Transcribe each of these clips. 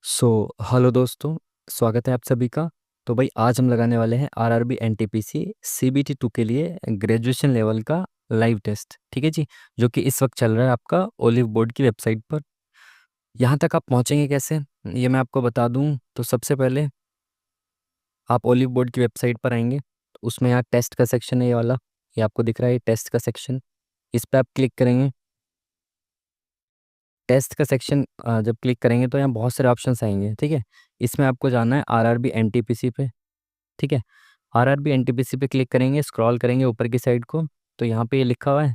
Hello दोस्तों। स्वागत है आप सभी का। तो भाई आज हम लगाने वाले हैं आरआरबी एनटीपीसी सीबीटी 2 के लिए ग्रेजुएशन लेवल का लाइव टेस्ट। ठीक है जी, जो कि इस वक्त चल रहा है आपका ओलिव बोर्ड की वेबसाइट पर। यहाँ तक आप पहुँचेंगे कैसे, ये मैं आपको बता दूँ। तो सबसे पहले आप ओलिव बोर्ड की वेबसाइट पर आएंगे, तो उसमें यहाँ टेस्ट का सेक्शन है, ये वाला, ये आपको दिख रहा है, टेस्ट का सेक्शन। इस पर आप क्लिक करेंगे। टेस्ट का सेक्शन जब क्लिक करेंगे तो यहाँ बहुत सारे ऑप्शंस आएंगे। ठीक है, इसमें आपको जाना है आरआरबी एनटीपीसी पे। ठीक है, आरआरबी एनटीपीसी पे क्लिक करेंगे, स्क्रॉल करेंगे ऊपर की साइड को, तो यहाँ पे ये लिखा हुआ है,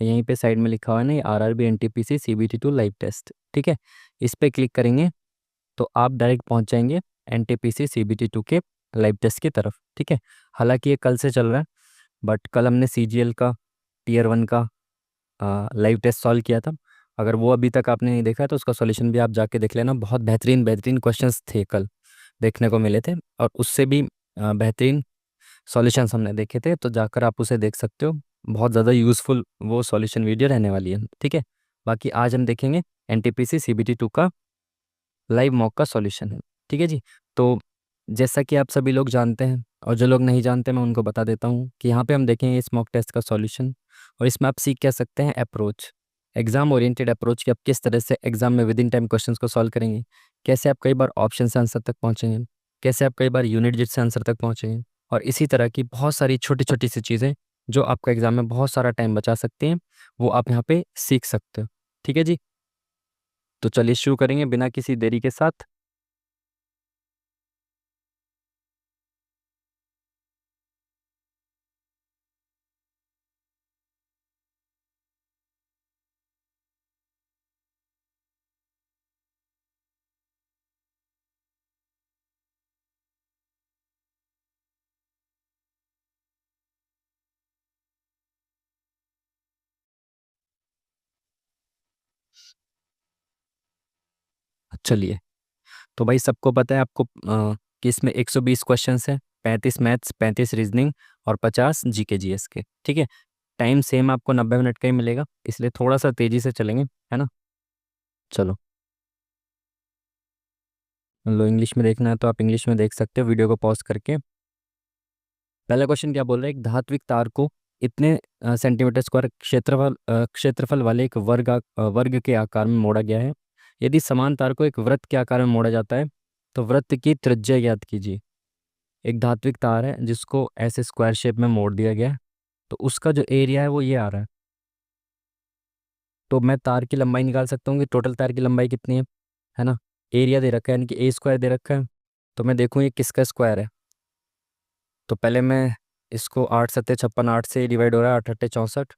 यहीं पे साइड में लिखा हुआ है ना, ये RRB NTPC CBT 2 live test. ठीक है, इस पे क्लिक करेंगे तो आप डायरेक्ट पहुँच जाएंगे एनटीपीसी सीबीटी 2 के लाइव टेस्ट की तरफ। ठीक है, हालांकि ये कल से चल रहा है, बट कल हमने सीजीएल का टीयर 1 का लाइव टेस्ट सॉल्व किया था। अगर वो अभी तक आपने नहीं देखा है तो उसका सॉल्यूशन भी आप जाके देख लेना। बहुत बेहतरीन बेहतरीन क्वेश्चंस थे कल, देखने को मिले थे, और उससे भी बेहतरीन सॉल्यूशंस हमने देखे थे, तो जाकर आप उसे देख सकते हो। बहुत ज़्यादा यूज़फुल वो सॉल्यूशन वीडियो रहने वाली है। ठीक है, बाकी आज हम देखेंगे एनटीपीसी सीबीटी 2 का लाइव मॉक का सॉल्यूशन है। ठीक है जी, तो जैसा कि आप सभी लोग जानते हैं, और जो लोग नहीं जानते मैं उनको बता देता हूँ कि यहाँ पे हम देखेंगे इस मॉक टेस्ट का सॉल्यूशन, और इसमें आप सीख क्या सकते हैं अप्रोच, एग्जाम ओरिएंटेड अप्रोच, कि आप किस तरह से एग्जाम में विद इन टाइम क्वेश्चंस को सॉल्व करेंगे, कैसे आप कई बार ऑप्शन से आंसर तक पहुँचेंगे, कैसे आप कई बार यूनिट डिजिट से आंसर तक पहुँचेंगे, और इसी तरह की बहुत सारी छोटी छोटी सी चीज़ें जो आपका एग्जाम में बहुत सारा टाइम बचा सकती हैं, वो आप यहाँ पे सीख सकते हो। ठीक है जी, तो चलिए शुरू करेंगे बिना किसी देरी के साथ। चलिए, तो भाई सबको पता है आपको कि इसमें 120 क्वेश्चंस है, 35 मैथ्स, 35 रीजनिंग और 50 जीके जीएस के। ठीक है, टाइम सेम आपको 90 मिनट का ही मिलेगा, इसलिए थोड़ा सा तेजी से चलेंगे, है ना। चलो, लो, इंग्लिश में देखना है तो आप इंग्लिश में देख सकते हो वीडियो को पॉज करके। पहला क्वेश्चन क्या बोल रहा है, एक धात्विक तार को इतने सेंटीमीटर स्क्वायर क्षेत्रफल वाले एक वर्ग के आकार में मोड़ा गया है। यदि समान तार को एक वृत्त के आकार में मोड़ा जाता है तो वृत्त की त्रिज्या ज्ञात कीजिए। एक धात्विक तार है जिसको ऐसे स्क्वायर शेप में मोड़ दिया गया है, तो उसका जो एरिया है वो ये आ रहा है। तो मैं तार की लंबाई निकाल सकता हूँ कि टोटल तार की लंबाई कितनी है ना। एरिया दे रखा है, यानी कि ए स्क्वायर दे रखा है, तो मैं देखूँ ये किसका स्क्वायर है। तो पहले मैं इसको 8 सत्ते 56, 8 से डिवाइड हो रहा है, 8 अट्ठे 64,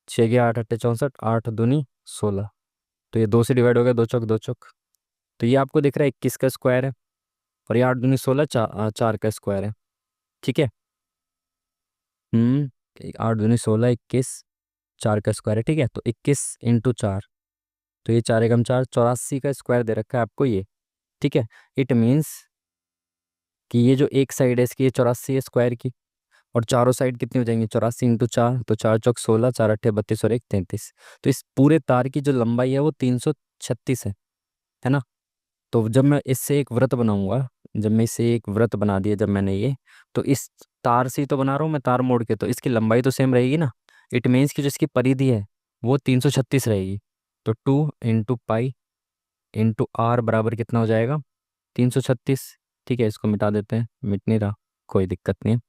6 के 8 अट्ठे 64, 8 दूनी 16, तो ये 2 से डिवाइड हो गया, 2 चौक 2 चौक। तो ये आपको दिख रहा है 21 का स्क्वायर है, और ये 8 दूनी 16 4 का स्क्वायर है। ठीक है, 8 दूनी 16, 21, 4 का स्क्वायर है। ठीक है, तो 21 × 4, तो ये 4 एकम 4, 84 का स्क्वायर दे रखा है आपको ये। ठीक है, इट मीन्स कि ये जो एक साइड है इसकी, ये 84 है स्क्वायर की, और चारों साइड कितनी हो जाएंगी, 84 × 4, तो 4 चौक 16, 4 अट्ठे 32 और 1 33। तो इस पूरे तार की जो लंबाई है वो 336 है ना। तो जब मैं इससे एक वृत्त बनाऊंगा, जब मैं इससे एक वृत्त बना दिया जब मैंने ये, तो इस तार से ही तो बना रहा हूँ मैं, तार मोड़ के, तो इसकी लंबाई तो सेम रहेगी ना। इट मीन्स कि जो इसकी परिधि है वो 336 रहेगी। तो 2 × पाई × r बराबर कितना हो जाएगा, 336। ठीक है, इसको मिटा देते हैं, मिट नहीं रहा, कोई दिक्कत नहीं है।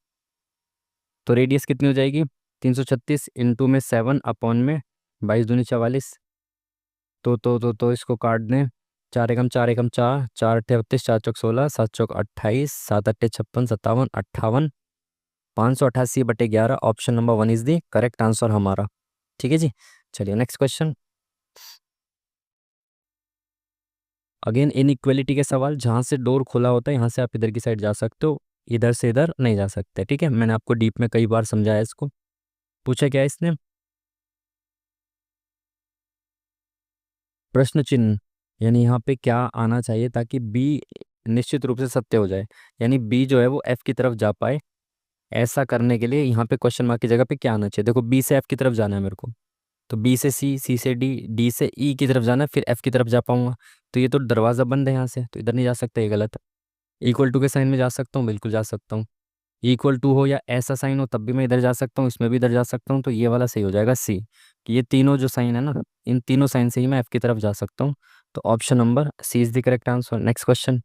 तो रेडियस कितनी हो जाएगी, 336 इंटू में 7/में 22 दूनी 44। तो इसको काट दें, 4 एकम 4, 4 अट्ठे 32, 4 चौक 16, 7 चौक 28, 7 अट्ठे 56, 57, 58, 588/11। Option number 1 is the correct answer हमारा। ठीक है जी, चलिए नेक्स्ट क्वेश्चन। अगेन इनइक्वालिटी के सवाल, जहाँ से डोर खुला होता है यहाँ से आप इधर की साइड जा सकते हो, इधर से इधर नहीं जा सकते। ठीक है, मैंने आपको डीप में कई बार समझाया इसको। पूछा क्या है इसने, प्रश्न चिन्ह, यानी यहाँ पे क्या आना चाहिए ताकि बी निश्चित रूप से सत्य हो जाए, यानी बी जो है वो एफ की तरफ जा पाए। ऐसा करने के लिए यहाँ पे क्वेश्चन मार्क की जगह पे क्या आना चाहिए, देखो बी से एफ की तरफ जाना है मेरे को, तो बी से सी, सी से डी, डी से ई की तरफ जाना है, फिर एफ की तरफ जा पाऊंगा। तो ये तो दरवाज़ा बंद है यहाँ से, तो इधर नहीं जा सकता, ये गलत है। इक्वल टू के साइन में जा सकता हूँ, बिल्कुल जा सकता हूँ। इक्वल टू हो या ऐसा साइन हो तब भी मैं इधर जा सकता हूँ, इसमें भी इधर जा सकता हूँ, तो ये वाला सही हो जाएगा सी, कि ये तीनों जो साइन है ना, इन तीनों साइन से ही मैं एफ की तरफ जा सकता हूँ। तो option number C is the correct answer. Next question.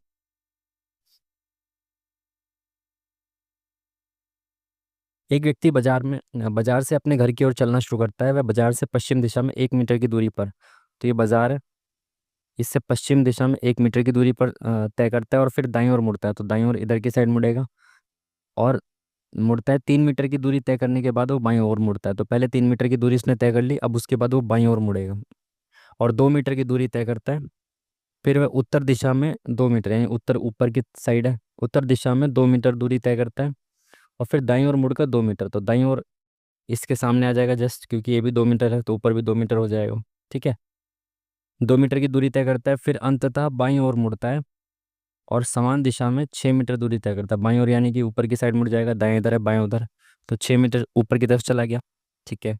एक व्यक्ति बाजार से अपने घर की ओर चलना शुरू करता है। वह बाजार से पश्चिम दिशा में 1 मीटर की दूरी पर, तो ये बाजार है, इससे पश्चिम दिशा में 1 मीटर की दूरी पर तय करता है, और फिर दाईं ओर मुड़ता है, तो दाईं ओर इधर की साइड मुड़ेगा। और मुड़ता है 3 मीटर की दूरी तय करने के बाद वो बाईं ओर मुड़ता है, तो पहले 3 मीटर की दूरी इसने तय कर ली, अब उसके बाद वो बाईं ओर मुड़ेगा। और 2 मीटर की दूरी तय करता है, फिर वह उत्तर दिशा में 2 मीटर, यानी उत्तर ऊपर की साइड है, उत्तर दिशा में 2 मीटर दूरी तय करता है, और फिर दाईं ओर मुड़कर 2 मीटर, तो दाईं ओर इसके सामने आ जाएगा जस्ट, क्योंकि ये भी 2 मीटर है तो ऊपर भी 2 मीटर हो जाएगा। ठीक है, 2 मीटर की दूरी तय करता है, फिर अंततः बाईं ओर मुड़ता है, और समान दिशा में 6 मीटर दूरी तय करता है। बाईं ओर यानी कि ऊपर की साइड मुड़ जाएगा, दाएं इधर है बाएं उधर, तो 6 मीटर ऊपर की तरफ चला गया। ठीक है,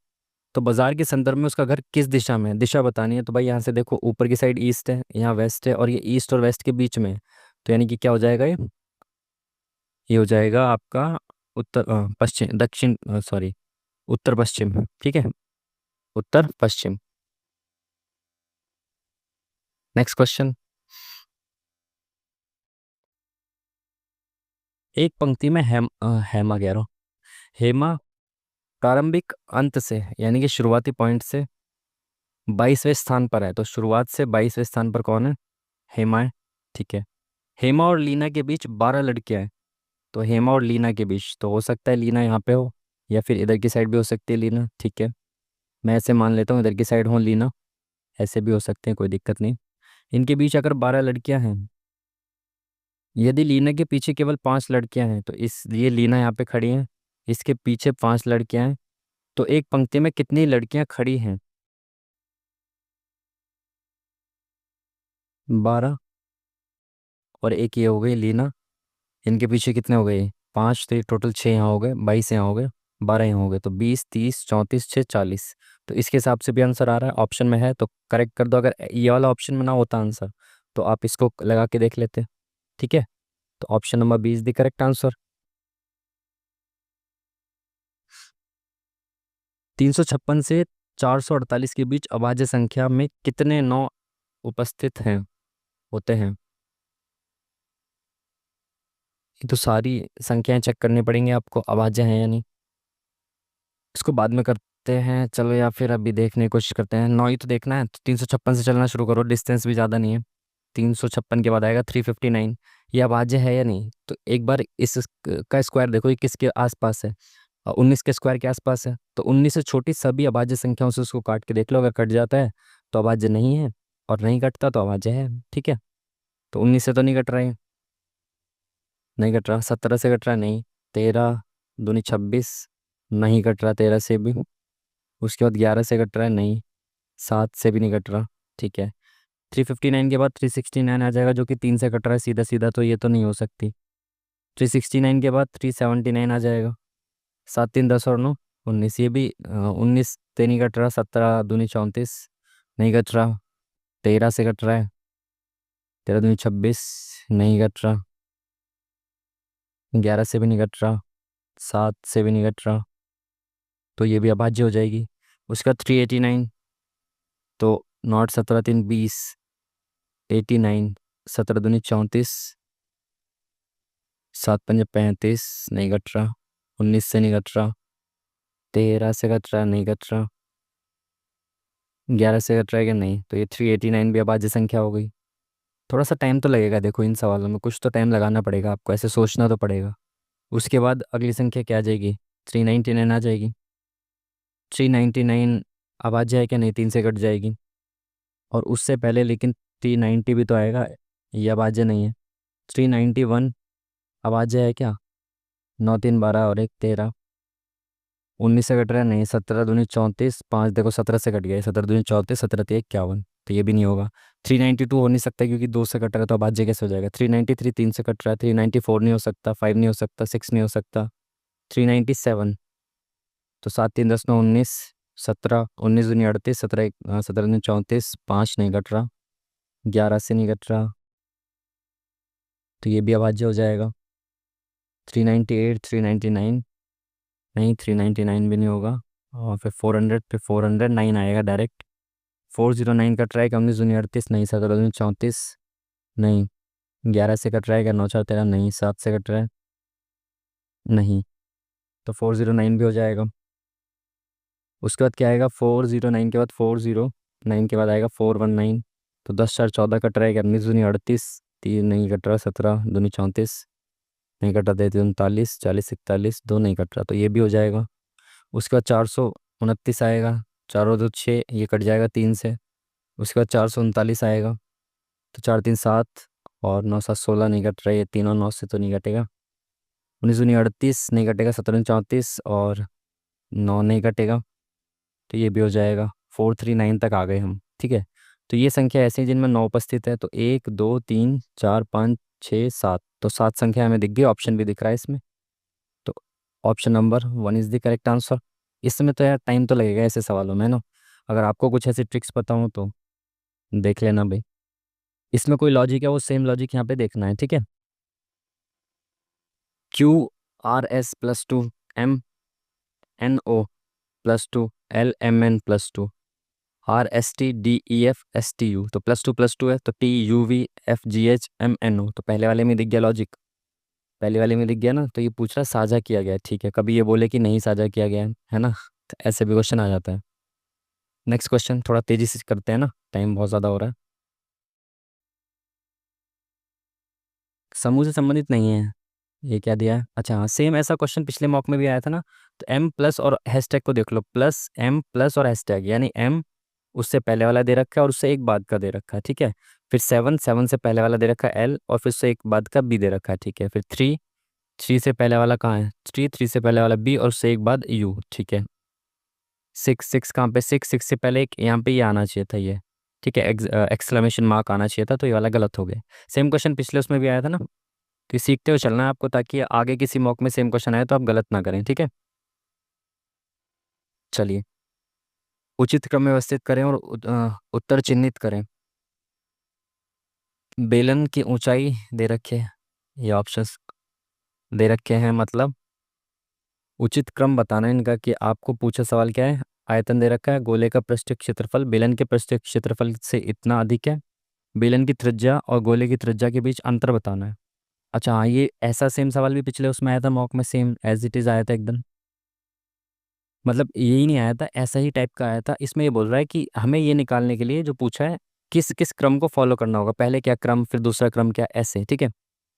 तो बाजार के संदर्भ में उसका घर किस दिशा में है, दिशा बतानी है। तो भाई यहाँ से देखो, ऊपर की साइड ईस्ट है, यहाँ वेस्ट है, और ये ईस्ट और वेस्ट के बीच में है, तो यानी कि क्या हो जाएगा, ये हो जाएगा आपका उत्तर पश्चिम दक्षिण, सॉरी, उत्तर पश्चिम। ठीक है, उत्तर पश्चिम। Next question. एक पंक्ति में हेमा कह रहा हूँ, हेमा प्रारंभिक अंत से यानी कि शुरुआती पॉइंट से 22वें स्थान पर है, तो शुरुआत से 22वें स्थान पर कौन है, हेमा है। ठीक है, हेमा और लीना के बीच 12 लड़कियां हैं, तो हेमा और लीना के बीच तो हो सकता है लीना यहाँ पे हो, या फिर इधर की साइड भी हो सकती है लीना। ठीक है, मैं ऐसे मान लेता हूँ इधर की साइड हो लीना, ऐसे भी हो सकते हैं, कोई दिक्कत नहीं। इनके बीच अगर 12 लड़कियां हैं, यदि लीना के पीछे केवल 5 लड़कियां हैं, तो इसलिए लीना यहाँ पे खड़ी है, इसके पीछे 5 लड़कियां हैं, तो एक पंक्ति में कितनी लड़कियां खड़ी हैं, 12, और एक ये हो गई लीना, इनके पीछे कितने हो गए, 5, तो ये टोटल 6 यहाँ हो गए, 22 यहाँ हो गए, 12 यहाँ हो गए, तो 20, 30, 34, 6, 40। तो इसके हिसाब से भी आंसर आ रहा है, ऑप्शन में है तो करेक्ट कर दो। अगर ये वाला ऑप्शन में ना होता आंसर, तो आप इसको लगा के देख लेते। ठीक है, तो option number 20 the correct answer. 356 से 448 के बीच अभाज्य संख्या में कितने 9 उपस्थित हैं, होते हैं। ये तो सारी संख्याएं चेक करनी पड़ेंगी आपको, अभाज्य हैं या नहीं, इसको बाद में करते हैं चलो, या फिर अभी देखने की कोशिश करते हैं। 9 ही तो देखना है, तो 356 से चलना शुरू करो, डिस्टेंस भी ज़्यादा नहीं है। 356 के बाद आएगा 359, ये अभाज्य है या नहीं, तो एक बार इस का स्क्वायर देखो, ये किसके आसपास है, 19 के स्क्वायर के आसपास है, तो 19 से छोटी सभी अभाज्य संख्याओं से उसको काट के देख लो, अगर कट जाता है तो अभाज्य नहीं है, और नहीं कटता तो अभाज्य है। ठीक है, तो 19 से तो नहीं कट रहा है, नहीं कट रहा, 17 से कट रहा है नहीं, 13 दूनी 26, नहीं कट रहा 13 से भी, उसके बाद 11 से कट रहा है नहीं, 7 से भी नहीं कट रहा। ठीक है, 359 के बाद 369 आ जाएगा, जो कि 3 से कट रहा है सीधा सीधा, तो ये तो नहीं हो सकती। 369 के बाद 379 आ जाएगा, 7, 3, 10 और 9, 19, ये भी 19 से नहीं कट रहा, 17 दूनी 34, नहीं कट रहा, 13 से कट रहा है, 13 दूनी 26, नहीं कट रहा, 11 से भी नहीं कट रहा, 7 से भी नहीं कट रहा, तो ये भी अभाज्य हो जाएगी। उसका 389, तो नॉट 17, 3, 20, 89, 17 दूनी 34, 7, 5, 35, नहीं कट रहा, 19 से नहीं कट रहा, 13 से कट रहा, नहीं कट रहा, 11 से कट रहा है कि नहीं, तो ये 389 भी अभाज्य संख्या हो गई। थोड़ा सा टाइम तो लगेगा, देखो इन सवालों में कुछ तो टाइम लगाना पड़ेगा आपको, ऐसे सोचना तो पड़ेगा। उसके बाद अगली संख्या क्या आ जाएगी, 399 आ जाएगी। 399 अभाज्य है क्या, नहीं, 3 से कट जाएगी, और उससे पहले लेकिन 390 भी तो आएगा, ये अभाज्य नहीं है। 391 अभाज्य है क्या, 9, 3, 12 और 1, 13, 19 से कट रहा है नहीं, 17 दूनी 34, 5 देखो 17 से कट गया, 17 दूनी 34, 17 3, 51, तो ये भी नहीं होगा। 392 हो नहीं सकता क्योंकि 2 से कट रहा है, तो अभाज्य कैसे हो जाएगा। 393 3 से कट रहा है, 394 नहीं हो सकता, 5 नहीं हो सकता, 6 नहीं हो सकता, 397, तो 7, 3, 10, 9, 19, 17, 19 दूनी 38, 17 17 दूनी 34, 5 नहीं कट रहा, 11 से नहीं कट रहा, तो ये भी अभाज्य हो जाएगा। 398, 399, नहीं 399 भी नहीं होगा। और फिर 400, फिर 409 आएगा डायरेक्ट। 409 कट रहा है, 19 दूनी 38, नहीं 17 दूनी 34, नहीं। 11 से कट रहा है क्या, 9 4 13, नहीं। 7 से कट रहा है, नहीं। तो 409 भी हो जाएगा। उसके बाद क्या आएगा, 409 के बाद 409 के बाद आएगा 419। तो 10 4 14 कट रहा है क्या, 19 दूनी 38, 3 नहीं कट रहा, 17 दूनी 34, नहीं कटा, 33 39, 40 41, 2 नहीं कट रहा, तो ये भी हो जाएगा। उसके बाद 429 आएगा, 4 और 2 6, ये कट जाएगा 3 से। उसके बाद 439 आएगा, तो 4 3 7, और 9 7 16, नहीं कट रहा, ये 3 और 9 से तो नहीं कटेगा। 19 दूनी 38 नहीं कटेगा, 17 दूनी 34, और 9 नहीं कटेगा, तो ये भी हो जाएगा। 439 तक आ गए हम, ठीक है। तो ये संख्या ऐसी है जिनमें 9 उपस्थित है, तो 1 2 3 4 5 6 7, तो 7 संख्या हमें दिख गई, ऑप्शन भी दिख रहा है इसमें। तो option number 1 is the correct answer. इसमें तो यार टाइम तो लगेगा ऐसे सवालों में ना, अगर आपको कुछ ऐसी ट्रिक्स पता हो तो देख लेना भाई। इसमें कोई लॉजिक है, वो सेम लॉजिक यहाँ पे देखना है, ठीक है। QRS+2, MNO+2, LMN+2, RSTDEFSTU, तो +2 है, तो TUVFGHMNO, तो पहले वाले में दिख गया लॉजिक, पहले वाले में दिख गया ना। तो ये पूछ रहा साझा किया गया है, ठीक है, कभी ये बोले कि नहीं साझा किया गया है ना, तो ऐसे भी क्वेश्चन आ जाता है। नेक्स्ट क्वेश्चन थोड़ा तेजी से करते हैं ना, टाइम बहुत ज़्यादा हो रहा है। समूह से संबंधित नहीं है, ये क्या दिया है, अच्छा हाँ, सेम ऐसा क्वेश्चन पिछले मॉक में भी आया था ना। तो एम प्लस और हैशटैग को देख लो, प्लस एम प्लस और हैशटैग, यानी एम उससे पहले वाला दे रखा है और उससे एक बाद का दे रखा है, ठीक है। फिर 7 से पहले वाला दे रखा है एल, और फिर उससे एक बाद का बी दे रखा है, ठीक है। फिर 3 से पहले वाला कहाँ है, 3 से पहले वाला बी, और उससे एक बाद यू, ठीक है। 6 कहाँ पे, 6 से पहले एक यहाँ पे ये आना चाहिए था, ये ठीक है, एक्सक्लेमेशन मार्क आना चाहिए था, तो ये वाला गलत हो गया। सेम क्वेश्चन पिछले उसमें भी आया था ना, तो ये सीखते हुए चलना है आपको, ताकि आगे किसी मॉक में सेम क्वेश्चन आए तो आप गलत ना करें, ठीक है। चलिए, उचित क्रम में व्यवस्थित करें और उत्तर चिन्हित करें। बेलन की ऊंचाई दे रखे है, ये ऑप्शंस दे रखे हैं, मतलब उचित क्रम बताना है इनका, कि आपको पूछा सवाल क्या है, आयतन दे रखा है, गोले का पृष्ठीय क्षेत्रफल बेलन के पृष्ठीय क्षेत्रफल से इतना अधिक है, बेलन की त्रिज्या और गोले की त्रिज्या के बीच अंतर बताना है। अच्छा हाँ, ये ऐसा सेम सवाल भी पिछले उसमें आया था मॉक में, सेम एज इट इज़ आया था एकदम, मतलब यही नहीं आया था, ऐसा ही टाइप का आया था। इसमें ये बोल रहा है कि हमें ये निकालने के लिए जो पूछा है, किस किस क्रम को फॉलो करना होगा, पहले क्या क्रम, फिर दूसरा क्रम क्या, ऐसे, ठीक है।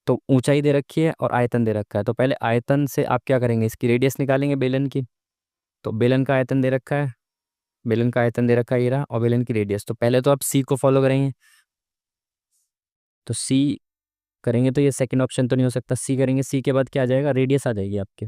तो ऊंचाई दे रखी है और आयतन दे रखा है, तो पहले आयतन से आप क्या करेंगे, इसकी रेडियस निकालेंगे बेलन की। तो बेलन का आयतन दे रखा है, बेलन का आयतन दे रखा है ये रहा, और बेलन की रेडियस, तो पहले तो आप सी को फॉलो करेंगे। तो सी करेंगे तो ये सेकंड ऑप्शन तो नहीं हो सकता, सी करेंगे, सी के बाद क्या आ जाएगा, रेडियस आ जाएगी आपके।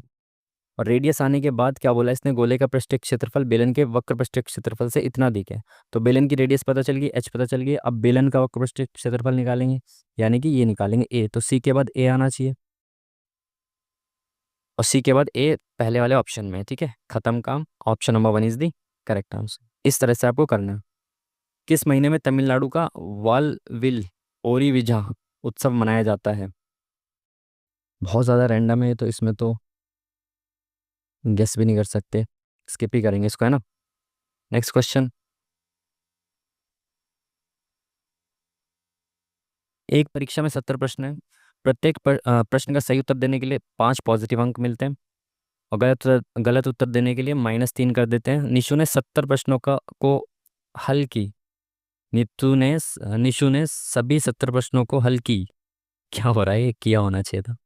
और रेडियस आने के बाद क्या बोला इसने, गोले का पृष्ठीय क्षेत्रफल बेलन के वक्र पृष्ठीय क्षेत्रफल से इतना अधिक है। तो बेलन की रेडियस पता चल गई, एच पता चल गई, अब बेलन का वक्र पृष्ठीय क्षेत्रफल निकालेंगे, यानी कि ये निकालेंगे ए, तो सी के बाद ए आना चाहिए, और सी के बाद ए पहले वाले ऑप्शन में है, ठीक है, खत्म काम। Option number 1 is the correct answer. इस तरह से आपको करना है। किस महीने में तमिलनाडु का वालविल ओरीविजा उत्सव मनाया जाता है। बहुत ज़्यादा रैंडम है तो इसमें तो गेस भी नहीं कर सकते, स्किप ही करेंगे इसको, है ना। नेक्स्ट क्वेश्चन, एक परीक्षा में 70 प्रश्न है, प्रत्येक प्रश्न का सही उत्तर देने के लिए 5 पॉजिटिव अंक मिलते हैं, और गलत उत्तर देने के लिए -3 कर देते हैं। निशु ने 70 प्रश्नों का को हल की, निशु ने सभी 70 प्रश्नों को हल की, क्या हो रहा है, ये किया होना चाहिए था।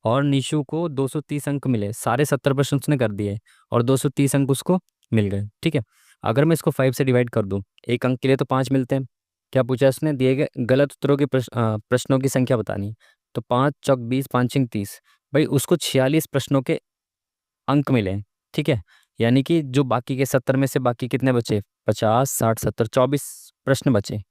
और निशु को 230 अंक मिले, सारे 70 प्रश्न उसने कर दिए और 230 अंक उसको मिल गए, ठीक है। अगर मैं इसको 5 से डिवाइड कर दूं, एक अंक के लिए तो 5 मिलते हैं। क्या पूछा उसने, दिए गए गलत उत्तरों के प्रश्नों की संख्या बतानी है। तो 5 चौक 20, 5 छिंग 30, भाई उसको 46 प्रश्नों के अंक मिले, ठीक है। यानी कि जो बाकी के 70 में से बाकी कितने बचे, 50 60 70, 24 प्रश्न बचे,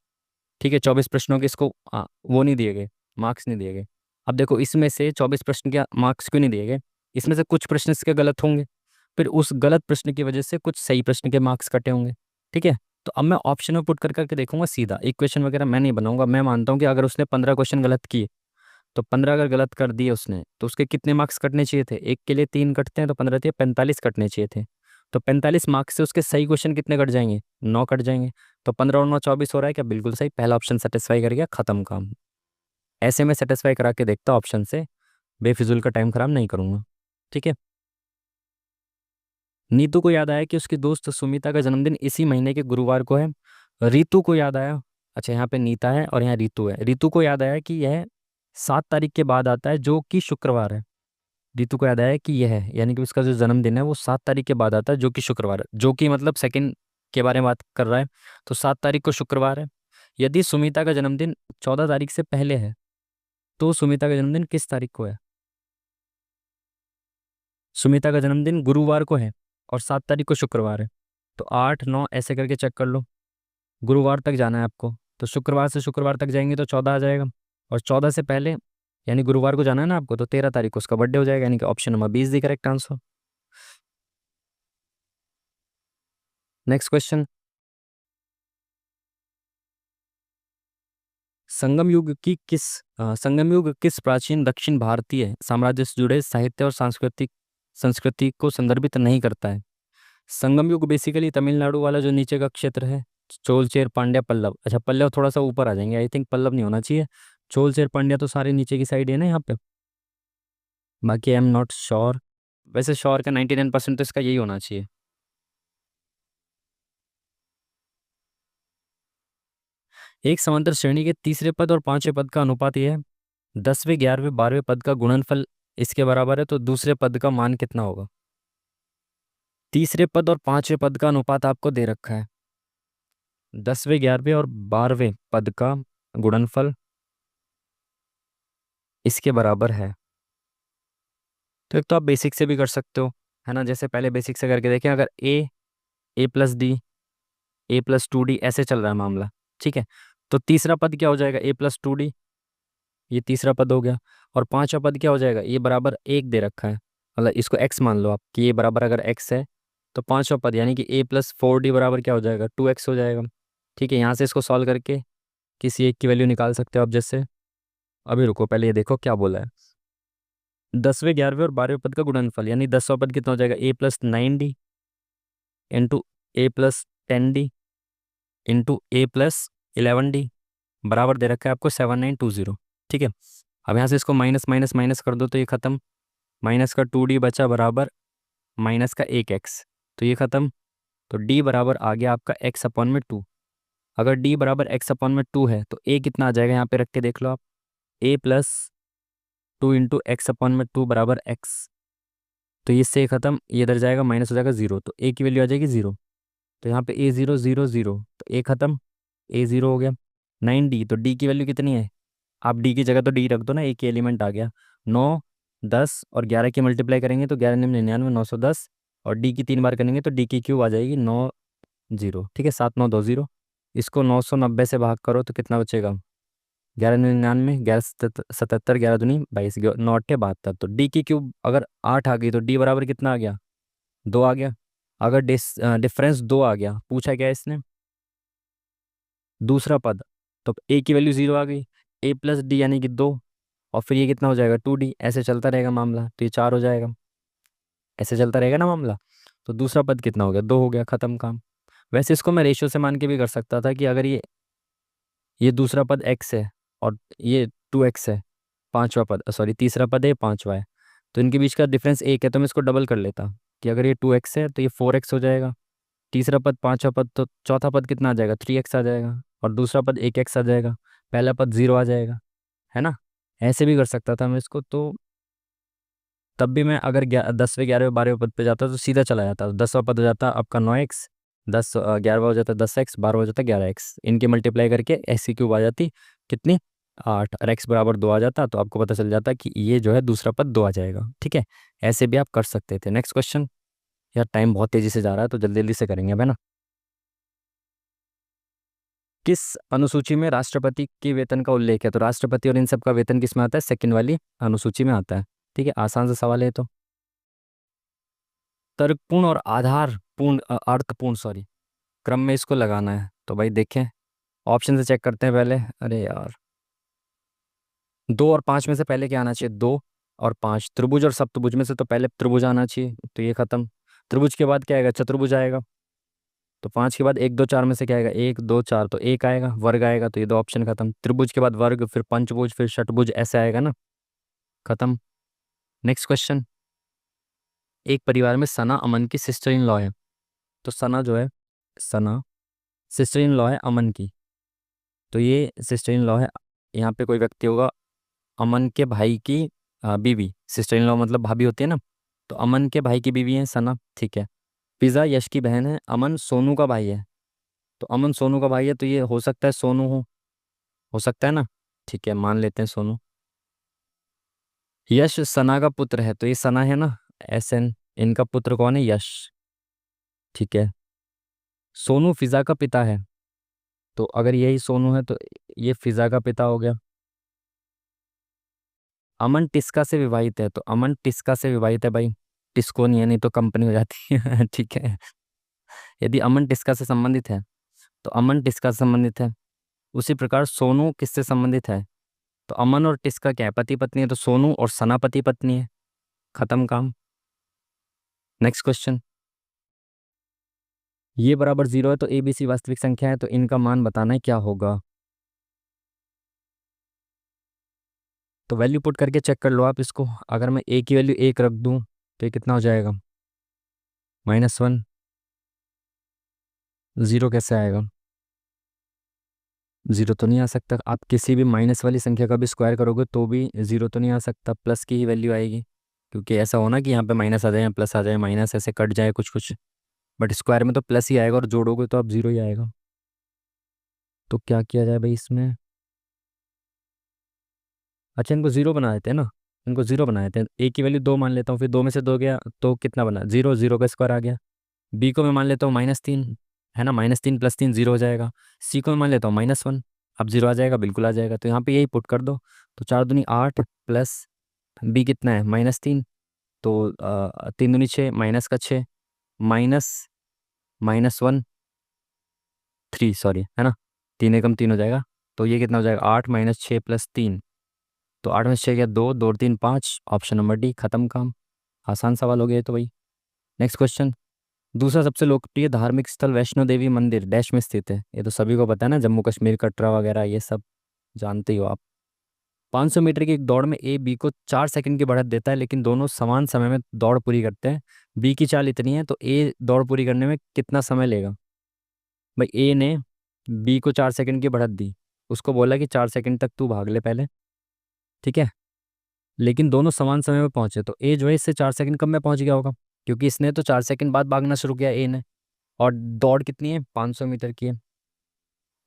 ठीक है। 24 प्रश्नों के इसको वो नहीं दिए गए, मार्क्स नहीं दिए गए। अब देखो इसमें से 24 प्रश्न के मार्क्स क्यों नहीं दिए गए, इसमें से कुछ प्रश्न इसके गलत होंगे, फिर उस गलत प्रश्न की वजह से कुछ सही प्रश्न के मार्क्स कटे होंगे, ठीक है। तो अब मैं ऑप्शन में पुट कर करके देखूंगा सीधा, इक्वेशन वगैरह मैं नहीं बनाऊंगा। मैं मानता हूँ कि अगर उसने 15 क्वेश्चन गलत किए, तो 15 अगर गलत कर दिए उसने, तो उसके कितने मार्क्स कटने चाहिए थे? एक के लिए 3 कटते हैं तो 15 थे, 45 कटने चाहिए थे। तो 45 मार्क्स से उसके सही क्वेश्चन कितने कट जाएंगे? 9 कट जाएंगे। तो 15 और 9 24 हो रहा है क्या? बिल्कुल सही, पहला ऑप्शन सेटिस्फाई कर गया, खत्म काम। ऐसे में सेटिस्फाई करा के देखता ऑप्शन से, बेफिजूल का टाइम खराब नहीं करूंगा। ठीक है। नीतू को याद आया कि उसकी दोस्त सुमिता का जन्मदिन इसी महीने के गुरुवार को है। रीतू को याद आया, अच्छा यहाँ पे नीता है और यहाँ रीतू है। रीतू को याद आया कि यह 7 तारीख के बाद आता है जो कि शुक्रवार है। रीतू को याद आया कि यह है, यानी कि उसका जो जन्मदिन है वो 7 तारीख के बाद आता है जो कि शुक्रवार है, जो कि मतलब सेकंड के बारे में बात कर रहा है। तो 7 तारीख को शुक्रवार है। यदि सुमिता का जन्मदिन 14 तारीख से पहले है, तो सुमिता का जन्मदिन किस तारीख को है? सुमिता का जन्मदिन गुरुवार को है और 7 तारीख को शुक्रवार है। तो 8 9 ऐसे करके चेक कर लो, गुरुवार तक जाना है आपको। तो शुक्रवार से शुक्रवार तक जाएंगे तो 14 आ जाएगा, और 14 से पहले यानी गुरुवार को जाना है ना आपको, तो 13 तारीख को उसका बर्थडे हो जाएगा, यानी कि option number 20 the correct answer. Next question. संगम युग किस प्राचीन दक्षिण भारतीय साम्राज्य से जुड़े साहित्य और सांस्कृतिक संस्कृति को संदर्भित नहीं करता है? संगम युग बेसिकली तमिलनाडु वाला जो नीचे का क्षेत्र है, चोल चेर पांड्या पल्लव। अच्छा पल्लव थोड़ा सा ऊपर आ जाएंगे, आई थिंक पल्लव नहीं होना चाहिए। चोल चेर पांड्या तो सारे नीचे की साइड है ना यहाँ पे। बाकी आई एम नॉट श्योर, वैसे श्योर का 99% तो इसका यही होना चाहिए। एक समांतर श्रेणी के तीसरे पद और पांचवें पद का अनुपात यह है, 10वें 11वें 12वें पद का गुणनफल इसके बराबर है, तो दूसरे पद का मान कितना होगा? तीसरे पद और पांचवें पद का अनुपात आपको दे रखा है, 10वें 11वें और 12वें पद का गुणनफल इसके बराबर है। तो एक तो आप बेसिक से भी कर सकते हो, है ना, जैसे पहले बेसिक से करके देखें। अगर ए+डी a+2d ऐसे चल रहा है मामला, ठीक है, तो तीसरा पद क्या हो जाएगा? a+2d, ये तीसरा पद हो गया। और पांचवा पद क्या हो जाएगा? ये बराबर 1 दे रखा है, मतलब इसको x मान लो आप कि ये बराबर अगर x है, तो पांचवा पद यानी कि a+4d बराबर क्या हो जाएगा? 2x हो जाएगा। ठीक है, यहाँ से इसको सॉल्व करके किसी एक की वैल्यू निकाल सकते हो आप। जैसे अभी रुको, पहले ये देखो क्या बोला है। 10वें 11वें और 12वें पद का गुणनफल, यानी 10वां पद कितना हो जाएगा? a+9d into a+10d into a+11d बराबर दे रखा है आपको 7920। ठीक है, अब यहाँ से इसको माइनस माइनस माइनस कर दो तो ये खत्म, माइनस का 2d बचा बराबर माइनस का 1x, तो ये खत्म। तो d बराबर आ गया आपका x/2। अगर d बराबर x/2 है तो a कितना आ जाएगा? यहाँ पे रख के देख लो आप, a+2 इंटू x/2 बराबर x। तो इससे खत्म, ये इधर जाएगा, माइनस हो जाएगा 0, तो a की वैल्यू आ जाएगी 0। तो यहाँ पे a0 0 0, तो a खत्म, a0 हो गया। 9d, तो d की वैल्यू कितनी है? आप डी की जगह तो डी रख दो ना, एक ही एलिमेंट आ गया। 9 10 और 11 की मल्टीप्लाई करेंगे तो 11×9 = 99, 910, और डी की 3 बार करेंगे तो डी की क्यूब आ जाएगी 90। ठीक है, 7920। इसको 990 से भाग करो तो कितना बचेगा? 11×99, 11×77, 11×2 = 22, 9×8 = 72। तो डी की क्यूब अगर 8 आ गई तो डी बराबर कितना आ गया? 2 आ गया। अगर डिफरेंस 2 आ गया, पूछा क्या है इसने? दूसरा पद, तो ए की वैल्यू 0 आ गई, a+d यानी कि 2, और फिर ये कितना हो जाएगा? 2d। ऐसे चलता रहेगा मामला, तो ये 4 हो जाएगा, ऐसे चलता रहेगा ना मामला। तो दूसरा पद कितना हो गया? 2 हो गया, खत्म काम। वैसे इसको मैं रेशियो से मान के भी कर सकता था कि अगर ये दूसरा पद x है और ये 2x है, पांचवा पद सॉरी तीसरा पद है, पांचवा है, तो इनके बीच का डिफरेंस 1 है, तो मैं इसको डबल कर लेता कि अगर ये 2x है तो ये 4x हो जाएगा। तीसरा पद पांचवा पद, तो चौथा पद कितना आ जाएगा? 3x आ जाएगा, और दूसरा पद 1x आ जाएगा, पहला पद 0 आ जाएगा, है ना। ऐसे भी कर सकता था मैं इसको, तो तब भी मैं अगर 10वें 11वें 12वें पद पे जाता तो सीधा चला जाता। 10वां पद हो जाता आपका 9x, 11वां हो जाता 10x, 12वां हो जाता 11x, इनकी मल्टीप्लाई करके ऐसी क्यूब आ जाती कितनी? 8, और x बराबर 2 आ जाता, तो आपको पता चल जाता कि ये जो है दूसरा पद 2 आ जाएगा। ठीक है, ऐसे भी आप कर सकते थे। Next question. यार टाइम बहुत तेजी से जा रहा है तो जल्दी जल्दी से करेंगे अब, है ना। किस अनुसूची में राष्ट्रपति के वेतन का उल्लेख है? तो राष्ट्रपति और इन सब का वेतन किस में आता है? सेकंड वाली अनुसूची में आता है। ठीक है, आसान सा सवाल है तो। तर्कपूर्ण और आधारपूर्ण अर्थपूर्ण, सॉरी, क्रम में इसको लगाना है। तो भाई देखें, ऑप्शन से चेक करते हैं पहले। अरे यार, 2 और 5 में से पहले क्या आना चाहिए? 2 और 5। त्रिभुज और सप्तभुज में से तो पहले त्रिभुज आना चाहिए, तो ये खत्म। त्रिभुज के बाद क्या आएगा? चतुर्भुज आएगा। तो 5 के बाद 1 2 4 में से क्या आएगा? 1 2 4, तो एक आएगा, वर्ग आएगा, तो ये दो ऑप्शन खत्म। त्रिभुज के बाद वर्ग, फिर पंचभुज, फिर षटभुज, ऐसे आएगा ना, खत्म। Next question. एक परिवार में सना अमन की सिस्टर इन लॉ है। तो सना जो है, सना सिस्टर इन लॉ है अमन की। तो ये सिस्टर इन लॉ है, यहाँ पे कोई व्यक्ति होगा अमन के भाई की बीवी। सिस्टर इन लॉ मतलब भाभी होती है ना, तो अमन के भाई की बीवी है सना, ठीक है। पिज़्ज़ा यश की बहन है, अमन सोनू का भाई है। तो अमन सोनू का भाई है, तो ये हो सकता है सोनू हो सकता है ना, ठीक है, मान लेते हैं सोनू। यश सना का पुत्र है, तो ये सना है ना, SN। इनका पुत्र कौन है? यश, ठीक है। सोनू फिजा का पिता है, तो अगर यही सोनू है तो ये फिजा का पिता हो गया। अमन टिस्का से विवाहित है, तो अमन टिस्का से विवाहित है भाई। टिस्को नहीं है, नहीं तो कंपनी हो जाती है ठीक है। यदि अमन टिस्का से संबंधित है तो अमन टिस्का से संबंधित है। उसी प्रकार सोनू किससे संबंधित है? तो अमन और टिस्का क्या है? पति पत्नी है, तो सोनू और सना पति पत्नी है, खत्म काम। Next question. ये बराबर 0 है तो ABC वास्तविक संख्या है, तो इनका मान बताना है क्या होगा। तो वैल्यू पुट करके चेक कर लो आप इसको। अगर मैं A की वैल्यू 1 रख दूं तो ये कितना हो जाएगा? -1। 0 कैसे आएगा? 0 तो नहीं आ सकता। आप किसी भी माइनस वाली संख्या का भी स्क्वायर करोगे तो भी 0 तो नहीं आ सकता, प्लस की ही वैल्यू आएगी। क्योंकि ऐसा होना कि यहाँ पे माइनस आ जाए या प्लस आ जाए, माइनस ऐसे कट जाए कुछ कुछ, बट स्क्वायर में तो प्लस ही आएगा, और जोड़ोगे तो अब 0 ही आएगा। तो क्या किया जाए भाई इसमें? अच्छा, इनको 0 बना देते हैं ना, इनको 0 बना देते हैं। A की वैल्यू 2 मान लेता हूँ, फिर 2 में से 2 गया तो कितना बना? 0, 0 का स्क्वायर आ गया। B को मैं मान लेता हूँ -3, है ना, -3 + 3 0 हो जाएगा। C को मैं मान लेता हूँ -1, अब 0 आ जाएगा, बिल्कुल आ जाएगा। तो यहाँ पे यही पुट कर दो। तो 4 दूनी 8 प्लस B कितना है? -3, तो 3 दूनी 6, माइनस का 6, माइनस -1 3, सॉरी, है ना, 3 एकम 3 हो जाएगा। तो ये कितना हो जाएगा? 8 -6 + 3, तो 8 में से 6 गया 2, 2 3 5, ऑप्शन नंबर डी, खत्म काम। आसान सवाल हो गया ये तो भाई। Next question. दूसरा सबसे लोकप्रिय धार्मिक स्थल वैष्णो देवी मंदिर डैश में स्थित है। ये तो सभी को पता है ना, जम्मू कश्मीर, कटरा वगैरह, ये सब जानते ही हो आप। 500 मीटर की एक दौड़ में B को 4 सेकंड की बढ़त देता है, लेकिन दोनों समान समय में दौड़ पूरी करते हैं। B की चाल इतनी है तो A दौड़ पूरी करने में कितना समय लेगा? भाई A ने B को 4 सेकंड की बढ़त दी, उसको बोला कि 4 सेकंड तक तू भाग ले पहले, ठीक है। लेकिन दोनों समान समय में पहुंचे, तो A जो है इससे 4 सेकंड कम में पहुंच गया होगा, क्योंकि इसने तो 4 सेकंड बाद भागना शुरू किया A ने। और दौड़ कितनी है? 500 मीटर की है।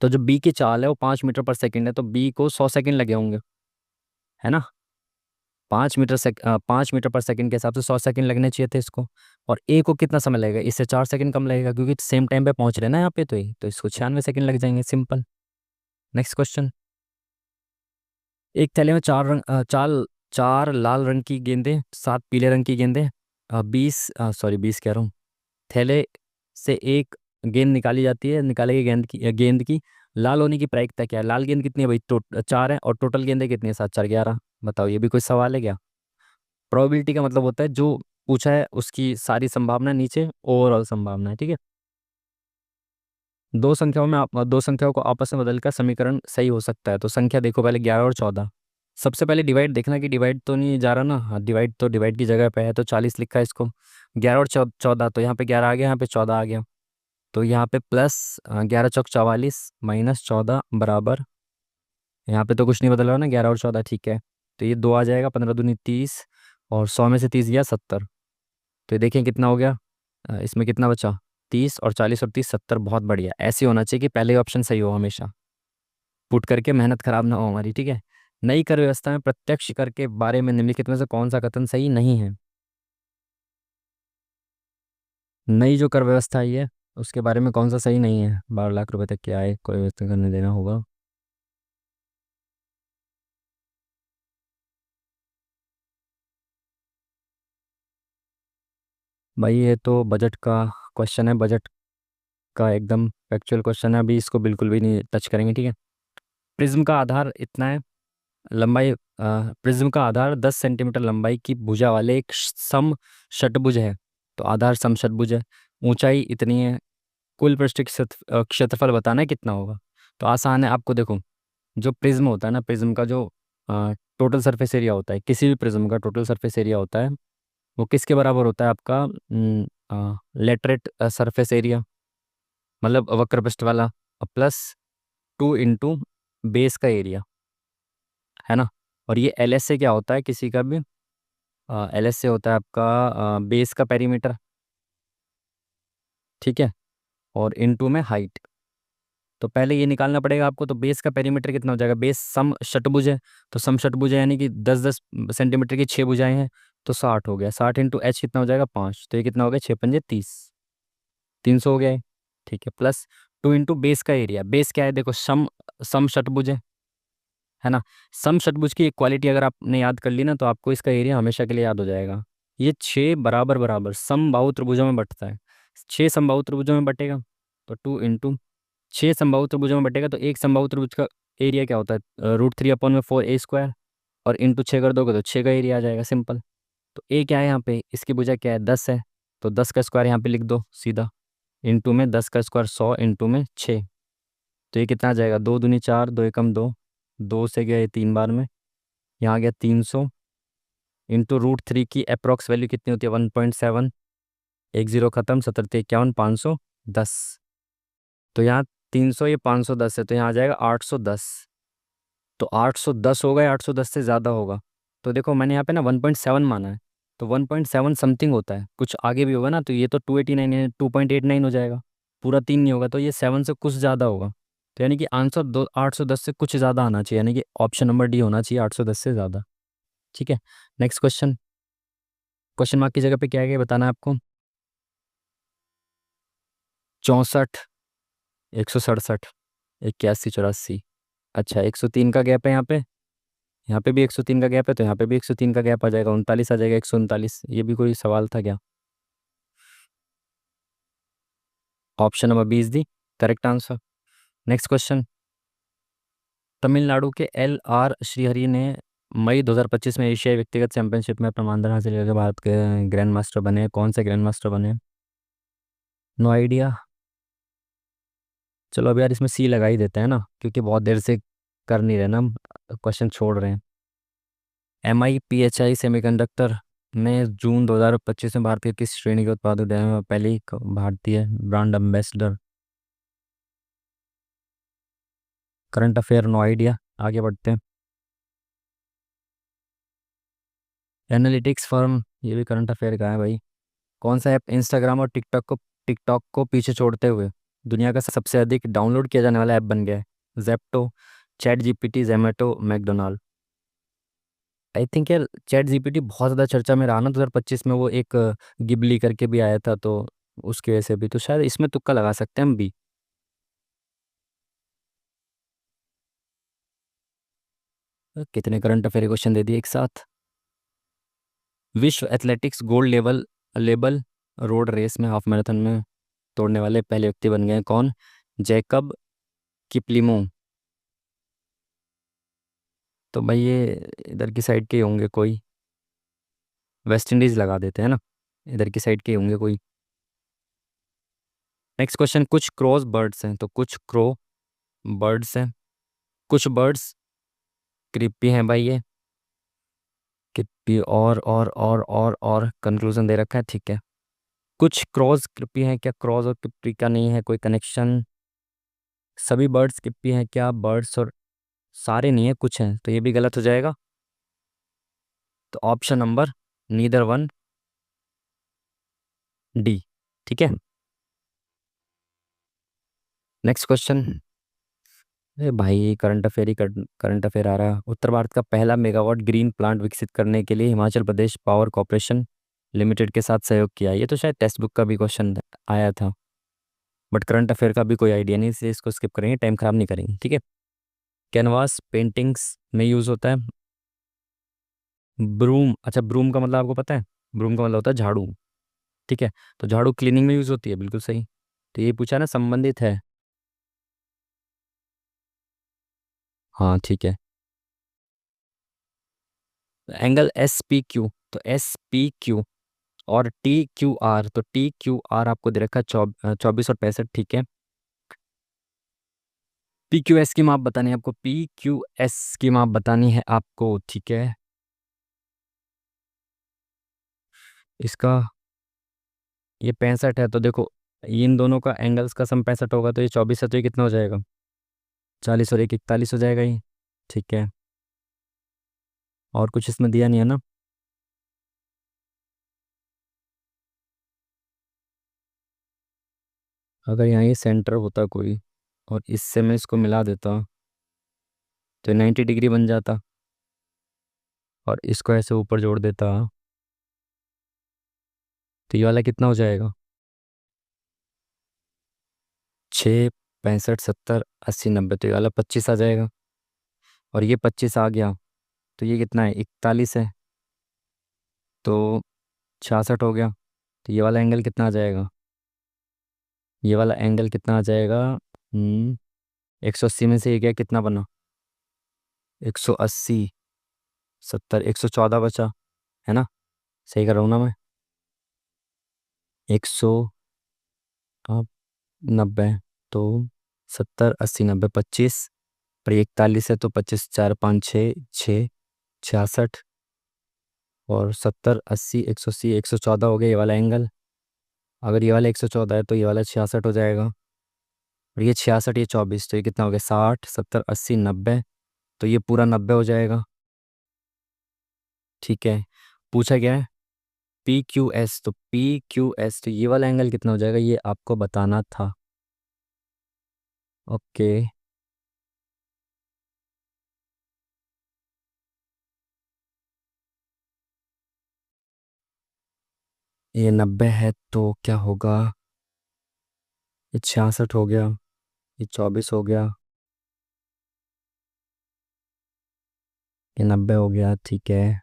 तो जो B की चाल है वो 5 मीटर पर सेकंड है, तो B को 100 सेकंड लगे होंगे, है ना। 5 मीटर पर सेकंड के हिसाब से 100 सेकंड लगने चाहिए थे इसको। और A को कितना समय लगेगा? इससे 4 सेकंड कम लगेगा, क्योंकि सेम टाइम पे पहुंच रहे हैं ना यहाँ पे, तो इसको 96 सेकंड लग जाएंगे, सिंपल। Next question. एक थैले में 4 लाल रंग की गेंदें, 7 पीले रंग की गेंदें, 20 कह रहा हूँ, थैले से एक गेंद निकाली जाती है, निकाले गई गेंद की लाल होने की प्रायिकता क्या है? लाल गेंद कितनी है भाई? 4 है, और टोटल गेंदें कितनी है? 7 4 11। बताओ, ये भी कोई सवाल है क्या? प्रोबेबिलिटी का मतलब होता है जो पूछा है उसकी सारी संभावना नीचे ओवरऑल संभावना है, ठीक है। दो संख्याओं को आपस में बदलकर समीकरण सही हो सकता है। तो संख्या देखो पहले, 11 और 14। सबसे पहले डिवाइड देखना कि डिवाइड तो नहीं जा रहा ना। हाँ, डिवाइड तो डिवाइड की जगह पे है, तो 40 लिखा है इसको। 11 और 14, तो यहाँ पे 11 आ गया, यहाँ पे 14 आ गया। तो यहाँ पे प्लस 11 × 4 = 44 -14 बराबर, यहाँ पे तो कुछ नहीं बदल रहा ना, 11 और 14, ठीक है। तो ये 2 आ जाएगा, 15 दूनी 30, और 100 में से 30 गया 70। तो ये देखें कितना हो गया, इसमें कितना बचा? 30 और 40 और 30 70, बहुत बढ़िया। ऐसे होना चाहिए कि पहले ऑप्शन सही हो हमेशा। पुट करके मेहनत खराब ना हो हमारी, ठीक है। नई कर व्यवस्था में प्रत्यक्ष कर के बारे में निम्नलिखित में से कौन सा कथन सही नहीं है? नई जो कर व्यवस्था आई है उसके बारे में कौन सा सही नहीं है? 12 लाख रुपए तक की आय को व्यवस्था करने देना होगा। भाई ये तो बजट का क्वेश्चन है, बजट का एकदम फैक्चुअल क्वेश्चन है, अभी इसको बिल्कुल भी नहीं टच करेंगे, ठीक है। प्रिज्म का आधार इतना है, लंबाई प्रिज्म का आधार 10 सेंटीमीटर लंबाई की भुजा वाले एक सम षटभुज है। तो आधार सम षटभुज है, ऊंचाई इतनी है, कुल पृष्ठ क्षेत्रफल बताना है कितना होगा। तो आसान है, आपको देखो, जो प्रिज्म होता है ना, प्रिज्म का जो टोटल सरफेस एरिया होता है, किसी भी प्रिज्म का टोटल सरफेस एरिया होता है, वो किसके बराबर होता है आपका, लेटरेट सरफेस एरिया, मतलब वक्र पृष्ठ वाला, प्लस 2 इंटू बेस का एरिया, है ना। और ये एल एस से क्या होता है किसी का भी, एल एस से होता है आपका बेस का पेरीमीटर, ठीक है, और इनटू में हाइट। तो पहले ये निकालना पड़ेगा आपको, तो बेस का पेरीमीटर कितना हो जाएगा, बेस सम षटभुज है, तो सम षटभुज है यानी कि 10-10 सेंटीमीटर की 6 भुजाएं हैं, तो 60 हो गया, 60 इंटू एच कितना हो जाएगा 5, तो ये कितना हो गया 6 पंजे 30, 300 हो गया है, ठीक है। प्लस 2 इंटू बेस का एरिया, बेस क्या है देखो, सम सम षटभुज है ना। सम षटभुज की इक्वालिटी अगर आपने याद कर ली ना, तो आपको इसका एरिया हमेशा के लिए याद हो जाएगा। ये 6 बराबर बराबर समबाहु त्रिभुजों में बंटता है, 6 समबाहु त्रिभुजों में बटेगा, तो 2 इंटू 6 समबाहु त्रिभुजों में बटेगा, तो एक समबाहु त्रिभुज का एरिया क्या होता है, √3/4 a², और इंटू 6 कर दोगे तो 6 का एरिया आ जाएगा, सिंपल। तो ए क्या है यहाँ पे, इसकी भुजा क्या है 10 है, तो 10 का स्क्वायर यहाँ पे लिख दो सीधा, इंटू में 10 का स्क्वायर 100, इंटू में 6, तो ये कितना आ जाएगा, 2 दूनी 4, 2 एकम 2, 2 से गया ये 3 बार में, यहाँ गया 300, इंटू √3 की अप्रोक्स वैल्यू कितनी होती है 1.7, एक जीरो खत्म, 77 51 510, तो यहाँ 300, ये 510 है, तो यहाँ आ जाएगा 810, तो 810 होगा या 810 से ज़्यादा होगा। तो देखो मैंने यहाँ पे ना 1.7 माना है, तो 1.7 समथिंग होता है, कुछ आगे भी होगा ना, तो ये तो 289 है, 2.89 हो जाएगा, पूरा 3 नहीं होगा, तो ये 7 से कुछ ज़्यादा होगा। तो यानी कि आंसर 810 से कुछ ज़्यादा आना चाहिए, यानी कि ऑप्शन नंबर डी होना चाहिए 810 से ज़्यादा, ठीक है। नेक्स्ट क्वेश्चन, क्वेश्चन मार्क की जगह पे क्या है ये बताना है आपको। 64, 167, 81 84, अच्छा 103 का गैप है यहाँ पे भी 103 का गैप है, तो यहाँ पे भी 103 का गैप आ जाएगा, 39 आ जाएगा, 139, ये भी कोई सवाल था क्या। Option number B is the correct answer. Next question, Tamil Nadu के एल आर श्रीहरि ने मई 2025 में एशियाई व्यक्तिगत चैंपियनशिप में प्रमाणन हासिल करके भारत के ग्रैंड मास्टर बने, कौन से ग्रैंड मास्टर बने, नो आइडिया। चलो अब यार इसमें सी लगा ही देते हैं ना, क्योंकि बहुत देर से कर नहीं रहे ना हम, क्वेश्चन छोड़ रहे हैं। MIPHI सेमीकंडक्टर में जून 2025 में भारत के किस श्रेणी के उत्पाद उद्योग में पहली भारतीय brand ambassador, current affair no idea, आगे बढ़ते हैं। एनालिटिक्स फर्म, ये भी करंट अफेयर का है भाई। कौन सा ऐप इंस्टाग्राम और टिकटॉक को पीछे छोड़ते हुए दुनिया का सबसे अधिक डाउनलोड किया जाने वाला ऐप बन गया है, Zepto, chat GPT, Zomato, McDonald. I think यार चैट जीपीटी बहुत ज़्यादा चर्चा में रहा ना 2025 में, वो एक गिबली करके भी आया था, तो उसकी वजह से भी, तो शायद इसमें तुक्का लगा सकते हैं हम भी। कितने करंट अफेयर क्वेश्चन दे दिए एक साथ। विश्व athletics gold level label road race में हाफ मैराथन में तोड़ने वाले पहले व्यक्ति बन गए हैं, कौन, जैकब किपलिमो। तो भाई ये इधर की साइड के ही होंगे कोई, वेस्ट इंडीज लगा देते हैं ना, इधर की साइड के ही होंगे कोई। नेक्स्ट क्वेश्चन, कुछ क्रॉस बर्ड्स हैं, तो कुछ क्रो बर्ड्स हैं, कुछ बर्ड्स क्रिप्पी हैं भाई ये, क्रिप्पी और कंक्लूजन दे रखा है, ठीक है। कुछ क्रॉस क्रिप्पी हैं क्या, क्रॉस और क्रिप्पी का नहीं है कोई कनेक्शन, सभी बर्ड्स क्रिप्पी हैं क्या, बर्ड्स और सारे नहीं है, कुछ हैं, तो ये भी गलत हो जाएगा, तो option number neither one, D, ठीक है। नेक्स्ट क्वेश्चन, अरे भाई करंट अफेयर ही करंट अफेयर आ रहा है। उत्तर भारत का पहला मेगावाट ग्रीन प्लांट विकसित करने के लिए Himachal Pradesh power corporation limited के साथ सहयोग किया, ये तो शायद टेक्स्ट बुक का भी क्वेश्चन आया था, बट करंट अफेयर का भी कोई आइडिया नहीं, इसलिए इसको स्किप करेंगे, टाइम खराब नहीं करेंगे, ठीक है। कैनवास पेंटिंग्स में यूज़ होता है ब्रूम, अच्छा ब्रूम का मतलब आपको पता है, ब्रूम का मतलब होता है झाड़ू, ठीक है, तो झाड़ू क्लीनिंग में यूज़ होती है, बिल्कुल सही। तो ये पूछा ना संबंधित है। हाँ ठीक है। एंगल एस पी क्यू, तो एस पी क्यू और टी क्यू आर, तो टी क्यू आर आपको दे रखा है 24 और 65, ठीक है। पी क्यू एस की माप बतानी है आपको, पी क्यू एस की माप बतानी है आपको, ठीक है। इसका ये 65 है, तो देखो इन दोनों का एंगल्स का सम 65 होगा, तो ये 24 है, तो ये कितना हो जाएगा? 40 और 1 41 हो जाएगा ये, ठीक है। और कुछ इसमें दिया नहीं है ना? अगर यहाँ ये सेंटर होता कोई और इससे मैं इसको मिला देता तो 90 डिग्री बन जाता, और इसको ऐसे ऊपर जोड़ देता, तो ये वाला कितना हो जाएगा? 6 65 70 80 90, तो ये वाला 25 आ जाएगा। और ये 25 आ गया, तो ये कितना है? 41 है, तो 66 हो गया। तो ये वाला एंगल कितना आ जाएगा? ये वाला एंगल कितना आ जाएगा? 180 में से ये गया, कितना बना? 180 70 114 बचा, है ना? सही कर रहा हूँ ना मैं? 190, तो 70 80 90 25, पर ये 41 है, तो 25 4 5 6 6 66, और 70 80 180 114 हो गया ये वाला एंगल। अगर ये वाला 114 है तो ये वाला 66 हो जाएगा, और ये 66 ये 24, तो ये कितना हो गया? 60 70 80 90, तो ये पूरा 90 हो जाएगा, ठीक है। पूछा गया है पी क्यू एस, तो पी क्यू एस, तो ये वाला एंगल कितना हो जाएगा, ये आपको बताना था। ओके। ये 90 है, तो क्या होगा? ये 66 हो गया, ये 24 हो गया, ये 90 हो गया, ठीक है।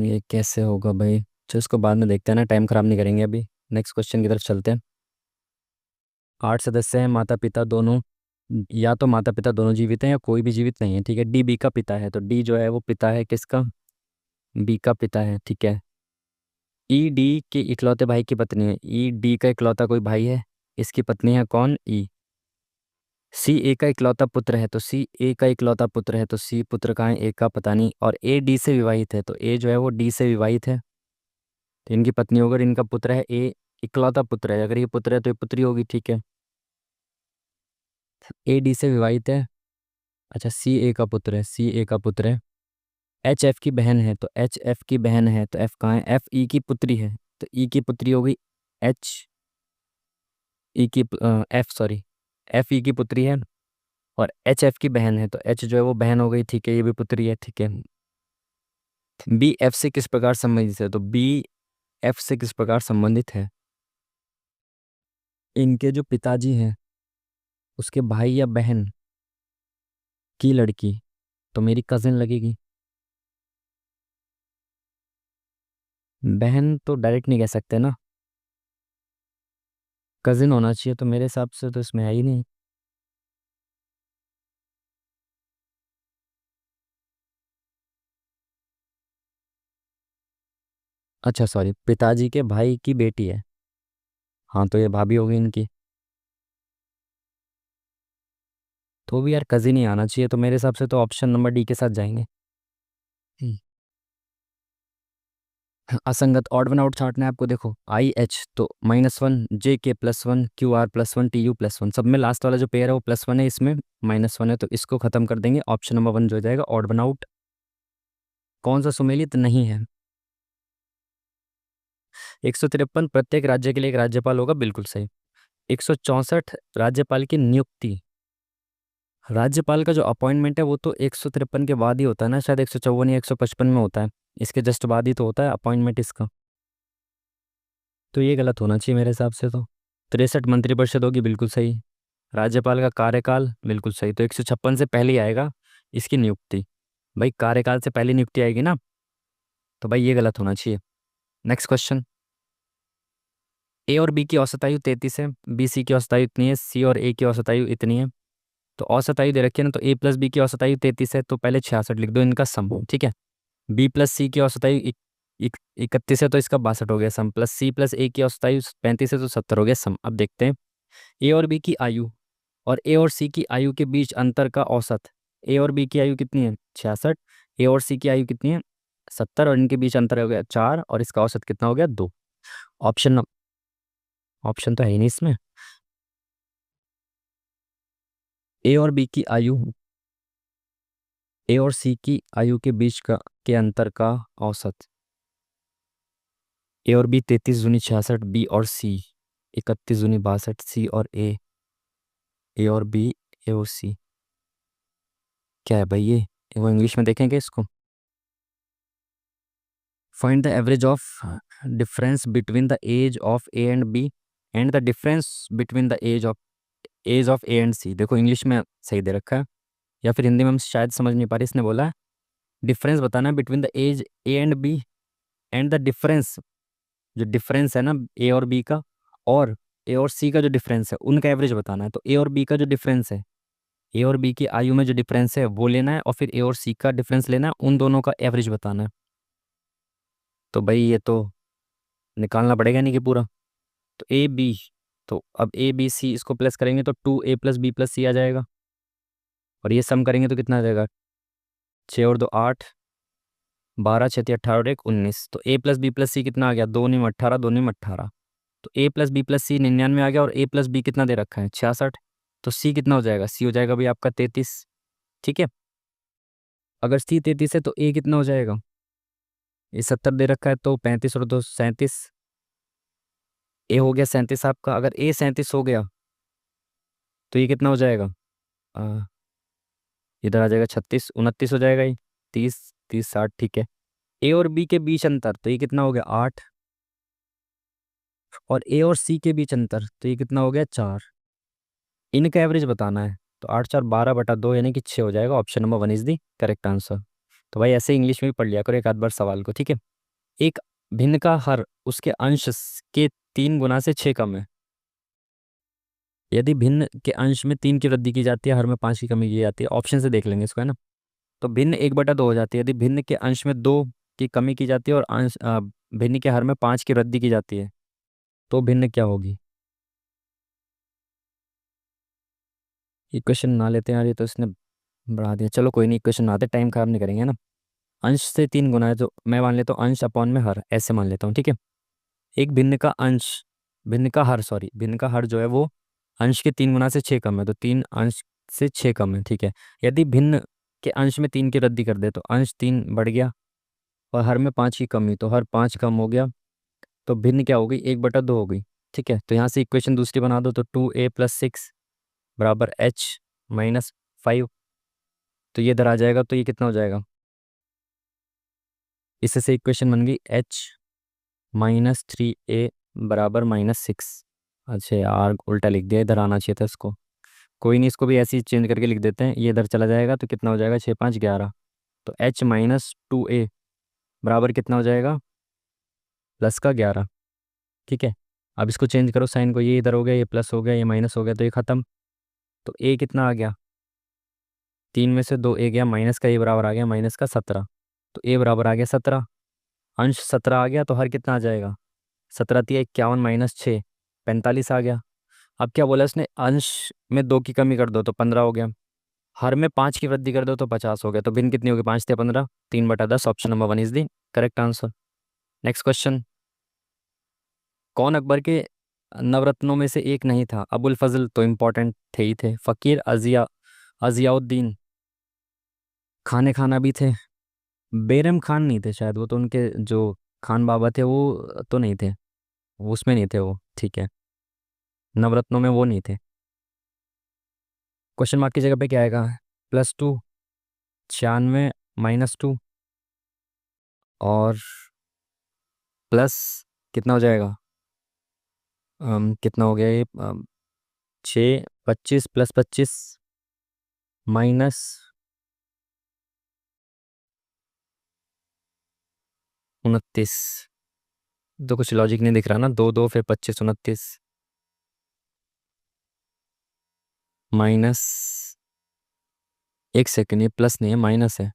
ये कैसे होगा भाई? चलो इसको बाद में देखते हैं ना, टाइम खराब नहीं करेंगे अभी। नेक्स्ट क्वेश्चन की तरफ चलते हैं। 8 सदस्य हैं, माता पिता दोनों, या तो माता पिता दोनों जीवित हैं या कोई भी जीवित नहीं है, ठीक है। डी बी का पिता है, तो डी जो है वो पिता है किसका? बी का पिता है, ठीक है। ई डी के इकलौते भाई की पत्नी है, ई डी का इकलौता कोई भाई है, इसकी पत्नी है कौन? ई। सी ए का इकलौता पुत्र है, तो सी ए का इकलौता पुत्र है, तो सी पुत्र कहाँ है? ए का पता नहीं। और ए डी से विवाहित है, तो ए जो है वो डी से विवाहित है, तो इनकी पत्नी होगी, और इनका पुत्र है ए, इकलौता पुत्र है, अगर ये पुत्र है तो ये पुत्री होगी, ठीक है। ए डी से विवाहित है। अच्छा, सी ए का पुत्र है, सी ए का पुत्र है। एच एफ की बहन है, तो एच एफ की बहन है, तो एफ कहाँ है? एफ ई की पुत्री है, तो ई की पुत्री हो गई एच ई की, एफ सॉरी, एफ ई की पुत्री है, और एच एफ की बहन है, तो एच जो है वो बहन हो गई, ठीक है, ये भी पुत्री है, ठीक है। बी एफ से किस प्रकार संबंधित है, तो बी एफ से किस प्रकार संबंधित है? इनके जो पिताजी हैं उसके भाई या बहन की लड़की, तो मेरी कजिन लगेगी। बहन तो डायरेक्ट नहीं कह सकते ना, कजिन होना चाहिए, तो मेरे हिसाब से तो इसमें है ही नहीं। अच्छा सॉरी, पिताजी के भाई की बेटी है, हाँ, तो ये भाभी होगी इनकी, तो भी यार कजिन ही आना चाहिए, तो मेरे हिसाब से तो ऑप्शन नंबर डी के साथ जाएंगे। हम्म। असंगत ऑड वन आउट छांटना है आपको, देखो आई एच, तो -1 जे के +1 क्यू आर +1 टी यू +1, सब में लास्ट वाला जो पेयर है वो +1 है, इसमें -1 है, तो इसको खत्म कर देंगे, ऑप्शन नंबर 1 जो हो जाएगा ऑड वन आउट। कौन सा सुमेलित नहीं है? 153 प्रत्येक राज्य के लिए एक राज्यपाल होगा, बिल्कुल सही। 164 राज्यपाल की नियुक्ति, राज्यपाल का जो अपॉइंटमेंट है वो तो 153 के बाद ही होता है ना, शायद 154 या 155 में होता है, इसके जस्ट बाद ही तो होता है अपॉइंटमेंट इसका, तो ये गलत होना चाहिए मेरे हिसाब से तो। 63 मंत्रिपरिषद होगी, बिल्कुल सही। राज्यपाल का कार्यकाल बिल्कुल सही, तो 156 से पहले ही आएगा इसकी नियुक्ति। भाई कार्यकाल से पहले नियुक्ति आएगी ना, तो भाई ये गलत होना चाहिए। Next question. ए और बी की औसत आयु 33 है, बी सी की औसत आयु इतनी है, सी और ए की औसत आयु इतनी है। तो औसत आयु दे रखी है ना, तो ए प्लस बी की औसत आयु 33 है, तो पहले 66 लिख दो इनका सम, ठीक है। बी प्लस सी की औसत आयु 31 है, तो इसका 62 हो गया सम, प्लस सी प्लस ए की औसत आयु 35 है, तो 70 हो गया सम। अब देखते हैं ए और बी की आयु और ए और सी की आयु के बीच अंतर का औसत। ए और बी की आयु कितनी है 66, ए और सी की आयु कितनी है 70, और इनके बीच अंतर हो गया 4, और इसका औसत कितना हो गया 2। ऑप्शन ऑप्शन तो है ही नहीं इसमें। ए और बी की आयु, ए और सी की आयु के बीच का के अंतर का औसत। ए और बी 33 दूनी 66, बी और सी 31 दूनी 62, सी और ए और बी, ए और सी क्या है भाई ये, वो इंग्लिश में देखेंगे इसको। Find the average of difference between the age of A and B and the difference between the age of A and C. देखो इंग्लिश में सही दे रखा है, या फिर हिंदी में हम शायद समझ नहीं पा रहे। इसने बोला है डिफरेंस बताना है between the age A and B and the difference, जो डिफरेंस है ना ए और बी का, और ए और सी का जो डिफरेंस है उनका एवरेज बताना है। तो ए और बी का जो डिफरेंस है, ए और बी की आयु में जो डिफरेंस है वो लेना है, और फिर ए और सी का डिफरेंस लेना है, उन दोनों का एवरेज बताना है। तो भाई ये तो निकालना पड़ेगा नहीं कि पूरा, तो ए बी, तो अब ए बी सी इसको प्लस करेंगे तो 2a + b + c आ जाएगा, और ये सम करेंगे तो कितना आ जाएगा 6 और 2 8, 12 6 18 और 1 19। तो a + b + c कितना आ गया 2 9 18, 2 9 18। तो a + b + c 99 आ गया, और a + b कितना दे रखा है 66। तो c कितना हो जाएगा, c हो जाएगा भाई आपका 33, ठीक है। अगर c 33 है तो a कितना हो जाएगा, ये 70 दे रखा है, तो 35 और 2 37, ए हो गया 37 आपका। अगर ए 37 हो गया तो ये कितना हो जाएगा, आ, इधर आ जाएगा 36 29 हो जाएगा, ये 30 30 60, ठीक है। ए और बी के बीच अंतर, तो ये कितना हो गया 8, और ए और सी के बीच अंतर, तो ये कितना हो गया 4। इनका एवरेज बताना है, तो 8 4 12/2 यानी कि 6 हो जाएगा। Option number 1 is the correct answer. तो भाई ऐसे इंग्लिश में भी पढ़ लिया करो एक आध बार सवाल को, ठीक है। एक भिन्न का हर उसके अंश के 3 गुना से 6 कम है। यदि भिन्न के अंश में 3 की वृद्धि की जाती है, हर में 5 की कमी की जाती है। ऑप्शन से देख लेंगे इसको, है ना। तो भिन्न 1/2 हो जाती है यदि भिन्न के अंश में 2 की कमी की जाती है, और भिन्न के हर में 5 की वृद्धि की जाती है, तो भिन्न क्या होगी। इक्वेशन ना लेते हैं यार, ये तो इसने बढ़ा दिया। चलो कोई नहीं, इक्वेशन ना आते, टाइम खराब नहीं करेंगे ना। अंश से 3 गुना है, तो मैं मान लेता हूँ अंश अपॉन में हर, ऐसे मान लेता हूँ, ठीक है। एक भिन्न का हर, सॉरी, भिन्न का हर जो है वो अंश के 3 गुना से 6 कम है, तो 3 अंश से 6 कम है, ठीक है। यदि भिन्न के अंश में 3 की वृद्धि कर दे, तो अंश 3 बढ़ गया, और हर में 5 की कमी, तो हर 5 कम हो गया, तो भिन्न क्या हो गई 1/2 हो गई, ठीक है। तो यहाँ से इक्वेशन दूसरी बना दो, तो 2a + 6 बराबर h - 5। तो ये इधर आ जाएगा, तो ये कितना हो जाएगा, इससे से इक्वेशन बन गई h - 3a बराबर -6। अच्छा यार उल्टा लिख दिया, इधर आना चाहिए था इसको। कोई नहीं, इसको भी ऐसे ही चेंज करके लिख देते हैं, ये इधर चला जाएगा, तो कितना हो जाएगा 6 5 11। तो h - 2a बराबर कितना हो जाएगा +11, ठीक है। अब इसको चेंज करो साइन को, ये इधर हो गया, ये प्लस हो गया, ये माइनस हो गया, तो ये खत्म। तो a कितना आ गया, 3 में से 2 a गया, माइनस का a बराबर आ गया -17। तो a बराबर आ गया 17, अंश 17 आ गया, तो हर कितना आ जाएगा 17 × 51 -6 45 आ गया। अब क्या बोला इसने, अंश में 2 की कमी कर दो तो 15 हो गया, हर में 5 की वृद्धि कर दो तो 50 हो गया। तो भिन्न कितनी होगी 5 × 15, 3/10। Option number 1 is the correct answer. Next question. कौन अकबर के नवरत्नों में से एक नहीं था। अबुल फजल तो इम्पोर्टेंट थे ही थे, फकीर अजियाउद्दीन खाने खाना भी थे, बेरम खान नहीं थे शायद, वो तो उनके जो खान बाबा थे वो तो नहीं थे, वो उसमें नहीं थे वो, ठीक है। नवरत्नों में वो नहीं थे। क्वेश्चन मार्क की जगह पे क्या आएगा, +2, 96 -2, और प्लस कितना हो जाएगा, कितना हो गया ये 6 25 + 25 माइनस 29। तो कुछ लॉजिक नहीं दिख रहा ना, 2 2 फिर 25 29 माइनस, एक सेकेंड, ये प्लस नहीं है माइनस है।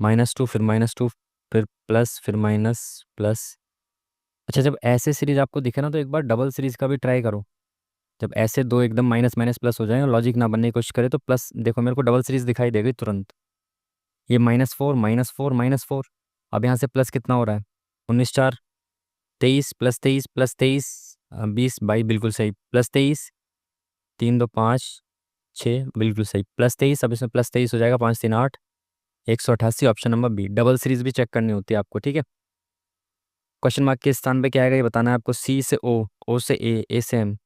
-2 फिर -2 फिर प्लस फिर माइनस प्लस। अच्छा, जब ऐसे सीरीज आपको दिखे ना तो एक बार डबल सीरीज का भी ट्राई करो। जब ऐसे दो एकदम माइनस माइनस प्लस हो जाए और लॉजिक ना बनने की कोशिश करे तो प्लस देखो, मेरे को डबल सीरीज दिखाई देगी तुरंत। ये -4 -4 -4। अब यहाँ से प्लस कितना हो रहा है? 19 4 23 + 23 + 23 20 22 बिल्कुल सही, +23 3 2 5 6 बिल्कुल सही, +23। अब इसमें +23 हो जाएगा, 5 3 8 188। Option number B, double series भी चेक करनी होती है आपको, ठीक है। क्वेश्चन मार्क के स्थान पे क्या आएगा ये बताना है आपको। सी से ओ, ओ से ए, ए से एम,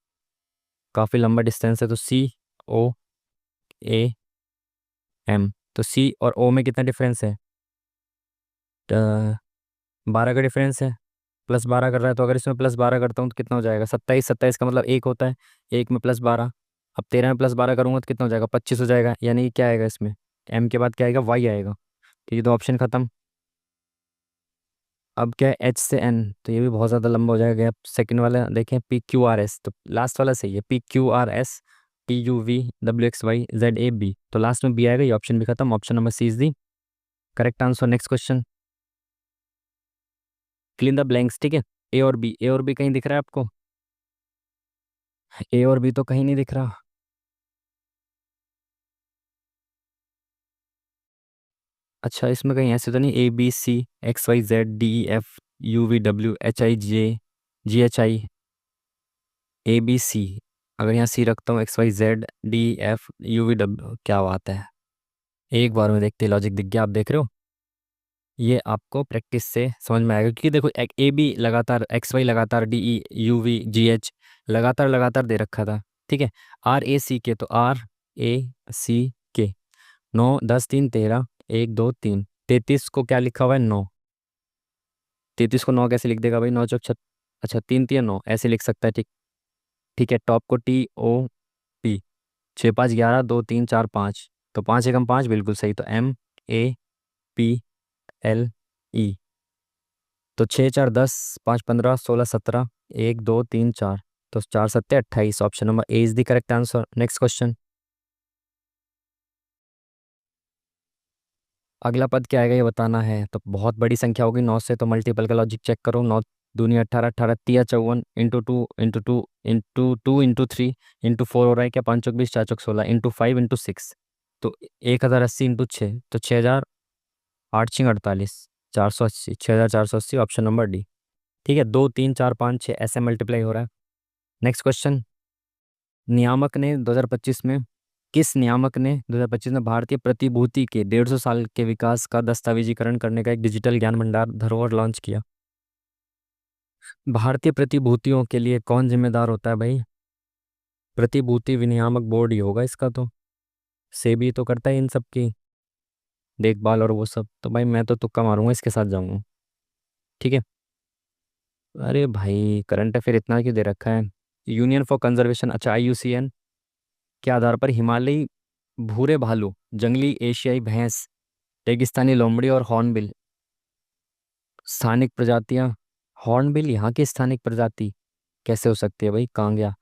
काफ़ी लंबा डिस्टेंस है तो सी ओ ए एम। तो सी और ओ में कितना डिफरेंस है? 12 का डिफरेंस है। +12 कर रहा है तो अगर इसमें +12 करता हूँ तो कितना हो जाएगा? 27। 27 का मतलब 1 होता है, 1 में +12। अब 13 में +12 करूँगा तो कितना हो जाएगा? 25 हो जाएगा। यानी कि क्या आएगा इसमें? एम के बाद क्या आएगा? वाई आएगा। ठीक है, तो ऑप्शन खत्म। अब क्या है? एच से एन, तो ये भी बहुत ज़्यादा लंबा हो जाएगा। अब सेकंड वाला देखें, PQRS, तो लास्ट वाला सही है। PQRS TUVWXYZAB, तो लास्ट में बी आएगा। ये ऑप्शन भी खत्म। Option number C is the correct answer. Next question, fill in the blanks, ठीक है। ए और बी, ए और बी कहीं दिख रहा है आपको? ए और बी तो कहीं नहीं दिख रहा। अच्छा, इसमें कहीं ऐसे तो नहीं ABCXYZDEFUVWHIJGHI, ABC? अगर यहाँ सी रखता हूँ, XYZDEFUVW, क्या बात है। एक बार में देखते लॉजिक दिख गया। आप देख रहे हो, ये आपको प्रैक्टिस से समझ में आएगा। क्योंकि देखो, एक ए बी लगातार, XY लगातार, DEUVGH लगातार लगातार दे रखा था, ठीक है। RACK, तो RACK 9 10 3 13 1 2 3 33 को क्या लिखा हुआ है? 9। 33 को 9 कैसे लिख देगा भाई? 9 चौक अच्छा, 3 3 9 ऐसे लिख सकता है, ठीक। ठीक है, टॉप को TOP, 6 5 11 2 3 4 5, तो 5 एकम 5 बिल्कुल सही। तो MAPLE, तो 6 4 10 5 15 16 17 1 2 3 4, तो 4 7 28। Option number A is the correct answer. Next question, अगला पद क्या आएगा ये बताना है। तो बहुत बड़ी संख्या होगी 9 से, तो मल्टीपल का लॉजिक चेक करो। 9 दूनी 18, 18 तिया 54, ×2 ×2 ×2 ×3 ×4 हो रहा है क्या? 5 चौक 20, 4 चौक 16, ×5 ×6, तो 1080 ×6, तो 6000, 8 6 48, 480, 6480। ऑप्शन नंबर डी, ठीक है। 2 3 4 5 6 ऐसे मल्टीप्लाई हो रहा है। नेक्स्ट क्वेश्चन, नियामक ने 2025 में, किस नियामक ने 2025 में भारतीय प्रतिभूति के 150 साल के विकास का दस्तावेजीकरण करने का एक डिजिटल ज्ञान भंडार धरोहर लॉन्च किया? भारतीय प्रतिभूतियों के लिए कौन जिम्मेदार होता है भाई? प्रतिभूति विनियामक बोर्ड ही होगा इसका, तो सेबी तो करता है इन सब की देखभाल और वो सब। तो भाई मैं तो तुक्का मारूंगा, इसके साथ जाऊंगा, ठीक है। अरे भाई, करंट अफेयर इतना क्यों दे रखा है? यूनियन फॉर कंजर्वेशन, अच्छा IUCN के आधार पर हिमालयी भूरे भालू, जंगली एशियाई भैंस, रेगिस्तानी लोमड़ी और हॉर्नबिल स्थानिक प्रजातियां। हॉर्नबिल यहाँ की स्थानिक प्रजाति कैसे हो सकती है भाई? कहाँ गया?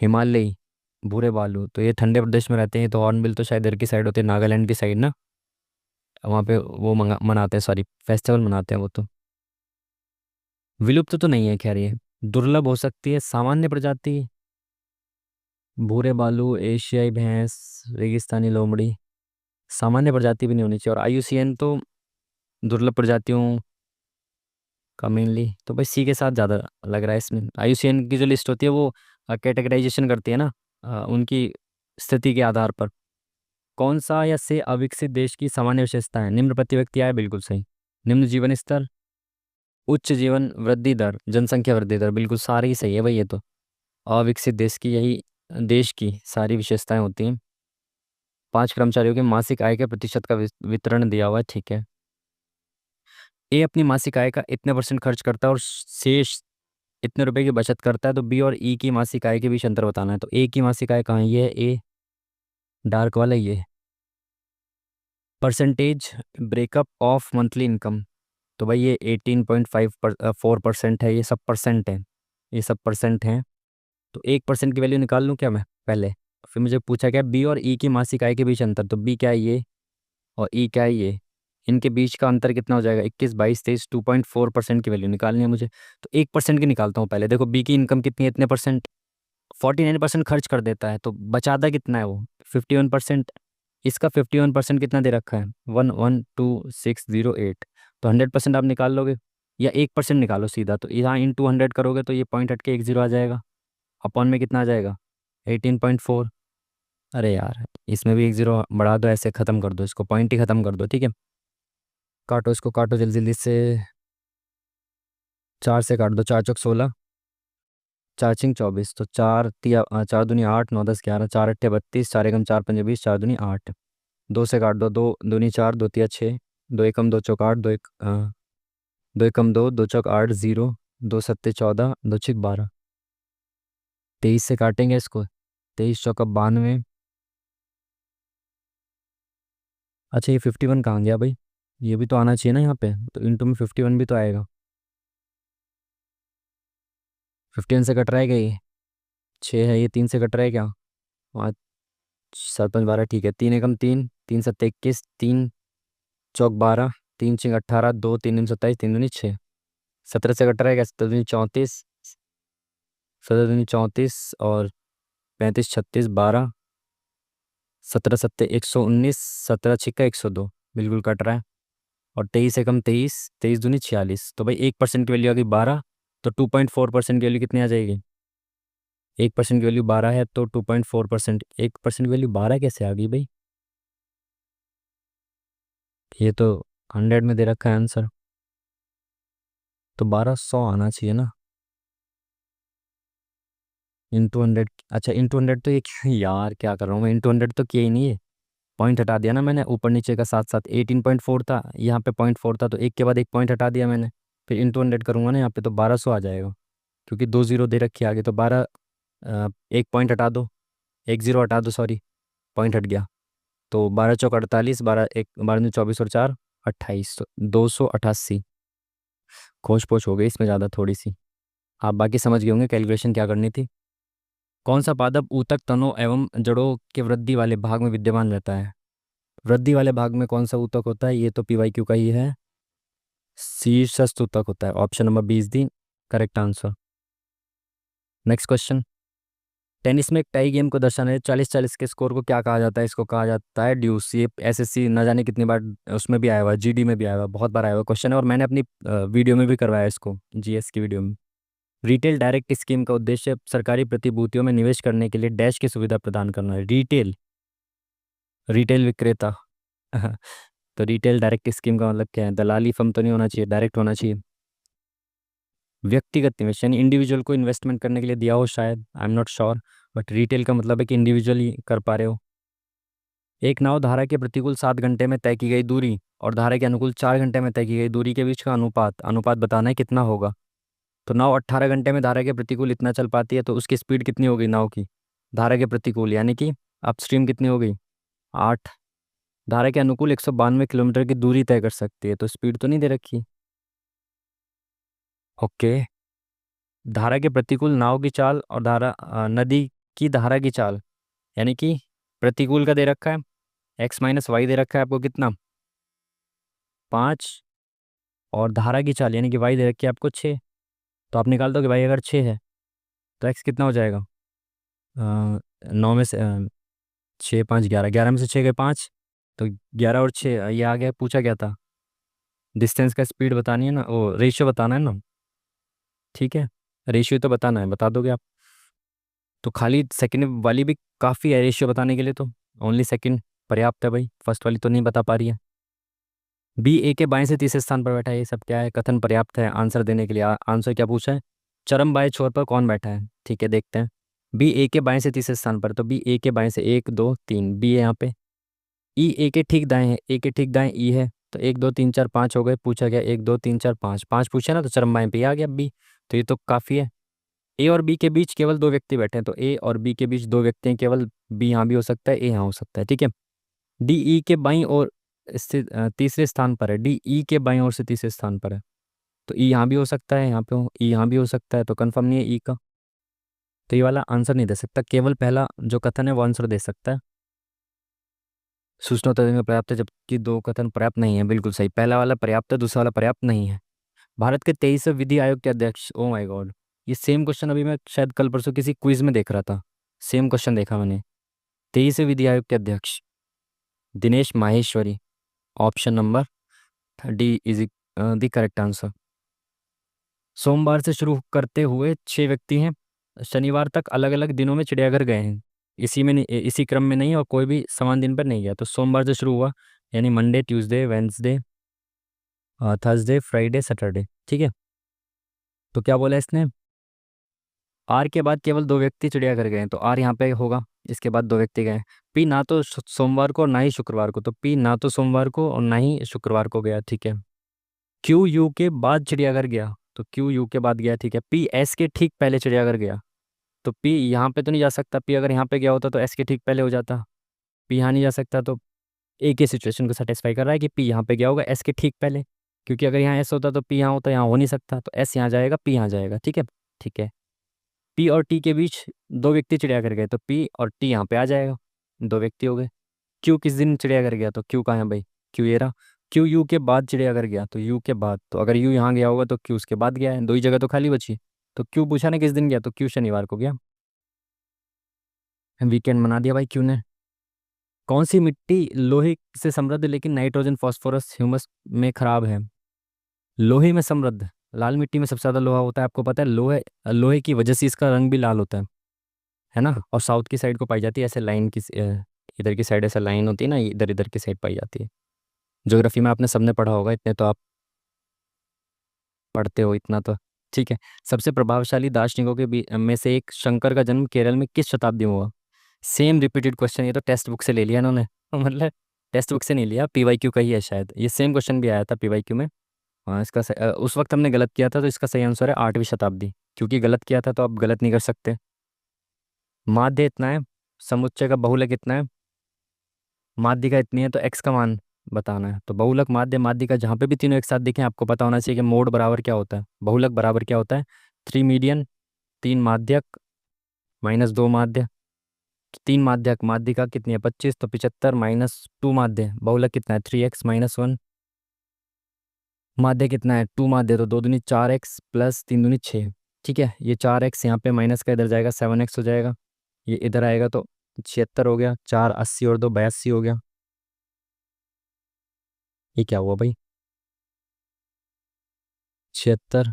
हिमालयी भूरे भालू तो ये ठंडे प्रदेश में रहते हैं, तो हॉर्नबिल तो शायद इधर की साइड होते हैं, नागालैंड की साइड ना। वहाँ पे वो मनाते हैं, सॉरी फेस्टिवल मनाते हैं वो तो। विलुप्त तो नहीं है खैर ये, दुर्लभ हो सकती है, सामान्य प्रजाति। भूरे बालू, एशियाई भैंस, रेगिस्तानी लोमड़ी, सामान्य प्रजाति भी नहीं होनी चाहिए। और IUCN तो दुर्लभ प्रजातियों का मेनली, तो भाई सी के साथ ज़्यादा लग रहा है इसमें। IUCN की जो लिस्ट होती है वो कैटेगराइजेशन करती है ना, उनकी स्थिति के आधार पर। कौन सा या से अविकसित देश की सामान्य विशेषता है? निम्न प्रति व्यक्ति आय, बिल्कुल सही। निम्न जीवन स्तर, उच्च जीवन वृद्धि दर, जनसंख्या वृद्धि दर, बिल्कुल सारे ही सही है भाई ये तो। अविकसित देश की यही देश की सारी विशेषताएं होती हैं। 5 कर्मचारियों के मासिक आय के प्रतिशत का वितरण दिया हुआ है, ठीक है। ए अपनी मासिक आय का इतने % खर्च करता है और शेष इतने रुपए की बचत करता है, तो बी और ई की मासिक आय के बीच अंतर बताना है। तो ए की मासिक आय कहाँ है? ये है ए, डार्क वाला ये है। Percentage breakup of monthly income, तो भाई ये 18.4% है, ये सब परसेंट है, ये सब परसेंट हैं। तो 1% की वैल्यू निकाल लूँ क्या मैं पहले? फिर मुझे पूछा क्या, बी और ई की मासिक आय के बीच अंतर, तो बी क्या है ये और ई क्या है ये, इनके बीच का अंतर कितना हो जाएगा? 21, 22, 23, 2.4% की वैल्यू निकालनी है मुझे। तो 1% की निकालता हूँ पहले। देखो बी की इनकम कितनी है, इतने परसेंट, 49% खर्च कर देता है, तो बचाता कितना है वो? 51%। इसका 51% कितना दे रखा है? 112,608। तो 100% आप निकाल लोगे, या 1% निकालो सीधा, तो यहाँ इन 100 करोगे तो ये पॉइंट हट के 10 आ जाएगा। अपॉन में कितना आ जाएगा? 18.4। अरे यार इसमें भी 10 बढ़ा दो, ऐसे ख़त्म कर दो इसको, पॉइंट ही ख़त्म कर दो, ठीक है। काटो इसको, काटो जल्दी जल्दी से। 4 से काट दो, 4 चौक 16, 4 छिंग 24, तो 4 दूनी 8, 9 10 11, 4 अट्ठे 32, 4 एकम 4 पंजे 20, 4 दूनी 8। 2 से काट दो, 2 दूनी 4, 2 तिया 6, 2 एकम 2 चौक 8, 2 एकम 2, 2 चौक 8 0, 2 सत्ते 14, 2 छिक 12। 23 से काटेंगे इसको, 23 चौका 92। अच्छा ये 51 कहाँ गया भाई? ये भी तो आना चाहिए ना यहाँ पे, तो इंटू में 51 भी तो आएगा। 51 से कट रहा है क्या ये? 6 है, ये 3 से कट रहा है क्या? 5 7 5 12, ठीक है। 3 एकम 3, 3 सत्ते 21, 3 चौक 12, 3 छिंग 18, 2 3 दूनी 27, 3 दूनी 6। 17 से कट रहा है क्या? 17 दूनी 34, 17 दूनी 34 और 35 36 12, 17 सत्ते 119, 17 छिक्का 102, बिल्कुल कट रहा है। और 23 एकम 23, 23 दूनी 46, तो भाई 1% की वैल्यू आ गई 12। तो 2.4% की वैल्यू कितनी आ जाएगी? 1% की वैल्यू 12 है, तो 2.4%, 1% की वैल्यू 12 कैसे आ गई भाई? ये तो 100 में दे रखा है आंसर, तो 1200 आना चाहिए ना। इंटू 100, अच्छा इंटू 100 तो ये यार क्या कर रहा हूँ मैं, इंटू 100 तो किया ही नहीं है। पॉइंट हटा दिया ना मैंने, ऊपर नीचे का साथ साथ। 18.4 था, यहाँ पे 0.4 था, तो एक के बाद एक पॉइंट हटा दिया मैंने। फिर इंटू 100 करूँगा ना यहाँ पे, तो 1200 आ जाएगा, क्योंकि 2 0 दे रखे आगे, तो 12, एक पॉइंट हटा दो, एक जीरो हटा दो, सॉरी, पॉइंट हट गया। तो 12 चौक 48, 12 12 24 तो 288। खोज पोछ हो गई इसमें ज़्यादा थोड़ी सी। आप बाकी समझ गए होंगे कैलकुलेशन क्या करनी थी। कौन सा पादप ऊतक तनों एवं जड़ों के वृद्धि वाले भाग में विद्यमान रहता है? वृद्धि वाले भाग में कौन सा ऊतक होता है? ये तो PYQ का ही है, शीर्षस्थ ऊतक होता है। Option number 20 the correct answer. Next question. Tennis में एक टाई गेम को दर्शाने 40-40 के स्कोर को क्या कहा जाता है? इसको कहा जाता है ड्यूस। ये SSC न जाने कितनी बार उसमें भी आया हुआ है, GD में भी आया हुआ है, बहुत बार आया हुआ क्वेश्चन है, और मैंने अपनी वीडियो में भी करवाया इसको, GS की वीडियो में। रिटेल डायरेक्ट स्कीम का उद्देश्य सरकारी प्रतिभूतियों में निवेश करने के लिए डैश की सुविधा प्रदान करना है। रिटेल, रिटेल विक्रेता। तो रिटेल डायरेक्ट स्कीम का मतलब क्या है? दलाली फर्म तो नहीं होना चाहिए, डायरेक्ट होना चाहिए। व्यक्तिगत निवेश यानी इंडिविजुअल को इन्वेस्टमेंट करने के लिए दिया हो शायद, आई am not sure, but retail का मतलब है कि इंडिविजुअल ही कर पा रहे हो। एक नाव धारा के प्रतिकूल 7 घंटे में तय की गई दूरी और धारा के अनुकूल 4 घंटे में तय की गई दूरी के बीच का अनुपात, अनुपात बताना है कितना होगा। तो नाव 18 घंटे में धारा के प्रतिकूल इतना चल पाती है, तो उसकी स्पीड कितनी होगी नाव की? धारा के प्रतिकूल यानी कि अपस्ट्रीम कितनी हो गई? 8। धारा के अनुकूल 192 किलोमीटर की दूरी तय कर सकती है, तो स्पीड तो नहीं दे रखी। ओके। धारा के प्रतिकूल नाव की चाल और नदी की धारा की चाल, यानी कि प्रतिकूल का दे रखा है X - Y दे रखा है आपको कितना? 5। और धारा की चाल यानी कि Y दे रखी है आपको 6। तो आप निकाल दो कि भाई अगर 6 है तो X कितना हो जाएगा? 9 में से 6 5 11, 11 में से 6 गए 5, तो 11 और 6 ये आ गया। पूछा क्या था? डिस्टेंस का स्पीड बतानी है ना, ओ रेशियो बताना है ना, ठीक है। रेशियो तो बताना है, बता दोगे आप? तो खाली सेकंड वाली भी काफ़ी है रेशियो बताने के लिए, तो ओनली सेकंड पर्याप्त है भाई, फर्स्ट वाली तो नहीं बता पा रही है। बी ए के बाएं से तीसरे स्थान पर बैठा है, ये सब क्या है? कथन पर्याप्त है आंसर देने के लिए। आंसर क्या पूछा है? चरम बाएं छोर पर कौन बैठा है? ठीक है देखते हैं। बी ए के बाएं से तीसरे स्थान पर, तो बी ए के बाएं से 1 2 3, बी है यहाँ पे। ई ए के ठीक दाएं है, ए के ठीक दाएं ई है, तो 1 2 3 4 5 हो गए। पूछा गया 1 2 3 4 5, 5 पूछा ना, तो चरम बाएं पे आ गया बी। तो ये तो काफ़ी है। ए और बी के बीच केवल दो व्यक्ति बैठे हैं, तो ए और बी के बीच दो व्यक्ति हैं केवल, बी यहाँ भी हो सकता है, ए यहाँ हो सकता है, ठीक है। डी ई के बाईं ओर स्थित तीसरे स्थान पर है, डी ई के बाईं ओर से तीसरे स्थान पर है, तो ई यहाँ भी हो सकता है, यहाँ पे हो ई यहाँ भी हो सकता है, तो कंफर्म नहीं है ई का, तो ये वाला आंसर नहीं दे सकता, केवल पहला जो कथन है वो आंसर दे सकता है। सूचना तथ्यों में पर्याप्त है जबकि दो कथन पर्याप्त नहीं है, बिल्कुल सही, पहला वाला पर्याप्त है, दूसरा वाला पर्याप्त नहीं है। भारत के 23वें विधि आयोग के अध्यक्ष, ओ माय गॉड, ये सेम क्वेश्चन अभी मैं शायद कल परसों किसी क्विज में देख रहा था, सेम क्वेश्चन देखा मैंने। 23वें विधि आयोग के अध्यक्ष Dinesh Maheshwari, option number D is the correct answer. सोमवार से शुरू करते हुए 6 व्यक्ति हैं, शनिवार तक अलग अलग दिनों में चिड़ियाघर गए हैं, इसी में नहीं, इसी क्रम में नहीं और कोई भी समान दिन पर नहीं गया, तो सोमवार से शुरू हुआ, यानी Monday, Tuesday, Wednesday, Thursday, Friday, Saturday, ठीक है। तो क्या बोला इसने, आर के बाद केवल दो व्यक्ति चिड़ियाघर गए हैं, तो आर यहाँ पे होगा, इसके बाद दो व्यक्ति गए। पी ना तो सोमवार को और ना ही शुक्रवार को, तो पी ना तो सोमवार को और ना ही शुक्रवार को गया, ठीक है। क्यू यू के बाद चिड़ियाघर गया, तो क्यू यू के बाद गया, ठीक है। पी एस के ठीक पहले चिड़ियाघर गया, तो पी यहाँ पे तो नहीं जा सकता, पी अगर यहाँ पे गया होता तो एस के ठीक पहले हो जाता, पी यहाँ नहीं जा सकता, तो एक ही सिचुएशन को सेटिस्फाई कर रहा है कि पी यहाँ पे गया होगा एस के ठीक पहले, क्योंकि अगर यहाँ एस होता तो पी यहाँ होता, यहाँ हो नहीं सकता, तो एस यहाँ जाएगा, पी यहाँ जाएगा, ठीक है। ठीक है, पी और टी के बीच दो व्यक्ति चिड़ियाघर गए, तो पी और टी यहाँ पे आ जाएगा, दो व्यक्ति हो गए। क्यू किस दिन चिड़ियाघर गया, तो क्यू कहाँ है भाई, क्यू ये रहा। क्यू यू के बाद चिड़ियाघर गया, तो यू के बाद, तो अगर यू यहाँ गया होगा तो क्यू उसके बाद गया है, दो ही जगह तो खाली बची, तो क्यू पूछा ना किस दिन गया, तो क्यू शनिवार को गया, वीकेंड मना दिया भाई क्यू ने। कौन सी मिट्टी लोहे से समृद्ध लेकिन नाइट्रोजन, फास्फोरस, ह्यूमस में खराब है। लोहे में समृद्ध, लाल मिट्टी में सबसे ज़्यादा लोहा होता है, आपको पता है, लोहे लोहे की वजह से इसका रंग भी लाल होता है ना। और साउथ की साइड को पाई जाती है, ऐसे लाइन की इधर की साइड ऐसे लाइन होती है ना, इधर इधर की साइड पाई जाती है। ज्योग्राफी में आपने सबने पढ़ा होगा, इतने तो आप पढ़ते हो इतना तो, ठीक है। सबसे प्रभावशाली दार्शनिकों के में से एक, शंकर का जन्म केरल में किस शताब्दी में हुआ। सेम रिपीटेड क्वेश्चन, ये तो टेक्स्ट बुक से ले लिया इन्होंने मतलब टेक्स्ट बुक से नहीं लिया, पीवाईक्यू का ही है शायद, ये सेम क्वेश्चन भी आया था पीवाईक्यू में। हाँ, उस वक्त हमने गलत किया था, तो इसका सही आंसर है 8वीं शताब्दी, क्योंकि गलत किया था तो आप गलत नहीं कर सकते। माध्य इतना है, समुच्चय का बहुलक कितना है, माध्यिका इतनी है, तो एक्स का मान बताना है, तो बहुलक, माध्य, माध्यिका जहाँ पे भी तीनों एक साथ दिखे आपको पता होना चाहिए कि मोड बराबर क्या होता है, बहुलक बराबर क्या होता है, 3 मीडियन, 3 माध्यक माइनस 2 माध्य, 3 माध्यक, माध्यिका कितनी है 25, तो 75 माइनस 2 माध्य, बहुलक कितना है 3x-1, माध्य कितना है 2 माध्य, तो 2 दूनी 4x प्लस 3 दूनी 6, ठीक है। ये 4x यहाँ पे माइनस का इधर जाएगा, 7x हो जाएगा, ये इधर आएगा तो 76 हो गया, 4 80 और 2 82 हो गया। ये क्या हुआ भाई, 76,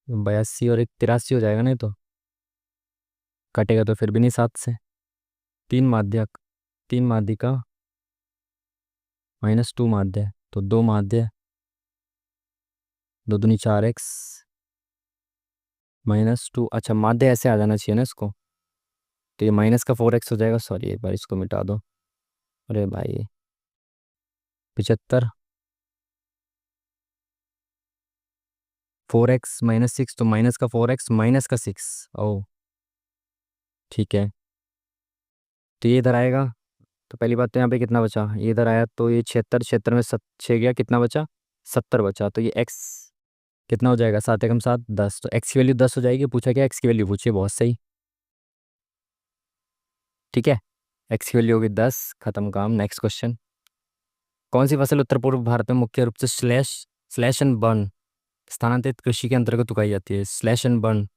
82 और एक 83 हो जाएगा, नहीं तो कटेगा तो फिर भी नहीं 7 से। 3 माध्यक, 3 माध्यिका माइनस 2 माध्य, तो 2 माध्य, 2 दूनी 4x -2, अच्छा माध्य ऐसे आ जाना चाहिए ना इसको, तो ये माइनस का 4x हो जाएगा, सॉरी एक बार इसको मिटा दो, अरे भाई 75, 4x -6, तो माइनस का 4x माइनस का 6, ओ ठीक है। तो ये इधर आएगा, तो पहली बात तो यहाँ पे कितना बचा, ये इधर आया तो ये 76, 76 में 6 गया, कितना बचा 70 बचा, तो ये x कितना हो जाएगा, 7 एकम 7 10, तो x की वैल्यू 10 हो जाएगी, पूछा क्या x की वैल्यू पूछिए, बहुत सही, ठीक है। x की वैल्यू होगी 10, खत्म काम, नेक्स्ट क्वेश्चन। कौन सी फसल उत्तर पूर्व भारत में मुख्य रूप से स्लैश स्लैश एंड बर्न स्थानांतरित कृषि के अंतर्गत उगाई जाती है। Slash and burn,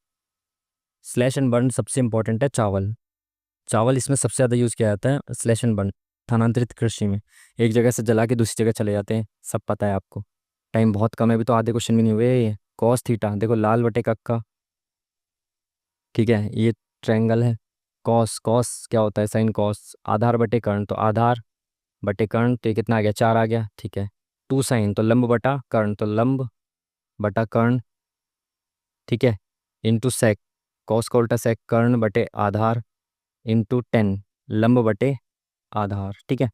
slash and burn सबसे इंपॉर्टेंट है, चावल, चावल इसमें सबसे ज़्यादा यूज़ किया जाता है, स्लैश एंड बर्न स्थानांतरित कृषि में, एक जगह से जला के दूसरी जगह चले जाते हैं, सब पता है आपको। टाइम बहुत कम है, अभी तो आधे क्वेश्चन भी नहीं हुए। कॉस थीटा देखो, लाल बटे कक्का, ठीक है, ये ट्रायंगल है। कॉस, कॉस क्या होता है, साइन कॉस, आधार बटे कर्ण, तो आधार बटे कर्ण, तो ये कितना आ गया 4 आ गया, ठीक है। 2 साइन, तो लंब बटा कर्ण, तो लंब बटा कर्ण, ठीक है, इंटू सेक, कॉस का उल्टा सेक, कर्ण बटे आधार, इंटू 10, लंब बटे आधार, ठीक है।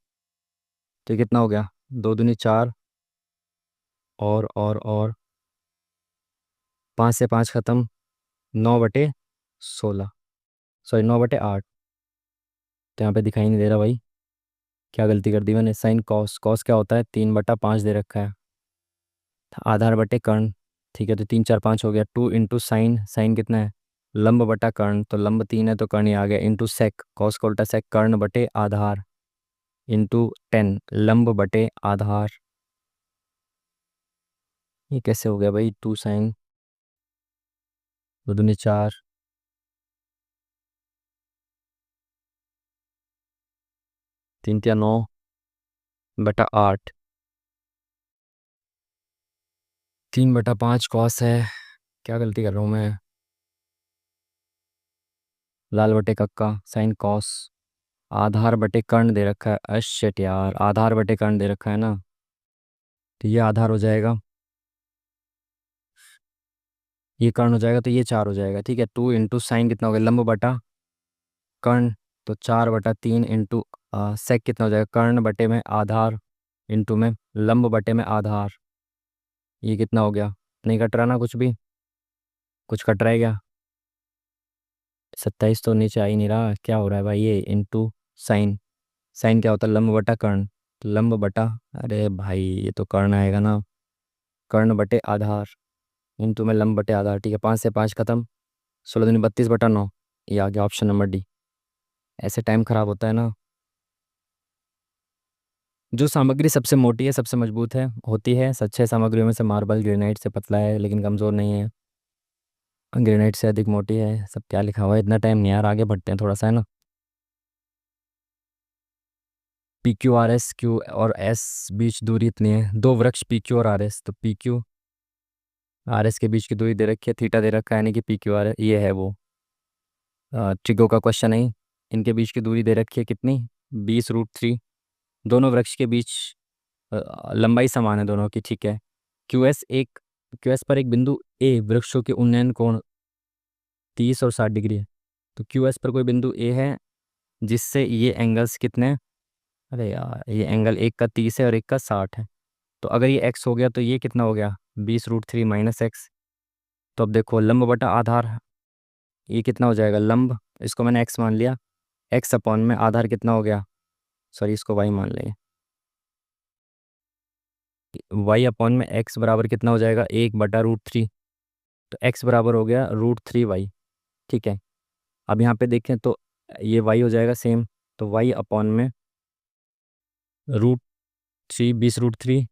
तो ये कितना हो गया, 2 दूनी 4 और 5 से 5 खत्म, 9/16, सॉरी 9/8। तो यहाँ पे दिखाई नहीं दे रहा भाई, क्या गलती कर दी मैंने। साइन कॉस, कॉस क्या होता है, 3/5 दे रखा है। आधार बटे कर्ण, ठीक है, तो 3 4 5 हो गया। 2 इंटू साइन, साइन कितना है, लंब बटा कर्ण, तो लंब 3 है तो कर्ण ही आ गया। इंटू सेक, कॉस का उल्टा सेक, कर्ण बटे आधार, इंटू 10, लंब बटे आधार। ये कैसे हो गया भाई, 2 साइन, 2 दूनी 4, 3 तिया 9/8, 3/5 कॉस है। क्या गलती कर रहा हूँ मैं, लाल बटे कक्का, साइन कॉस, आधार बटे कर्ण दे रखा है। अशिट यार, आधार बटे कर्ण दे रखा है ना, तो ये आधार हो जाएगा, ये कर्ण हो जाएगा, तो ये 4 हो जाएगा। ठीक है, 2 इंटू साइन कितना हो गया, लंब बटा कर्ण, तो 4/3 इंटू सेक कितना हो जाएगा, कर्ण बटे में आधार, इंटू में लंब बटे में आधार। ये कितना हो गया, नहीं कट रहा ना कुछ भी, कुछ कट रहा है क्या, 27 तो नीचे आ ही नहीं रहा, क्या हो रहा है भाई। ये इंटू साइन, साइन क्या होता है, लंब बटा कर्ण, तो लंब बटा, अरे भाई ये तो कर्ण आएगा ना, कर्ण बटे आधार, इंटू में लंब बटे आधार। ठीक है, 5 से 5 खत्म, 16 दूनी 32/9, ये आ गया ऑप्शन नंबर डी। ऐसे टाइम खराब होता है ना। जो सामग्री सबसे मोटी है, सबसे मजबूत है, होती है, सच है, सामग्रियों में से मार्बल ग्रेनाइट से पतला है लेकिन कमज़ोर नहीं है, ग्रेनाइट से अधिक मोटी है। सब क्या लिखा हुआ है, इतना टाइम नहीं यार, आगे बढ़ते हैं थोड़ा सा, है ना। P Q R S, Q और एस बीच दूरी इतनी है, दो वृक्ष पी क्यू और आर एस, तो पी क्यू आर एस के बीच की दूरी दे रखी है, थीटा दे रखा है, यानी कि पी क्यू आर, ये है वो ट्रिगो का क्वेश्चन है। इनके बीच की दूरी दे रखी है कितनी, 20√3। दोनों वृक्ष के बीच लंबाई समान है दोनों की, ठीक है। क्यू एस एक, क्यू एस पर एक बिंदु ए, वृक्षों के उन्नयन कोण 30 और 60 डिग्री है। तो क्यू एस पर कोई बिंदु ए है जिससे ये एंगल्स कितने हैं? अरे यार, ये एंगल एक का 30 है और एक का 60 है। तो अगर ये एक्स हो गया तो ये कितना हो गया, 20√3 माइनस एक्स। तो अब देखो, लंब बटा आधार, ये कितना हो जाएगा, लंब, इसको मैंने एक्स मान लिया, एक्स अपॉन में आधार कितना हो गया, सॉरी इसको वाई मान लेंगे, वाई अपॉन में एक्स बराबर कितना हो जाएगा, 1/√3। तो एक्स बराबर हो गया √3y। ठीक है, अब यहाँ पे देखें तो ये y हो जाएगा सेम, तो y अपॉन में √3, 20√3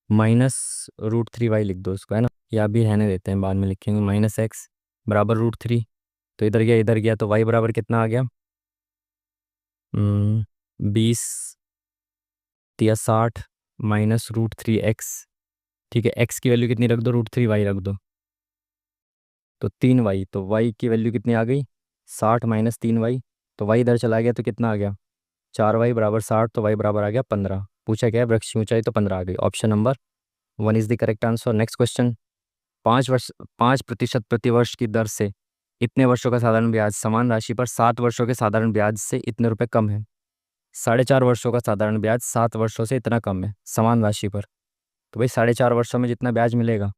माइनस √3y लिख दो इसको, है ना, या अभी रहने देते हैं, बाद में लिखेंगे। माइनस एक्स बराबर √3, तो इधर गया इधर गया, तो y बराबर कितना आ गया, 20 तिया 60 माइनस √3x। ठीक है, x की वैल्यू कितनी रख दो, √3y रख दो, तो 3y, तो y की वैल्यू कितनी आ गई, 60 माइनस 3y, तो y इधर चला गया तो कितना आ गया, 4y बराबर 60, तो y बराबर आ गया 15। पूछा क्या है, वृक्ष की ऊंचाई, तो 15 आ गई। Option number 1 is the correct answer. Next question, 5% प्रतिवर्ष की दर से इतने वर्षों का साधारण ब्याज समान राशि पर 7 वर्षों के साधारण ब्याज से इतने रुपए कम है। 4.5 वर्षों का साधारण ब्याज 7 वर्षों से इतना कम है समान राशि पर, तो भाई 4.5 वर्षों में जितना ब्याज मिलेगा,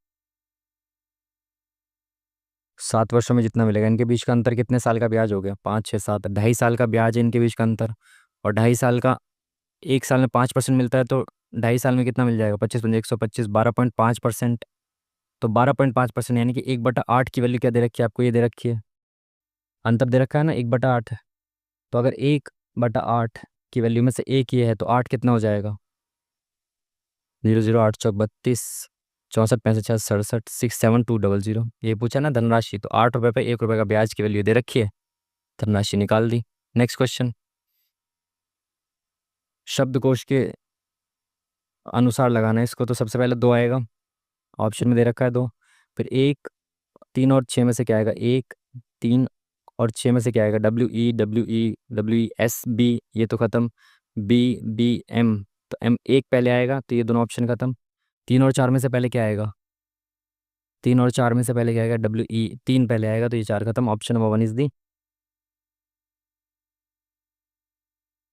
7 वर्षों में जितना मिलेगा, इनके बीच का अंतर कितने साल का ब्याज हो गया, 5 6 7, 2.5 साल का ब्याज है इनके बीच का अंतर। और 2.5 साल का, एक साल में 5% मिलता है, तो 2.5 साल में कितना मिल जाएगा, 25 × 125, 12.5%। तो 12.5% यानी कि 1/8 की वैल्यू क्या दे रखी है आपको, ये दे रखी है, अंतर दे रखा है ना, 1/8। तो अगर 1/8 की वैल्यू में से एक ये है, तो 8 कितना हो जाएगा, 0 0 8 चौक 32, 64 65 66 67 200। ये पूछा ना धनराशि, तो 8 रुपये पे 1 रुपये का ब्याज की वैल्यू दे रखी है, धनराशि निकाल दी। नेक्स्ट क्वेश्चन, शब्दकोश के अनुसार लगाना है इसको, तो सबसे पहले 2 आएगा, ऑप्शन में दे रखा है 2। फिर 1 3 और 6 में से क्या आएगा, 1 3 और 6 में से क्या आएगा, WE, WE, WE, S, B, ये तो खत्म, B, B, M, तो M एक पहले आएगा, तो ये दोनों ऑप्शन खत्म। 3 और 4 में से पहले क्या आएगा, 3 और 4 में से पहले क्या आएगा, WE, 3 पहले आएगा, तो ये 4 खत्म। Option number 1 is the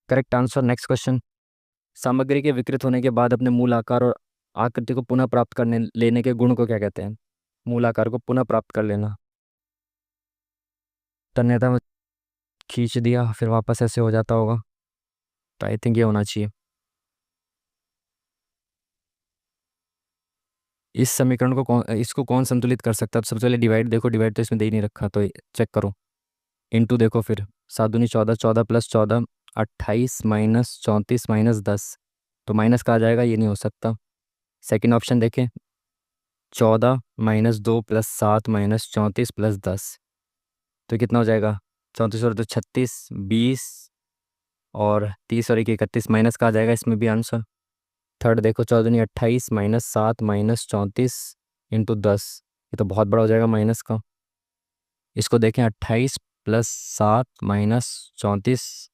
correct answer. Next question, सामग्री के विकृत होने के बाद अपने मूल आकार और आकृति को पुनः प्राप्त करने लेने के गुण को क्या कहते हैं। मूल आकार को पुनः प्राप्त कर लेना। तन्यता में खींच दिया फिर वापस ऐसे हो जाता होगा, तो आई थिंक ये होना चाहिए। इस समीकरण को इसको कौन संतुलित कर सकता है? अब सबसे पहले डिवाइड देखो, डिवाइड तो इसमें दे ही नहीं रखा, तो चेक करो। इनटू देखो फिर, 7 दूनी 14, 14 + 14 28 - 34 - 10, तो माइनस का आ जाएगा, ये नहीं हो सकता। सेकंड ऑप्शन देखें, 14 - 2 + 7 - 34 + 10, तो कितना हो जाएगा? 34 और 2 36, 20 और 30 और 1 31, माइनस का आ जाएगा इसमें भी आंसर। थर्ड देखो, 14 दूनी 28 -7 - 34 × 10, ये तो बहुत बड़ा हो जाएगा माइनस का। इसको देखें, 28 + 7 - 34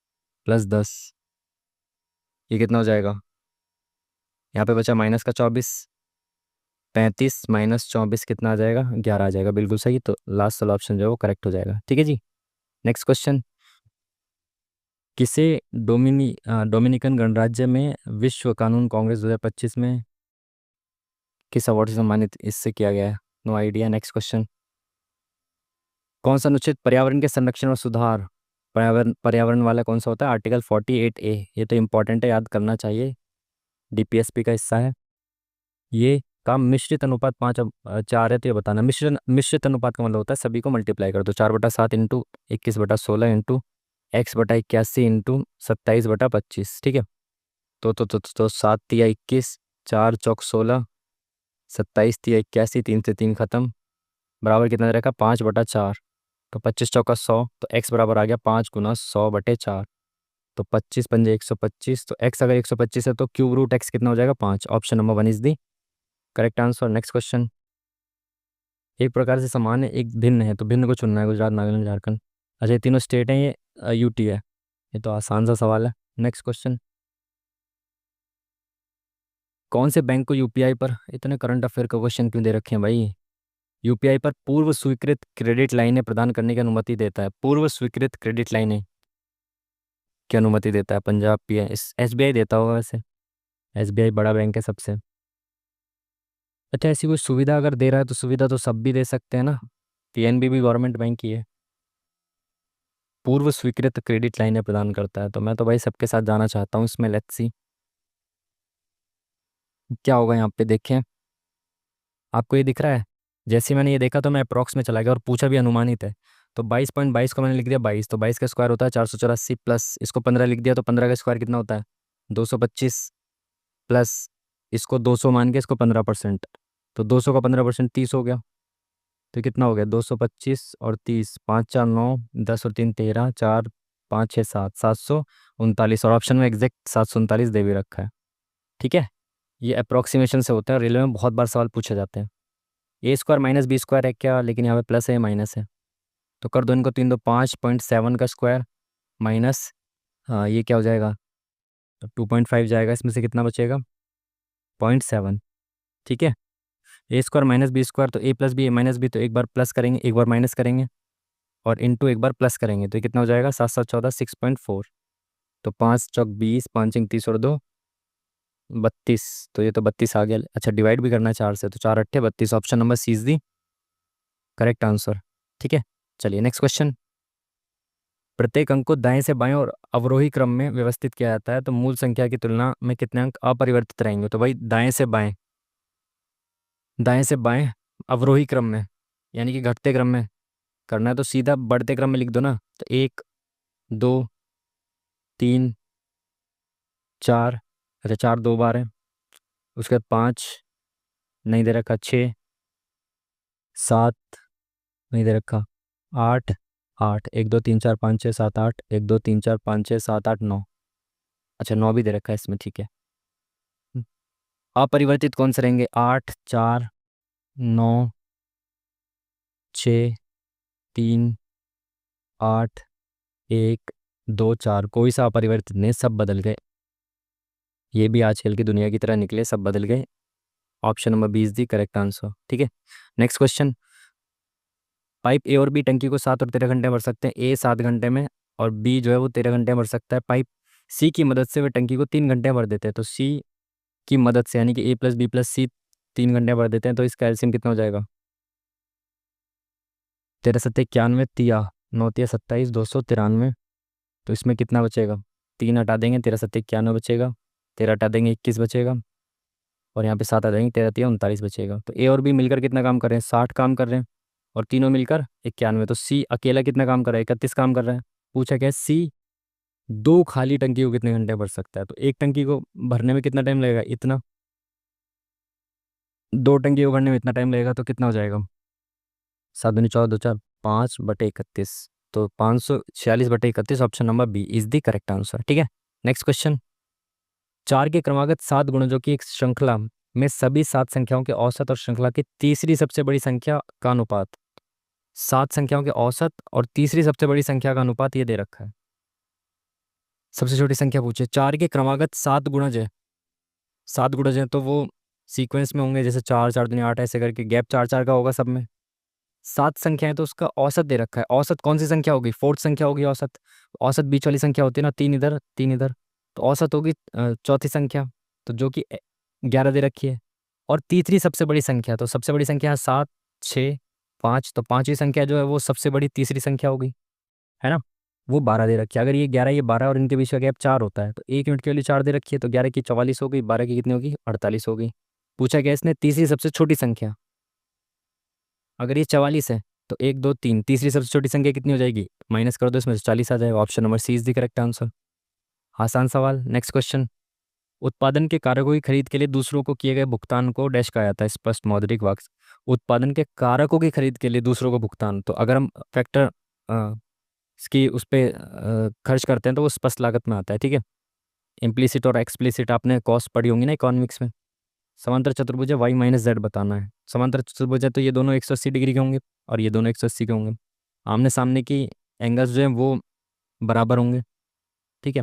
+ 10, ये कितना हो जाएगा? यहाँ पे बचा माइनस का 24, 35 - 24 कितना आ जाएगा? 11 आ जाएगा, बिल्कुल सही। तो लास्ट वाला ऑप्शन जो है वो करेक्ट हो जाएगा। ठीक है जी। नेक्स्ट क्वेश्चन, किसे डोमिनिकन गणराज्य में विश्व कानून कांग्रेस 2025 में किस अवार्ड से सम्मानित इससे किया गया है? No idea. नेक्स्ट क्वेश्चन, कौन सा अनुच्छेद पर्यावरण के संरक्षण और सुधार, पर्यावरण वाला कौन सा होता है? आर्टिकल 48A, ये तो इंपॉर्टेंट है, याद करना चाहिए, डीपीएसपी का हिस्सा है ये। काम मिश्रित अनुपात 5/4 है, तो ये बताना। मिश्रित अनुपात का मतलब होता है सभी को मल्टीप्लाई कर दो, 4/7 × 21/16 × x/81 × 27/25, ठीक है। तो 7 तिया 21, 4 चौक 16, 27 तिया 81, 3 से 3 खत्म, बराबर कितना रहेगा? 5/4, तो 25 चौका 100, तो x बराबर आ गया 5 × 100/4, तो 25 पंजे 125, तो x अगर 125 है तो क्यूब रूट x कितना हो जाएगा? 5। Option number 1 is the correct answer. Next question, एक प्रकार से समान है एक भिन्न है, तो भिन्न को चुनना है। गुजरात, नागालैंड, झारखंड। अच्छा, ये तीनों स्टेट हैं, ये यूटी है, ये तो आसान सा सवाल है। नेक्स्ट क्वेश्चन, कौन से बैंक को यूपीआई पर, इतने करंट अफेयर का क्वेश्चन क्यों दे रखे हैं भाई? यूपीआई पर पूर्व स्वीकृत क्रेडिट लाइनें प्रदान करने की अनुमति देता है? पूर्व स्वीकृत क्रेडिट लाइनें की अनुमति देता है पंजाब पी एस एसबीआई देता होगा वैसे, एसबीआई बड़ा बैंक है सबसे। अच्छा, ऐसी कोई सुविधा अगर दे रहा है तो सुविधा तो सब भी दे सकते हैं ना, पीएनबी भी गवर्नमेंट बैंक ही है। पूर्व स्वीकृत क्रेडिट लाइनें प्रदान करता है, तो मैं तो भाई सबके साथ जाना चाहता हूँ इसमें। लेट्स सी क्या होगा यहाँ पे, देखें। आपको ये दिख रहा है? जैसे ही मैंने ये देखा तो मैं अप्रॉक्स में चला गया और पूछा भी अनुमानित है, तो 22.22 को मैंने लिख दिया 22, तो 22 का स्क्वायर होता है 484, प्लस इसको 15 लिख दिया, तो 15 का स्क्वायर कितना होता है? 225, प्लस इसको 200 मान के इसको 15%, तो 200 का 15% 30 हो गया, तो कितना हो गया? 225 और 30, 5 4 9, 10 और 3 13, 4 5 6 7, 739, और ऑप्शन में एग्जैक्ट 739 दे भी रखा है। ठीक है, ये अप्रोक्सीमेशन से होता है, रेलवे में बहुत बार सवाल पूछे जाते हैं। a² - b² है क्या, लेकिन यहाँ पे प्लस है माइनस है, तो कर दो इनको 3 2 5.7 का स्क्वायर माइनस, हाँ ये क्या हो जाएगा? 2.5 जाएगा, इसमें से कितना बचेगा? 0.7। ठीक है, a² - b², तो a+b a-b, तो एक बार प्लस करेंगे एक बार माइनस करेंगे, और इंटू एक बार प्लस करेंगे, तो ये कितना हो जाएगा? 7 7 14, 6.4, तो 5 चौक 20, 5 इंक 30 और 2 32, तो ये तो 32 आ गया। अच्छा, डिवाइड भी करना है 4 से, तो 4 8 32, option number C is the correct answer. ठीक है, चलिए नेक्स्ट क्वेश्चन, प्रत्येक अंक को दाएं से बाएं और अवरोही क्रम में व्यवस्थित किया जाता है, तो मूल संख्या की तुलना में कितने अंक अपरिवर्तित रहेंगे? तो भाई दाएं से बाएं, दाएं से बाएं अवरोही क्रम में, यानी कि घटते क्रम में करना है, तो सीधा बढ़ते क्रम में लिख दो ना, तो 1 2 3 4, अच्छा 4 2 बार है, उसके बाद 5 नहीं दे रखा, 6 7 नहीं दे रखा, 8 8, 1 2 3 4 5 6 7 8, 1 2 3 4 5 6 7 8 9, अच्छा 9 भी दे रखा है इसमें, ठीक है। अपरिवर्तित कौन से रहेंगे? 8 4 9 6 3 8 1 2 4, कोई सा अपरिवर्तित नहीं, सब बदल गए, ये भी आजकल की दुनिया की तरह निकले, सब बदल गए। Option number 20 the correct answer. ठीक है, नेक्स्ट क्वेश्चन, पाइप ए और बी टंकी को 7 और 13 घंटे में भर सकते हैं, ए 7 घंटे में और बी जो है वो 13 घंटे में भर सकता है। पाइप सी की मदद से वे टंकी को 3 घंटे में भर देते हैं, तो सी की मदद से, यानी कि ए+b+c 3 घंटे में भर देते हैं, तो इसका एलसीएम कितना हो जाएगा? तेरह सत्ते 91, तिया 9 तिया 27, 293। तो इसमें कितना बचेगा? 3 हटा देंगे, 13 सत्ते 91 बचेगा। 13 हटा देंगे, 21 बचेगा। और यहाँ पे 7 आ जाएंगे, 13 तिया 39 बचेगा। तो ए और बी मिलकर कितना काम कर रहे हैं? 60 काम कर रहे हैं। और तीनों मिलकर 91। तो सी अकेला कितना काम कर रहा है? 31 काम कर रहा है। पूछा क्या है? सी दो खाली टंकी को कितने घंटे भर सकता है? तो एक टंकी को भरने में कितना टाइम लगेगा? इतना। दो टंकी को भरने में इतना टाइम लगेगा, तो कितना हो जाएगा? 7 दूनी 14, 2 4, 5/31। तो 546/31, option number B is the correct answer. ठीक है, नेक्स्ट क्वेश्चन। चार के क्रमागत 7 गुणजों की एक श्रृंखला में सभी 7 संख्याओं के औसत और श्रृंखला की तीसरी सबसे बड़ी संख्या का अनुपात। 7 संख्याओं के औसत और तीसरी सबसे बड़ी संख्या का अनुपात ये दे रखा है। सबसे छोटी संख्या पूछे, 4 के क्रमागत 7 गुणज है। 7 गुणज हैं तो वो सीक्वेंस में होंगे, जैसे 4 4 दूनी 8 ऐसे करके गैप 4 4 का होगा सब में। 7 संख्याएं तो उसका औसत दे रखा है। औसत कौन सी संख्या होगी? फोर्थ संख्या होगी औसत। औसत बीच वाली संख्या होती है ना, 3 इधर 3 इधर। तो औसत होगी चौथी संख्या, तो जो कि 11 दे रखी है। और तीसरी सबसे बड़ी संख्या, तो सबसे बड़ी संख्या है 7 6 5। तो पांचवी संख्या जो है वो सबसे बड़ी तीसरी संख्या होगी, है ना। वो 12 दे रखी है। अगर ये 11 ये 12 और इनके बीच का गैप 4 होता है, तो 1 यूनिट की वैल्यू 4 दे रखी है, तो 11 की 44 हो गई, 12 की कितनी होगी? 48 हो गई। पूछा गया इसने तीसरी सबसे छोटी संख्या। अगर ये 44 है, तो 1 2 3 तीसरी सबसे छोटी संख्या कितनी हो जाएगी? माइनस कर दो, इसमें से 40 आ जाएगा। Option number C is the correct answer. आसान सवाल, नेक्स्ट क्वेश्चन। उत्पादन के कारकों की खरीद के लिए दूसरों को किए गए भुगतान को डैश कहा जाता है? स्पष्ट मौद्रिक वाक्य। उत्पादन के कारकों की खरीद के लिए दूसरों को भुगतान, तो अगर हम फैक्टर इसकी उस पे खर्च करते हैं तो वो स्पष्ट लागत में आता है। ठीक है, इम्प्लिसिट और एक्सप्लिसिट आपने कॉस्ट पढ़ी होंगी ना इकोनॉमिक्स में। समांतर चतुर्भुज है, वाई माइनस जेड बताना है। समांतर चतुर्भुज है तो ये दोनों 180 डिग्री के होंगे और ये दोनों 180 के होंगे। आमने सामने की एंगल्स जो हैं वो बराबर होंगे। ठीक है,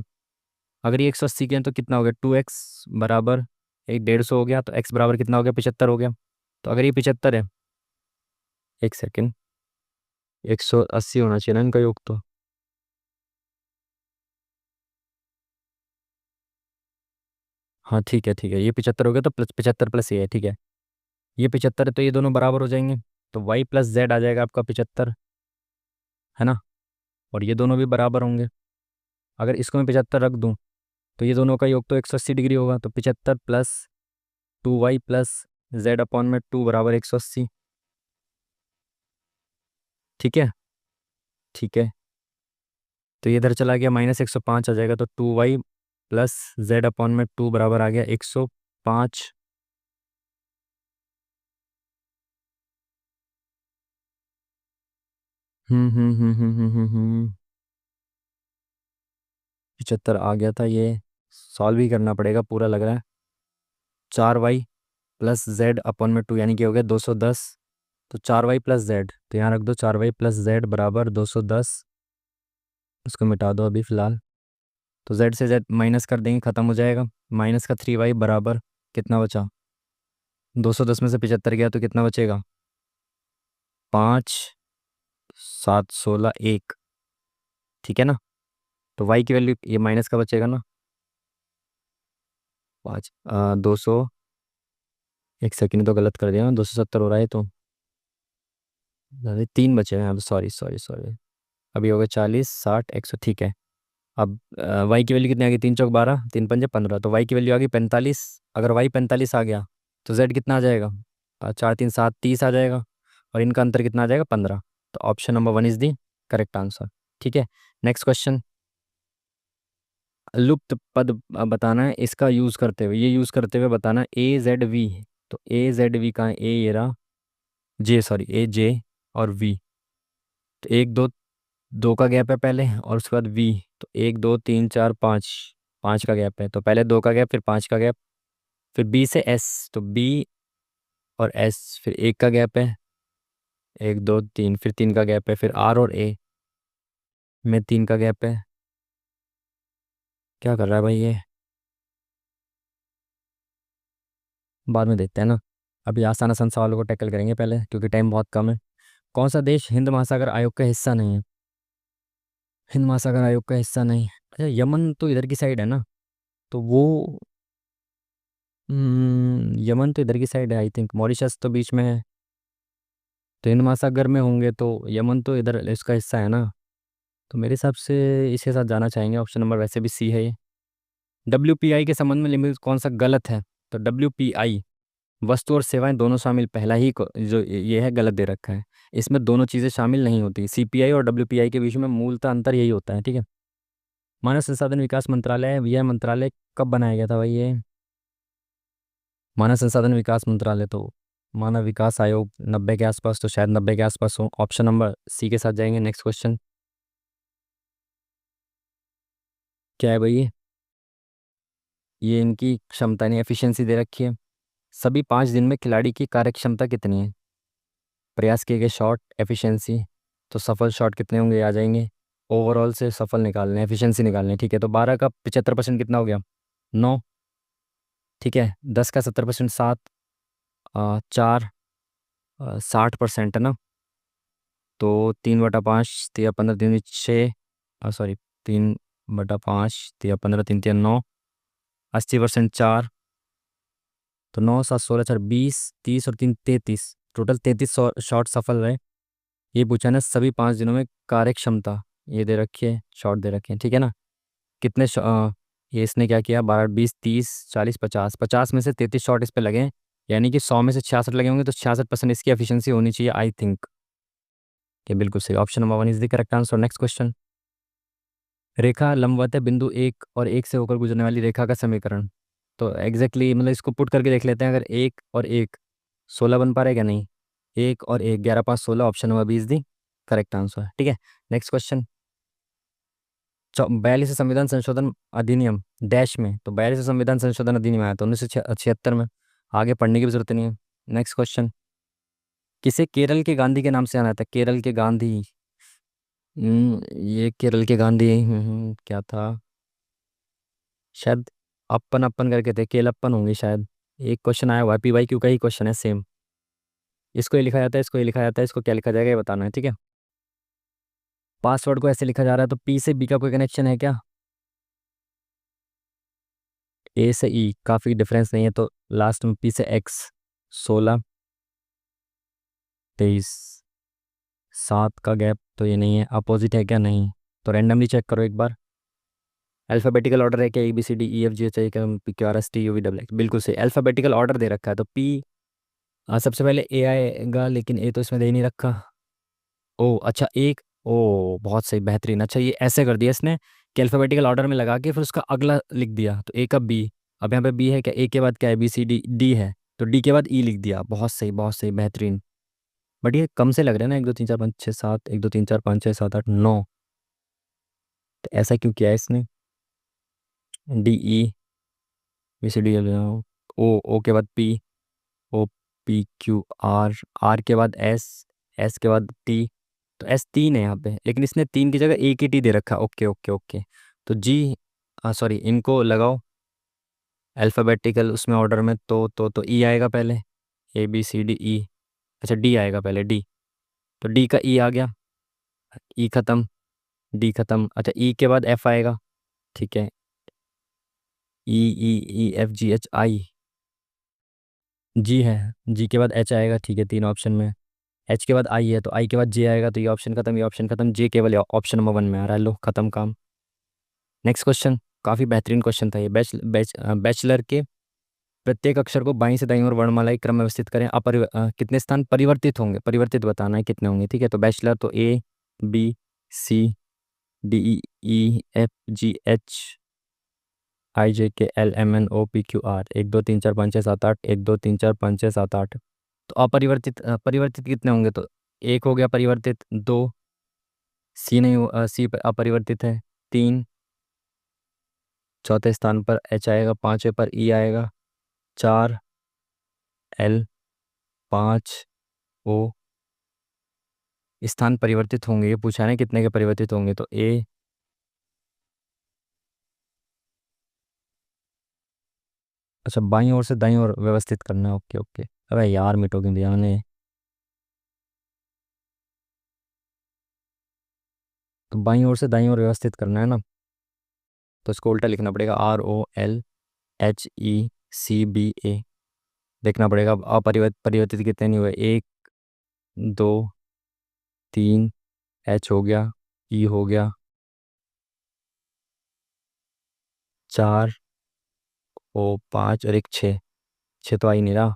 अगर ये 180 के हैं तो कितना हो गया? 2x बराबर एक 150 हो गया, तो x बराबर कितना हो गया? 75 हो गया। तो अगर ये 75 है, एक सेकेंड, 180 होना चाहिए ना इनका योग तो। हाँ ठीक है ठीक है, ये 75 हो गया, तो प्लस 75 प्लस ये है। ठीक है, ये 75 है तो ये दोनों बराबर हो जाएंगे। तो y प्लस जेड आ जाएगा आपका 75, है ना। और ये दोनों भी बराबर होंगे। अगर इसको मैं 75 रख दूं, तो ये दोनों का योग तो 180 डिग्री होगा। तो 75 plus 2y plus Z upon में 2 बराबर 180। ठीक है ठीक है, तो ये इधर चला गया, -105 आ जाएगा। तो 2y प्लस जेड अपॉन में 2 बराबर आ गया 105। हम्म 75 आ गया था, ये सॉल्व ही करना पड़ेगा पूरा लग रहा है। 4y प्लस जेड अपॉन में 2 यानी कि हो गया 210। तो 4y प्लस जेड, तो यहाँ रख दो 4y प्लस जेड बराबर 210। उसको मिटा दो अभी फ़िलहाल। तो जेड से जेड माइनस कर देंगे, ख़त्म हो जाएगा। माइनस का 3y बराबर कितना बचा? 210 में से 75 गया तो कितना बचेगा? 5 7 16 1। ठीक है ना। तो y की वैल्यू ये माइनस का बचेगा ना, 5 200। एक सेकंड तो गलत कर दिया ना, 270 हो रहा है तो 3 बचे हैं अब। सॉरी सॉरी सॉरी, अभी हो गए 40 60 100। ठीक है, अब y की वैल्यू कितनी आ गई? 3 चौक 12, 3 पंजे 15। तो y की वैल्यू आ गई 45। अगर y 45 आ गया तो z कितना आ जाएगा? 4 3 7 30 आ जाएगा। और इनका अंतर कितना आ जाएगा? 15। तो option number 1 is the correct answer. ठीक है, नेक्स्ट क्वेश्चन। लुप्त पद बताना है, इसका यूज़ करते हुए, ये यूज़ करते हुए बताना AZV। तो AZV का ए ये रहा, जे सॉरी AJ और V। तो एक दो, दो का गैप है पहले और उसके बाद V। तो 1 2 3 4 5, 5 का गैप है। तो पहले 2 का गैप, फिर 5 का गैप, फिर B से S। तो B और S, फिर 1 का गैप है, 1 2 3, फिर 3 का गैप है, फिर R और A में 3 का गैप है। क्या कर रहा है भाई ये? बाद में देखते हैं ना, अभी आसान आसान सवालों को टैकल करेंगे पहले, क्योंकि टाइम बहुत कम है। कौन सा देश हिंद महासागर आयोग का हिस्सा नहीं है? हिंद महासागर आयोग का हिस्सा नहीं, अच्छा यमन तो इधर की साइड है ना, तो वो यमन तो इधर की साइड है आई थिंक। मॉरिशस तो बीच में है। तो हिंद महासागर में होंगे तो यमन तो इधर इसका हिस्सा है ना। तो मेरे हिसाब से इसके साथ जाना चाहेंगे, ऑप्शन नंबर वैसे भी सी है ये। WPI के संबंध में लिमिट कौन सा गलत है? तो WPI वस्तु और सेवाएं दोनों शामिल, पहला ही जो ये है गलत दे रखा है। इसमें दोनों चीज़ें शामिल नहीं होती। CPI और WPI के बीच में मूलतः अंतर यही होता है, ठीक है। मानव संसाधन विकास मंत्रालय, यह मंत्रालय कब बनाया गया था भाई ये? मानव संसाधन विकास मंत्रालय तो मानव विकास आयोग 90 के आसपास, तो शायद 90 के आसपास हो। ऑप्शन नंबर सी के साथ जाएंगे। नेक्स्ट क्वेश्चन क्या है भाई? ये इनकी क्षमता नहीं, एफिशिएंसी दे रखी है। सभी 5 दिन में खिलाड़ी की कार्यक्षमता कितनी है? प्रयास किए गए शॉट, एफिशिएंसी। तो सफल शॉट कितने होंगे आ जाएंगे। ओवरऑल से सफल निकालने, एफिशिएंसी निकालने, ठीक है। तो 12 का 75% कितना हो गया? 9। ठीक है, 10 का 70% 7, 4, 60% है ना। तो 3/5, 3 15 3 6, सॉरी, 3/5, 3 15 3 3 9, 80% 4। तो 9 7 16 4 20, 30 और 3 33, टोटल 33 शॉट सफल रहे। ये पूछा ना सभी 5 दिनों में कार्य क्षमता, ये दे रखी है, शॉट दे रखे हैं, ठीक है ना। कितने ये इसने क्या किया, 12 20 30 40 50, 50 में से 33 शॉट इस पे लगे हैं, यानी कि 100 में से 66 लगे होंगे, तो 66% इसकी एफिशिएंसी होनी चाहिए आई थिंक। ये बिल्कुल सही, option number 1 is the correct answer. Next question. रेखा लंबवत है बिंदु एक और एक से होकर गुजरने वाली रेखा का समीकरण। तो एग्जैक्टली मतलब इसको पुट करके देख लेते हैं। अगर एक और एक 16 बन पा रहा है क्या? नहीं। एक और एक 11 5 16, option number 20 the correct answer, ठीक है। Next question. 42 संविधान संशोधन अधिनियम डैश में, तो 42 संविधान संशोधन अधिनियम आया तो 1976 में। आगे पढ़ने की भी जरूरत नहीं है। Next question. किसे केरल के गांधी के नाम से जाना जाता है? केरल के गांधी। ये केरल के गांधी क्या था? शायद अपन अपन करके थे, केलप्पन होंगे शायद। एक क्वेश्चन आया हुआ है PYQ का ही क्वेश्चन है सेम। इसको ये लिखा जाता है, इसको ये लिखा जाता है, इसको क्या लिखा जाएगा ये बताना है, ठीक है। पासवर्ड को ऐसे लिखा जा रहा है, तो P से B का कोई कनेक्शन है क्या? A से E काफ़ी डिफरेंस नहीं है, तो लास्ट में P से X। 16 23 7 का गैप तो ये नहीं है, अपोजिट है क्या? नहीं। तो रैंडमली चेक करो एक बार। अल्फ़ाबेटिकल ऑर्डर है क्या? ABCDEFGH क्या PQRSTUV बिल्कुल सही, अल्फ़ाबेटिकल ऑर्डर दे रखा है, तो P सबसे पहले A आएगा, लेकिन A तो इसमें दे ही नहीं रखा। ओ अच्छा, एक। ओ बहुत सही, बेहतरीन। अच्छा ये ऐसे कर दिया इसने कि अल्फ़ाबेटिकल ऑर्डर में लगा के फिर उसका अगला लिख दिया, तो A का B। अब यहाँ पे B है क्या? A के बाद क्या है? BCD, D है, तो D के बाद E लिख दिया। बहुत सही, बहुत सही, बेहतरीन। बट ये कम से लग रहा है ना, 1 2 3 4 5 6 7, 1 2 3 4 5 6 7 8 9। तो ऐसा क्यों किया है इसने? DE BCD, O के बाद P, OPQR, R के बाद S के बाद T। तो S 3 है यहाँ पे, लेकिन इसने 3 की जगह एक ही T दे रखा। Okay okay okay. तो G, सॉरी, इनको लगाओ अल्फ़ाबेटिकल उसमें ऑर्डर में, तो E आएगा पहले। ABCDE। अच्छा D आएगा पहले, D। तो D का E आ गया, E खत्म, D खत्म। अच्छा E के बाद F आएगा, ठीक है। EEEFGHI। G है, G के बाद H आएगा, ठीक है, 3 ऑप्शन में। H के बाद I है, तो I के बाद J आएगा, तो ये ऑप्शन खत्म, ये ऑप्शन खत्म, J केवल ऑप्शन नंबर 1 में आ रहा है। लो खत्म काम। Next question. काफ़ी बेहतरीन क्वेश्चन था ये। बैचलर के प्रत्येक अक्षर को बाईं से दाईं ओर वर्णमाला के क्रम में व्यवस्थित करें। कितने स्थान परिवर्तित होंगे? परिवर्तित बताना है कितने होंगे, ठीक है। तो बैचलर तो ABCDEFGHIJKLMNOPQR 1 2 3 4 5 6 7 8, 1 2 3 4 5 6 7 8। तो अपरिवर्तित परिवर्तित कितने होंगे? तो एक हो गया परिवर्तित, 2 सी नहीं सी अपरिवर्तित है, 3 चौथे स्थान पर H आएगा, पांचवे पर E आएगा, 4 L, 5 O। स्थान परिवर्तित होंगे, ये पूछा है कितने के परिवर्तित होंगे, तो A। अच्छा बाईं ओर से दाईं ओर व्यवस्थित करना है, ओके ओके। अबे यार मिटोगे ध्यान ने। तो बाईं ओर से दाईं ओर व्यवस्थित करना है ना, तो इसको उल्टा लिखना पड़ेगा, ROLHECBA। देखना पड़ेगा अब परिवर्तित कितने नहीं हुए। एक दो, तीन, एच हो गया, ई हो गया, चार, ओ पाँच और एक छः। छः तो आ ही नहीं रहा।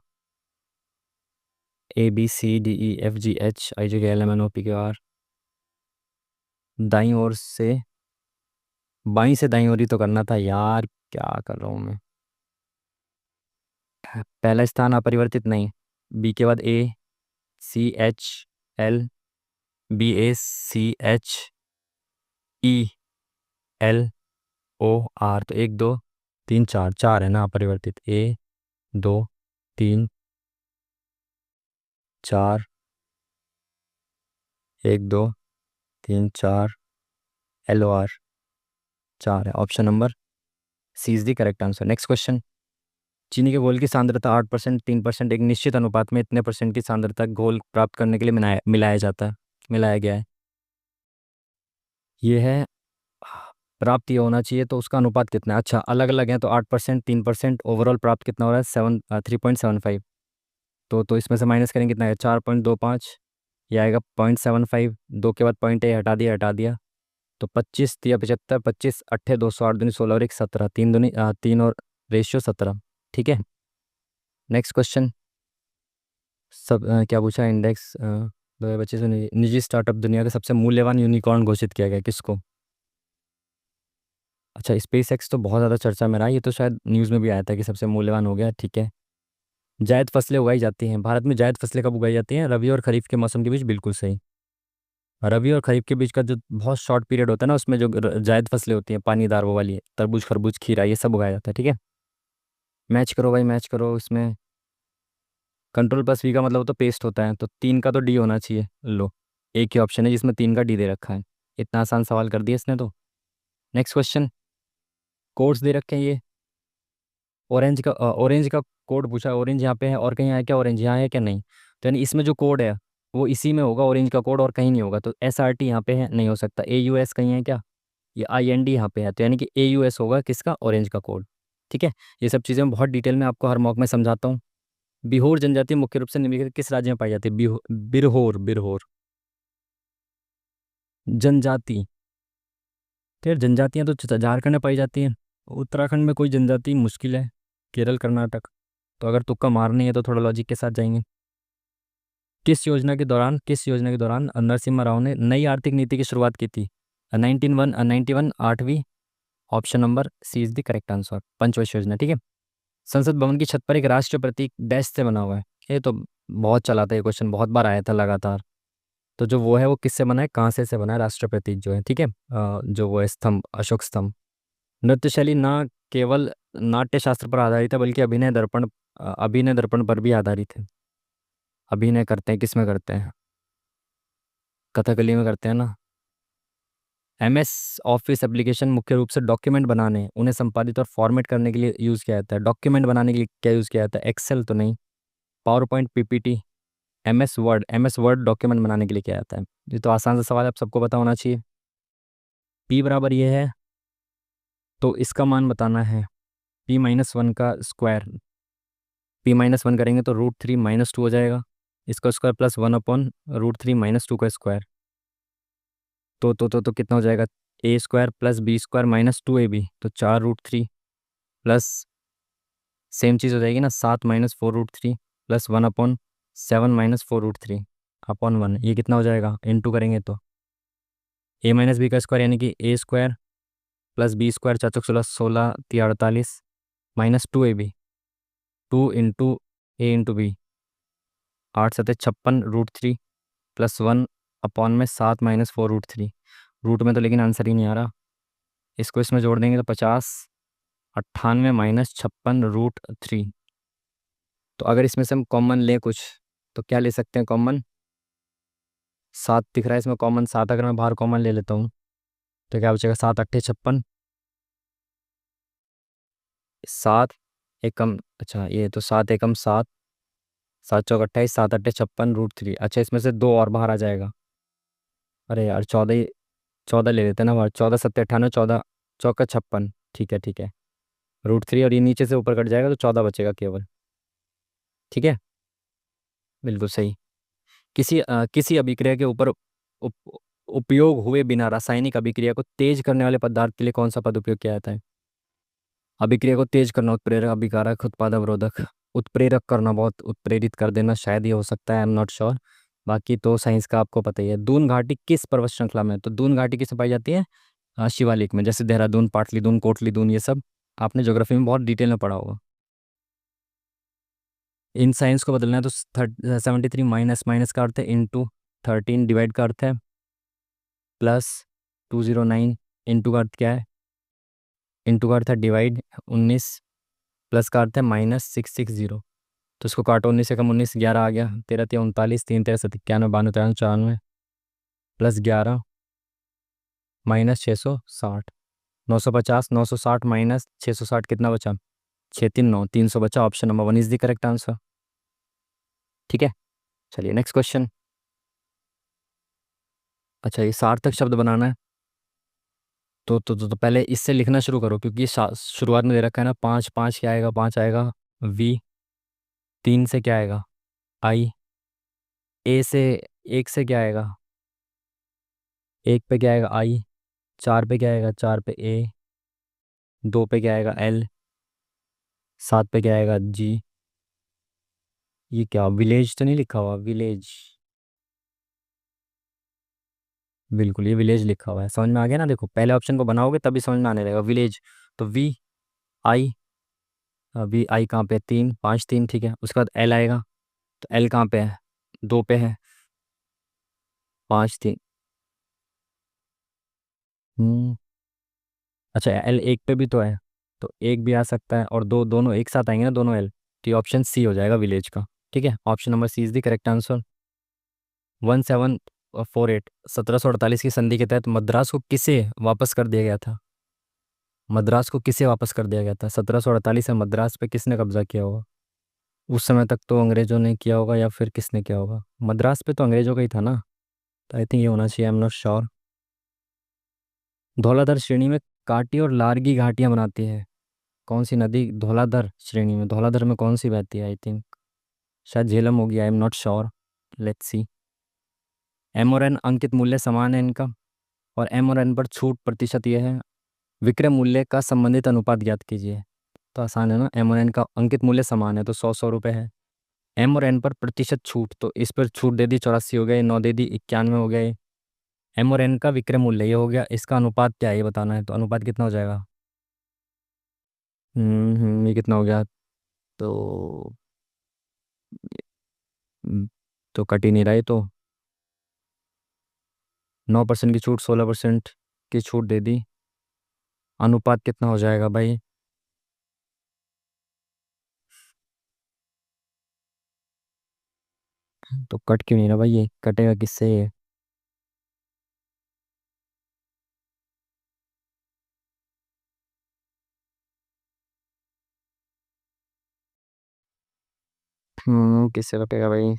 A B C D E F G H I J K L M N O P Q R. दाई ओर से बाई से दाई ओर ही तो करना था यार, क्या कर रहा हूँ मैं। पहला स्थान अपरिवर्तित नहीं। बी के बाद A, C H L, B A C H E L O R. तो एक दो तीन चार, चार है ना अपरिवर्तित। ए, दो, तीन, चार, एक दो तीन चार, एल ओ आर, चार है। Option number C is the correct answer. Next question. चीनी के घोल की सांद्रता 8%, 3%, एक निश्चित अनुपात में इतने परसेंट की सांद्रता घोल प्राप्त करने के लिए मिलाया जाता है, मिलाया गया है। ये है प्राप्त ये होना चाहिए, तो उसका अनुपात कितना है? अच्छा, अलग अलग है तो 8%, 3%, ओवरऑल प्राप्त कितना हो रहा है? 3.75। तो इसमें से माइनस करेंगे कितना है? 4.25। ये आएगा 0.75। दो के बाद पॉइंट ए हटा दिया, हटा दिया। तो 25 या 75, 25 अट्ठे 208 दूनी 16 और एक 17, तीन दूनी तीन और रेशियो 17। ठीक है। Next question. सब क्या पूछा? इंडेक्स 2025 में निजी स्टार्टअप दुनिया का सबसे मूल्यवान यूनिकॉर्न घोषित किया गया, किसको? अच्छा, स्पेस एक्स तो बहुत ज़्यादा चर्चा में रहा, ये तो शायद न्यूज़ में भी आया था कि सबसे मूल्यवान हो गया। ठीक है। जायद फसलें उगाई जाती हैं भारत में, जायद फसलें कब उगाई जाती हैं? रबी और खरीफ के मौसम के बीच, बिल्कुल सही। रबी और खरीफ के बीच का जो बहुत शॉर्ट पीरियड होता है ना, उसमें जो जायद फसलें होती हैं पानीदार, वो वाली तरबूज, खरबूज, खीरा, ये सब उगाया जाता है। ठीक है। मैच करो भाई, मैच करो इसमें। कंट्रोल प्लस वी का मतलब तो पेस्ट होता है, तो तीन का तो डी होना चाहिए। लो, एक ही ऑप्शन है जिसमें तीन का डी दे रखा है। इतना आसान सवाल कर दिया इसने तो। Next question. कोड्स दे रखे हैं ये। ऑरेंज का कोड पूछा है। ऑरेंज यहाँ पे है और कहीं है क्या? ऑरेंज यहाँ है क्या? नहीं। तो यानी इसमें जो कोड है वो इसी में होगा, ऑरेंज का कोड, और कहीं नहीं होगा। तो एस आर टी यहाँ पे है, नहीं हो सकता। ए यू एस कहीं है क्या? ये आई एन डी यहाँ पे है, तो यानी कि ए यू एस होगा किसका? ऑरेंज का कोड। ठीक है। ये सब चीज़ें मैं बहुत डिटेल में आपको हर मॉक में समझाता हूँ। बिहोर जनजाति मुख्य रूप से निम्नलिखित किस राज्य में पाई जाती है? बिरहोर, बिरहोर जनजाति। तो यार जनजातियाँ तो झारखंड में पाई जाती हैं। उत्तराखंड में कोई जनजाति मुश्किल है। केरल, कर्नाटक। तो अगर तुक्का मारनी है तो थोड़ा लॉजिक के साथ जाएंगे। किस योजना के दौरान नरसिम्हा राव ने नई आर्थिक नीति की शुरुआत की थी? 1991, 8वीं। Option number C is the correct answer, पंचवर्ष योजना। ठीक है। संसद भवन की छत पर एक राष्ट्र प्रतीक डैश से बना हुआ है। ये तो बहुत चला था, ये क्वेश्चन बहुत बार आया था लगातार। तो जो वो है वो किससे बना है? कांसे से बना है राष्ट्र प्रतीक जो है। ठीक है। जो वो है स्तंभ, अशोक स्तंभ। नृत्य शैली ना केवल नाट्य शास्त्र पर आधारित है बल्कि अभिनय दर्पण पर भी आधारित है। अभिनय करते हैं, किस में करते हैं? कथकली में करते हैं ना। एम एस ऑफिस एप्लीकेशन मुख्य रूप से डॉक्यूमेंट बनाने, उन्हें संपादित और फॉर्मेट करने के लिए यूज़ किया जाता है। डॉक्यूमेंट बनाने के लिए क्या यूज़ किया जाता है? एक्सेल तो नहीं। PowerPoint, PPT. M S Word document बनाने के लिए किया जाता है। ये तो आसान सा सवाल है, आप सबको पता होना चाहिए। पी बराबर ये है, तो इसका मान बताना है। p-1 का स्क्वायर। p-1 करेंगे तो √3 - 2 हो जाएगा। इसका स्क्वायर प्लस 1/√3 - 2 का स्क्वायर। तो कितना हो जाएगा? A square plus B square -2ab, तो 4√3 प्लस सेम चीज़ हो जाएगी ना, 7 - 4√3 प्लस 1/7 - 4√3 अपॉन 1। ये कितना हो जाएगा? इंटू करेंगे तो ए माइनस बी का स्क्वायर, यानी कि ए square plus B square, 4×16 16 3 48 -2ab, 2 × a × b, 8×7 = 56√3 plus 1 upon में 7 - 4√3। रूट में तो लेकिन आंसर ही नहीं आ रहा। इसको इसमें जोड़ देंगे तो 50, 98 -56√3। तो अगर इसमें से हम कॉमन लें कुछ, तो क्या ले सकते हैं कॉमन? 7 दिख रहा है इसमें कॉमन, 7 अगर मैं बाहर कॉमन ले लेता हूँ तो क्या बचेगा? 7 × 8 = 56। 7 एकम, अच्छा ये तो 7 × 1 = 7, 7 × 4 = 28, 7 × 8 = 56√3। अच्छा, इसमें से दो और बाहर आ जाएगा। अरे यार 14, 14 ले लेते हैं ना बाहर। 14×7 = 98, 14 × 4 = 56। ठीक है, ठीक है। √3 और ये नीचे से ऊपर कट जाएगा तो 14 बचेगा केवल। ठीक है, बिल्कुल सही। किसी अभिक्रिया के ऊपर उपयोग हुए बिना रासायनिक अभिक्रिया को तेज करने वाले पदार्थ के लिए कौन सा पद उपयोग किया जाता है? अभिक्रिया को तेज करना, उत्प्रेरक, अभिकारक, उत्पाद अवरोधक। उत्प्रेरक करना, बहुत उत्प्रेरित कर देना, शायद ये हो सकता है, आई एम नॉट श्योर। बाकी तो साइंस का आपको पता ही है। दून घाटी किस पर्वत श्रृंखला में है? तो दून घाटी किस में पाई जाती है? शिवालिक में, जैसे देहरादून, पाटलिदून, कोटलीदून, ये सब आपने ज्योग्राफी में बहुत डिटेल में पढ़ा होगा। इन साइंस को बदलना है तो 73 माइनस, माइनस का अर्थ है इंटू, 13 डिवाइड का अर्थ है प्लस, 209 इंटू का अर्थ क्या है? इंटू का अर्थ है डिवाइड, 19 प्लस का अर्थ है माइनस 660। तो इसको काटो, 19 से कम 19, 11 आ गया, 13 3 39, 3 13 7 91, 92 93 94 प्लस 11 माइनस 660, 950, 960 माइनस 660 कितना बचा? 639, 300 बचा। Option number 1 is the correct answer. ठीक है, चलिए नेक्स्ट क्वेश्चन। अच्छा, ये सार्थक शब्द बनाना है तो पहले इससे लिखना शुरू करो, क्योंकि ये शुरुआत में दे रखा है ना, 5 5 क्या आएगा? 5 आएगा। वी, 3 से क्या आएगा? आई। ए से, 1 से क्या आएगा? 1 पे क्या आएगा? आई। 4 पे क्या आएगा? 4 पे ए। 2 पे क्या आएगा? एल। 7 पे क्या आएगा? जी। ये क्या, विलेज तो नहीं लिखा हुआ? विलेज, बिल्कुल ये विलेज लिखा हुआ है। समझ में आ गया ना? देखो पहले ऑप्शन को बनाओगे तभी समझ में आने लगेगा, विलेज। तो वी आई, वी आई कहाँ पे? 3 5 3, ठीक है। उसके बाद एल आएगा, तो एल कहाँ पे है? 2 पे है। 5 3। हम्म। अच्छा, एल 1 पे भी तो है, तो एक भी आ सकता है, और दो, दोनों एक साथ आएंगे ना, दोनों एल। तो ये ऑप्शन सी हो जाएगा विलेज का। ठीक है, option number C is the correct answer. 1748, 1748 की संधि के तहत मद्रास को किसे वापस कर दिया गया था? मद्रास को किसे वापस कर दिया गया था? 1748 में मद्रास पे किसने कब्जा किया होगा? उस समय तक तो अंग्रेजों ने किया होगा, या फिर किसने किया होगा? मद्रास पे तो अंग्रेजों का ही था ना, तो आई थिंक ये होना चाहिए, आई एम नॉट श्योर। धौलाधर श्रेणी में काटी और लारगी घाटियां बनाती है कौन सी नदी? धौलाधर श्रेणी में, धौलाधर में कौन सी बहती है? आई थिंक शायद झेलम होगी, I am not sure, let's see. M और एन अंकित मूल्य समान है इनका, और एम और एन पर छूट प्रतिशत ये है। विक्रय मूल्य का संबंधित अनुपात ज्ञात कीजिए। तो आसान है ना, एम और एन का अंकित मूल्य समान है, तो 100 100 रुपये है। एम और एन पर प्रतिशत छूट, तो इस पर छूट दे दी, 84 हो गए, 9 दे दी, 91 हो गए। एम और एन का विक्रय मूल्य ये हो गया, इसका अनुपात क्या है ये बताना है, तो अनुपात कितना हो जाएगा? ये कितना हो गया? तो हम्म, तो कट ही नहीं रहा है, तो 9% की छूट, 16% की छूट दे दी, अनुपात कितना हो जाएगा भाई? तो कट क्यों नहीं रहा भाई? ये कटेगा किससे ये? किससे कटेगा भाई?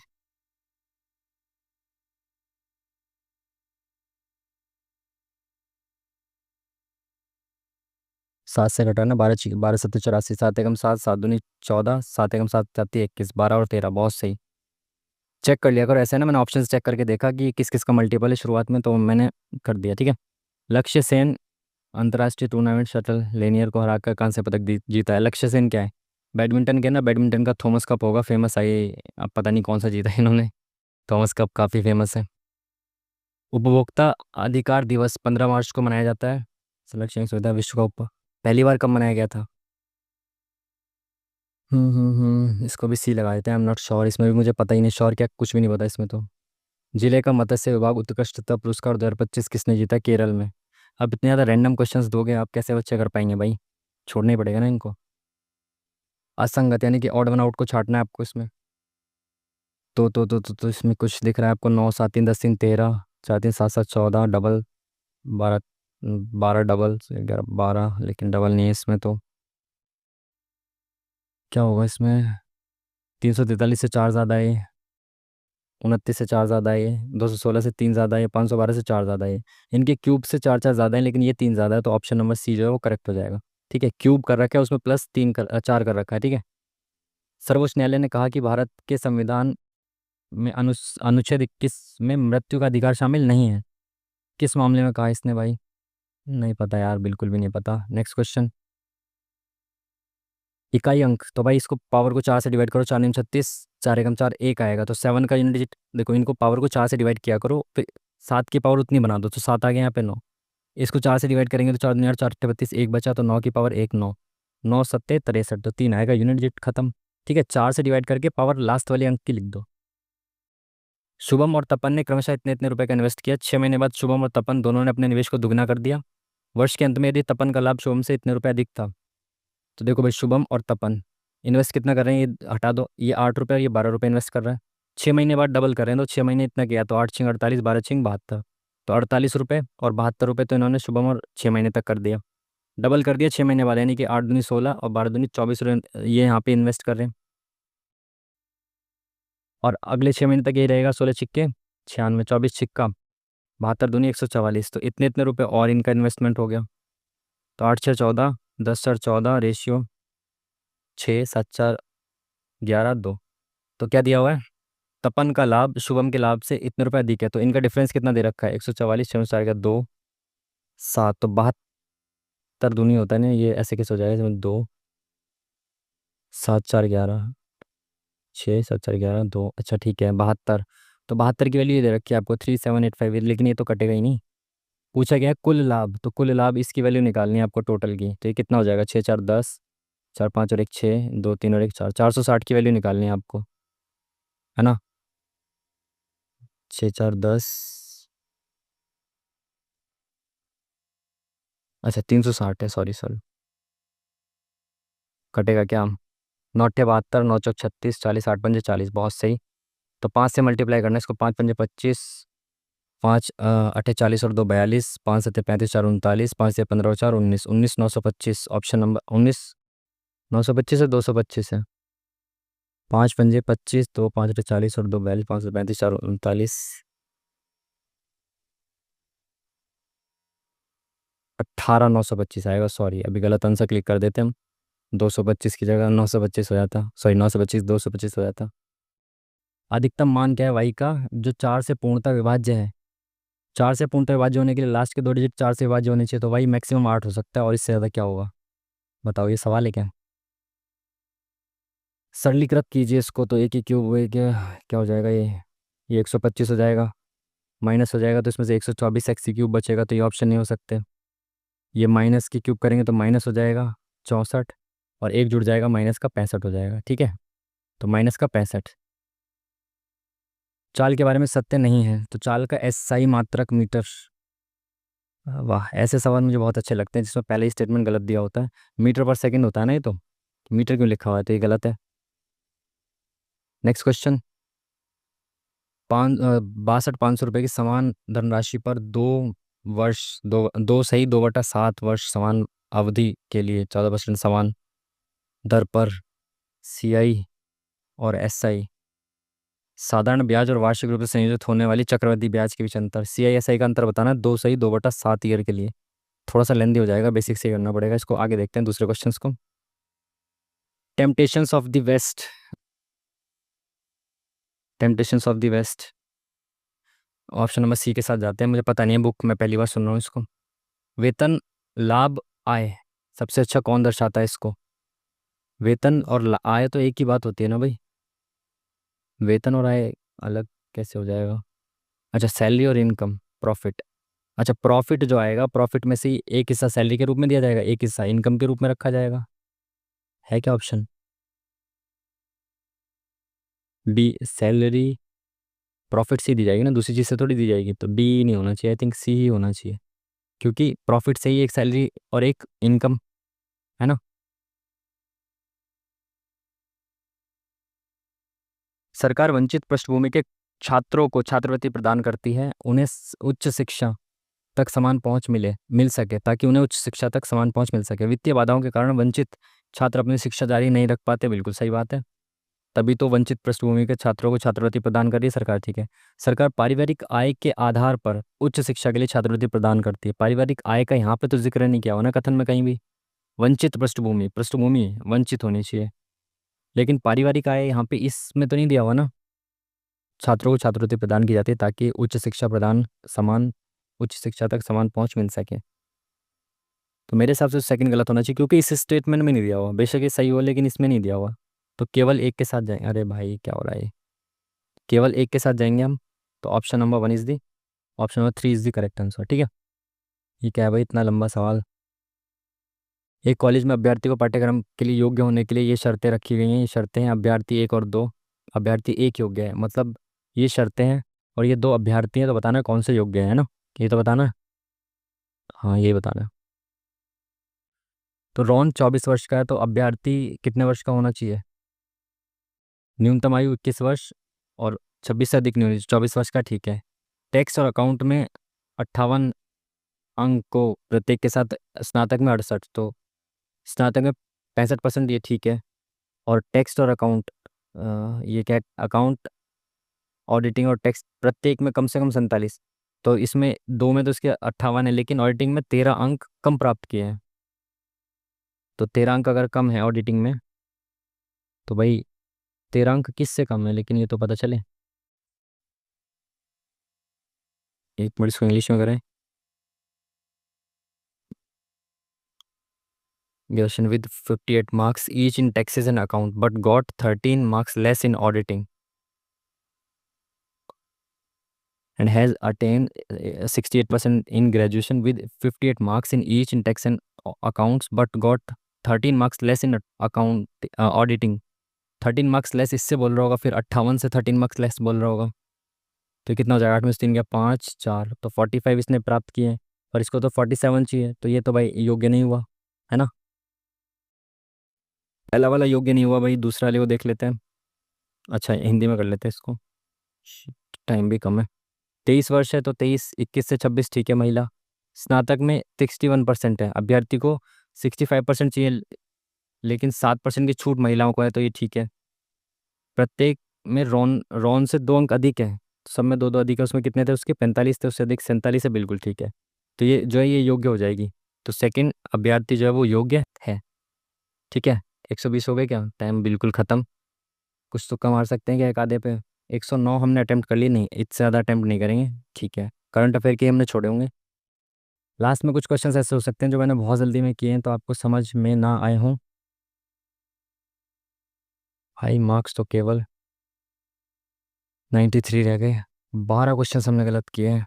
7 से घटाना, 12 12 सत्तर 84, 7 एकम 7, 7 दूनी 14, 7 एकम 7 जाती है 21, 12 और 13, बहुत सही। चेक कर लिया करो, ऐसे है ना, मैंने ऑप्शन चेक करके देखा कि किस किस का मल्टीपल है शुरुआत में, तो मैंने कर दिया। ठीक है। लक्ष्य सेन अंतर्राष्ट्रीय टूर्नामेंट शटल लेनियर को हराकर कांस्य पदक जीता है। लक्ष्य सेन क्या है? बैडमिंटन के ना, बैडमिंटन का थॉमस कप होगा, फेमस है ये, अब पता नहीं कौन सा जीता है इन्होंने। थॉमस कप काफ़ी फेमस है। उपभोक्ता अधिकार दिवस 15 मार्च को मनाया जाता है। संरक्षण सुविधा विश्व का पहली बार कब मनाया गया था? इसको भी सी लगा देते हैं, आई एम नॉट श्योर, इसमें भी मुझे पता ही नहीं, श्योर क्या, कुछ भी नहीं पता इसमें तो। जिले का मत्स्य विभाग उत्कृष्टता पुरस्कार 2025 किसने जीता? केरल में। अब इतने ज़्यादा रैंडम क्वेश्चंस दोगे आप, कैसे बच्चे कर पाएंगे भाई? छोड़ना ही पड़ेगा ना इनको। असंगत यानी कि ऑड वन आउट को छांटना है आपको इसमें। तो इसमें कुछ दिख रहा है आपको, 9 7 3 10 3 13, 4 3 7 7 14, डबल 12, 12 डबल 11 12, लेकिन डबल नहीं है इसमें, तो क्या होगा इसमें? 343 से 4 ज़्यादा है, 29 से 4 ज़्यादा है, 216 से 3 ज़्यादा है, 512 से 4 ज़्यादा है। इनके क्यूब से 4 4 ज़्यादा है, लेकिन ये 3 ज़्यादा है, तो ऑप्शन नंबर सी जो है वो करेक्ट हो जाएगा। ठीक है, क्यूब कर रखा है उसमें, प्लस 3 4 कर रखा है। ठीक है। सर्वोच्च न्यायालय ने कहा कि भारत के संविधान में अनुच्छेद 21 में मृत्यु का अधिकार शामिल नहीं है? किस मामले में कहा इसने भाई? नहीं पता यार, बिल्कुल भी नहीं पता। Next question. इकाई अंक, तो भाई इसको पावर को 4 से डिवाइड करो, 4×36, 4×4 1 आएगा, तो 7 का यूनिट डिजिट देखो, इनको पावर को 4 से डिवाइड किया करो, फिर 7 की पावर उतनी बना दो, तो 7 आ गया यहाँ पे 9। इसको 4 से डिवाइड करेंगे तो 4×4 = 4, 8 × 32, 1 बचा, तो 9 की पावर 1 9, 9×7 = 63, तो 3 आएगा, यूनिट डिजिट खत्म। ठीक है, 4 से डिवाइड करके पावर लास्ट वाले अंक की लिख दो। शुभम और तपन ने क्रमशः इतने इतने रुपए का इन्वेस्ट किया। 6 महीने बाद शुभम और तपन दोनों ने अपने निवेश को दुगना कर दिया। वर्ष के अंत में यदि तपन का लाभ शुभम से इतने रुपए अधिक था, तो देखो भाई, शुभम और तपन इन्वेस्ट कितना कर रहे हैं, ये हटा दो, ये 8 रुपये और ये 12 रुपये इन्वेस्ट कर रहा है। 6 महीने बाद डबल कर रहे हैं, तो 6 महीने इतना किया, तो 8×6 = 48, 12×6 = 72, तो 48 रुपये और 72 रुपये तो इन्होंने शुभम और 6 महीने तक कर दिया। डबल कर दिया 6 महीने बाद, यानी कि 8 दूनी 16 और 12 दूनी 24 ये यहाँ पे इन्वेस्ट कर रहे हैं। और अगले 6 महीने तक यही रहेगा, 16 × 96, 24 × 72 दूनी 144, तो इतने इतने रुपए और इनका इन्वेस्टमेंट हो गया। तो 8×6 = 14, 10×4 = 14, रेशियो 6, 7, 4, 11, 2। तो क्या दिया हुआ है, तपन का लाभ शुभम के लाभ से इतने रुपए अधिक है, तो इनका डिफरेंस कितना दे रखा है, 144, 6×4 = 2, 7, तो 72 दूनी होता है ना, ये ऐसे कैसे हो जाएगा, इसमें 2, 7, 4, 11, 6, 7, 4, 11, 2, अच्छा ठीक है 72। तो 72 की वैल्यू ये दे रखी है आपको 3785, लेकिन ये तो कटेगा ही नहीं। पूछा गया है कुल लाभ, तो कुल लाभ इसकी वैल्यू निकालनी है आपको टोटल की, तो ये कितना हो जाएगा, 6, 4, 10, 4, 5 और 1 6, 2, 3 और 1 4, 460 की वैल्यू निकालनी है आपको, है ना। 6, 4, 10, अच्छा 360 है, सॉरी सॉरी, कटेगा क्या, 9×8 = 72, 9×4 = 36, 40, 8×5 = 40, बहुत सही। तो 5 से मल्टीप्लाई करना है इसको, 5×5 = 25, 5 × 8 = 40 और 2 = 42, 5×7 = 35, 4 × 39, 5×6 = 15 और 4 = 19, 19 925, ऑप्शन नंबर 19 925 है, 225 है। 5×5 = 25, 2 × 5 = 40 और 2 = 42, 5×7 = 35, 4 × 39, 18 925 आएगा, सॉरी अभी गलत आंसर क्लिक कर देते हम, 225 की जगह 925 हो जाता, सॉरी 925 225 हो जाता। अधिकतम मान क्या है वाई का, जो 4 से पूर्णतः विभाज्य है। 4 से पूर्णतः विभाज्य होने के लिए लास्ट के 2 डिजिट 4 से विभाज्य होने चाहिए, तो वाई मैक्सिमम 8 हो सकता है, और इससे ज़्यादा क्या होगा, बताओ, ये सवाल है क्या। सरलीकृत कीजिए इसको, तो एक ही क्यूब हुए क्या, क्या हो जाएगा ये 125 हो जाएगा, माइनस हो जाएगा, तो इसमें से 124 एक्स क्यूब बचेगा, तो ये ऑप्शन नहीं हो सकते। ये माइनस की क्यूब करेंगे तो माइनस हो जाएगा 64, और एक जुड़ जाएगा माइनस का 65 हो जाएगा, ठीक है, तो माइनस का 65। चाल के बारे में सत्य नहीं है, तो चाल का एसआई मात्रक मीटर। वाह, ऐसे सवाल मुझे बहुत अच्छे लगते हैं जिसमें पहले ही स्टेटमेंट गलत दिया होता है। मीटर पर सेकंड होता है ना, ये तो मीटर क्यों लिखा हुआ है, तो ये गलत है। Next question. 62,500 रुपये की समान धनराशि पर 2 वर्ष, 2 सही 2/7 वर्ष समान अवधि के लिए 14% समान दर पर सीआई और एसआई साधारण ब्याज और वार्षिक रूप से संयोजित होने वाली चक्रवृद्धि ब्याज के बीच अंतर, सीआई एसआई का अंतर बताना है, 2 सही 2/7 ईयर के लिए। थोड़ा सा लेंदी हो जाएगा, बेसिक से ही करना पड़ेगा इसको। आगे देखते हैं दूसरे क्वेश्चंस को। Temptations of the west, temptations of the west, option number C के साथ जाते हैं, मुझे पता नहीं है बुक, मैं पहली बार सुन रहा हूँ इसको। वेतन, लाभ, आय, सबसे अच्छा कौन दर्शाता है इसको। वेतन और आय तो एक ही बात होती है ना भाई, वेतन और आय अलग कैसे हो जाएगा। अच्छा, सैलरी और इनकम, प्रॉफिट, अच्छा प्रॉफिट जो आएगा, प्रॉफिट में से ही एक हिस्सा सैलरी के रूप में दिया जाएगा, एक हिस्सा इनकम के रूप में रखा जाएगा, है क्या ऑप्शन बी, सैलरी प्रॉफिट से ही दी जाएगी ना, दूसरी चीज़ से थोड़ी दी जाएगी, तो बी नहीं होना चाहिए, आई थिंक सी ही होना चाहिए, क्योंकि प्रॉफिट से ही एक सैलरी और एक इनकम, है ना। सरकार वंचित पृष्ठभूमि के छात्रों को छात्रवृत्ति प्रदान करती है, उन्हें उच्च शिक्षा तक समान पहुंच मिल सके, ताकि उन्हें उच्च शिक्षा तक समान पहुंच मिल सके। वित्तीय बाधाओं के कारण वंचित छात्र अपनी शिक्षा जारी नहीं रख पाते, बिल्कुल सही बात है, तभी तो वंचित पृष्ठभूमि के छात्रों को छात्रवृत्ति प्रदान कर रही है सरकार, ठीक है। सरकार पारिवारिक आय के आधार पर उच्च शिक्षा के लिए छात्रवृत्ति प्रदान करती है। पारिवारिक आय का यहाँ पे तो जिक्र नहीं किया हुआ ना कथन में कहीं भी। वंचित पृष्ठभूमि, पृष्ठभूमि वंचित होनी चाहिए, लेकिन पारिवारिक आय यहाँ पे इसमें तो नहीं दिया हुआ ना। छात्रों को छात्रवृत्ति प्रदान की जाती है ताकि उच्च शिक्षा तक समान पहुंच मिल सके। तो मेरे हिसाब से सेकंड गलत होना चाहिए, क्योंकि इस स्टेटमेंट में नहीं दिया हुआ, बेशक ये सही हो लेकिन इसमें नहीं दिया हुआ। तो केवल एक के साथ जाएंगे, अरे भाई क्या हो रहा है, केवल एक के साथ जाएंगे हम। तो option number 1 is the, option number 3 is the correct answer. ठीक है, ये क्या है भाई, इतना लंबा सवाल। एक कॉलेज में अभ्यर्थी को पाठ्यक्रम के लिए योग्य होने के लिए ये शर्तें रखी गई हैं। ये शर्तें हैं अभ्यर्थी 1 और 2, अभ्यर्थी 1 योग्य है, मतलब ये शर्तें हैं। और ये 2 अभ्यर्थी हैं, तो बताना है कौन से योग्य है ना, ये तो बताना है। हाँ ये बताना है। तो रॉन 24 वर्ष का है, तो अभ्यर्थी कितने वर्ष का होना चाहिए? न्यूनतम आयु 21 वर्ष, और 26 से अधिक नहीं होनी, 24 वर्ष का ठीक है। टैक्स और अकाउंट में 58 अंक को प्रत्येक के साथ, स्नातक में 68, तो स्नातक में 65%, ये ठीक है। और टेक्स्ट और अकाउंट, ये क्या, अकाउंट, ऑडिटिंग और टेक्स्ट प्रत्येक में कम से कम 47, तो इसमें 2 में तो इसके 58 है, लेकिन ऑडिटिंग में 13 अंक कम प्राप्त किए हैं। तो 13 अंक अगर कम है ऑडिटिंग में, तो भाई 13 अंक किससे कम है, लेकिन ये तो पता चले। एक मिनट इसको इंग्लिश में करें। Gershon with 58 marks each in taxes and account, but got 13 marks less in auditing, and has attained 68% in graduation with 58 marks in each in tax and accounts, but got 13 marks less in account auditing। 13 marks less इससे बोल रहा होगा, फिर 58 से 13 marks less बोल रहा होगा। तो कितना हो जाएगा, 8 में से 3 गया 5 4, तो 45 इसने प्राप्त किए हैं, और इसको तो 47 चाहिए, तो ये तो भाई योग्य नहीं हुआ, है ना। पहला वाला योग्य नहीं हुआ भाई, दूसरा वाले को देख लेते हैं। अच्छा हिंदी में कर लेते हैं इसको, टाइम भी कम है। 23 वर्ष है, तो 23, 21 से 26 ठीक है। महिला, स्नातक में 61% है, अभ्यर्थी को 65% चाहिए, लेकिन 7% की छूट महिलाओं को है, तो ये ठीक है। प्रत्येक में रॉन रॉन से 2 अंक अधिक है, सब में 2 2 अधिक है, उसमें कितने थे उसके, 45 थे, उससे अधिक 47 है, बिल्कुल ठीक है। तो ये जो है ये योग्य हो जाएगी। तो सेकंड अभ्यर्थी जो है वो योग्य है। ठीक है, 120 हो गए क्या, टाइम बिल्कुल ख़त्म। कुछ तुक्का मार सकते हैं क्या एक आधे पे? 109 हमने अटेम्प्ट कर ली, नहीं इससे ज़्यादा अटेम्प्ट नहीं करेंगे, ठीक है। करंट अफेयर के हमने छोड़े होंगे। लास्ट में कुछ क्वेश्चंस ऐसे हो सकते हैं जो मैंने बहुत जल्दी में किए हैं, तो आपको समझ में ना आए हों। हाई मार्क्स तो केवल 93 रह गए, 12 क्वेश्चन हमने गलत किए हैं।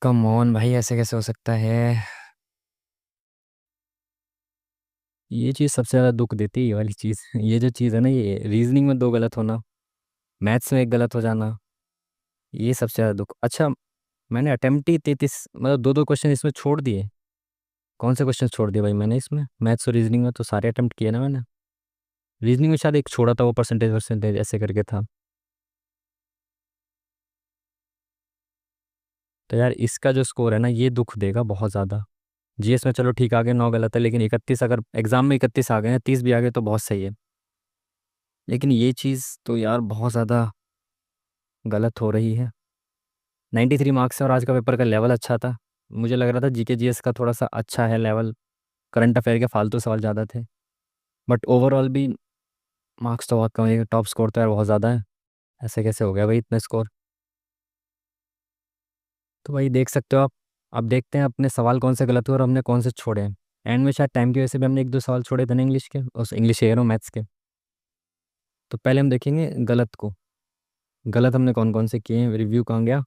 कम ऑन भाई, ऐसे कैसे हो सकता है? ये चीज़ सबसे ज़्यादा दुख देती है, ये वाली चीज़ ये जो चीज़ है ना, ये रीजनिंग में 2 गलत होना, मैथ्स में 1 गलत हो जाना, ये सबसे ज़्यादा दुख। अच्छा, मैंने अटेम्प्ट ही 33, मतलब 2 2 क्वेश्चन इसमें छोड़ दिए। कौन से क्वेश्चन छोड़ दिए भाई मैंने इसमें? मैथ्स और रीजनिंग में तो सारे अटेम्प्ट किए ना मैंने। रीजनिंग में शायद एक छोड़ा था, वो परसेंटेज परसेंटेज ऐसे करके था। तो यार इसका जो स्कोर है ना, ये दुख देगा बहुत ज़्यादा। जीएस में चलो ठीक आ गए, 9 गलत है, लेकिन 31, अगर एग्जाम में 31 आ गए हैं, 30 भी आ गए तो बहुत सही है। लेकिन ये चीज़ तो यार बहुत ज़्यादा गलत हो रही है। 93 मार्क्स है, और आज का पेपर का लेवल अच्छा था। मुझे लग रहा था जीके जीएस का थोड़ा सा अच्छा है लेवल, करंट अफेयर के फालतू सवाल ज़्यादा थे, बट ओवरऑल भी मार्क्स तो बहुत कम है। टॉप स्कोर तो यार बहुत ज़्यादा है, ऐसे कैसे हो गया भाई इतने स्कोर? तो भाई देख सकते हो आप। अब देखते हैं अपने सवाल कौन से गलत हुए और हमने कौन से छोड़े हैं। एंड में शायद टाइम की वजह से भी हमने 1 2 सवाल छोड़े थे ना इंग्लिश के, उस इंग्लिश एयर मैथ्स के। तो पहले हम देखेंगे गलत को। गलत हमने कौन कौन से किए हैं, रिव्यू कहाँ गया?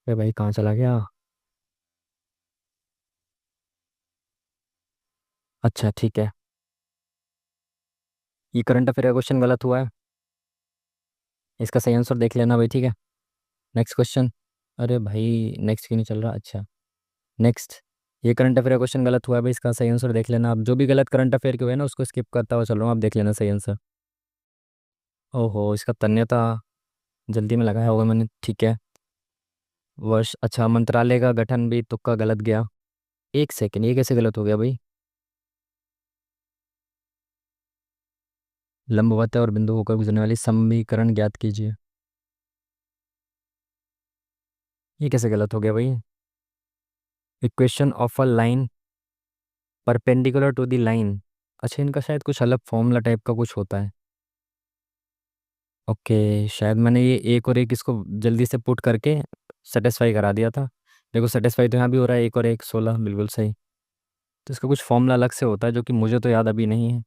अरे भाई कहाँ चला गया? अच्छा ठीक है, ये करंट अफेयर का क्वेश्चन गलत हुआ है, इसका सही आंसर देख लेना भाई, ठीक है। Next question. अरे भाई नेक्स्ट क्यों नहीं चल रहा, अच्छा नेक्स्ट। ये करंट अफेयर का क्वेश्चन गलत हुआ है भाई, इसका सही आंसर देख लेना। अब जो भी गलत करंट अफेयर के हुए ना, उसको स्किप करता हुआ चल रहा हूँ, आप देख लेना सही आंसर। ओहो, इसका तन्यता जल्दी में लगाया होगा मैंने, ठीक है। वर्ष, अच्छा मंत्रालय का गठन भी तुक्का गलत गया। एक सेकंड, ये कैसे गलत हो गया भाई? लंबवत और बिंदु होकर गुजरने वाली समीकरण ज्ञात कीजिए, ये कैसे गलत हो गया भाई? Equation of a line perpendicular to the line, अच्छा इनका शायद कुछ अलग फॉर्मूला टाइप का कुछ होता है। ओके, शायद मैंने ये एक और एक इसको जल्दी से पुट करके सेटिस्फाई करा दिया था। देखो सेटिस्फाई तो यहाँ भी हो रहा है, एक और एक 16, बिल्कुल सही। तो इसका कुछ फॉर्मूला अलग से होता है जो कि मुझे तो याद अभी नहीं है।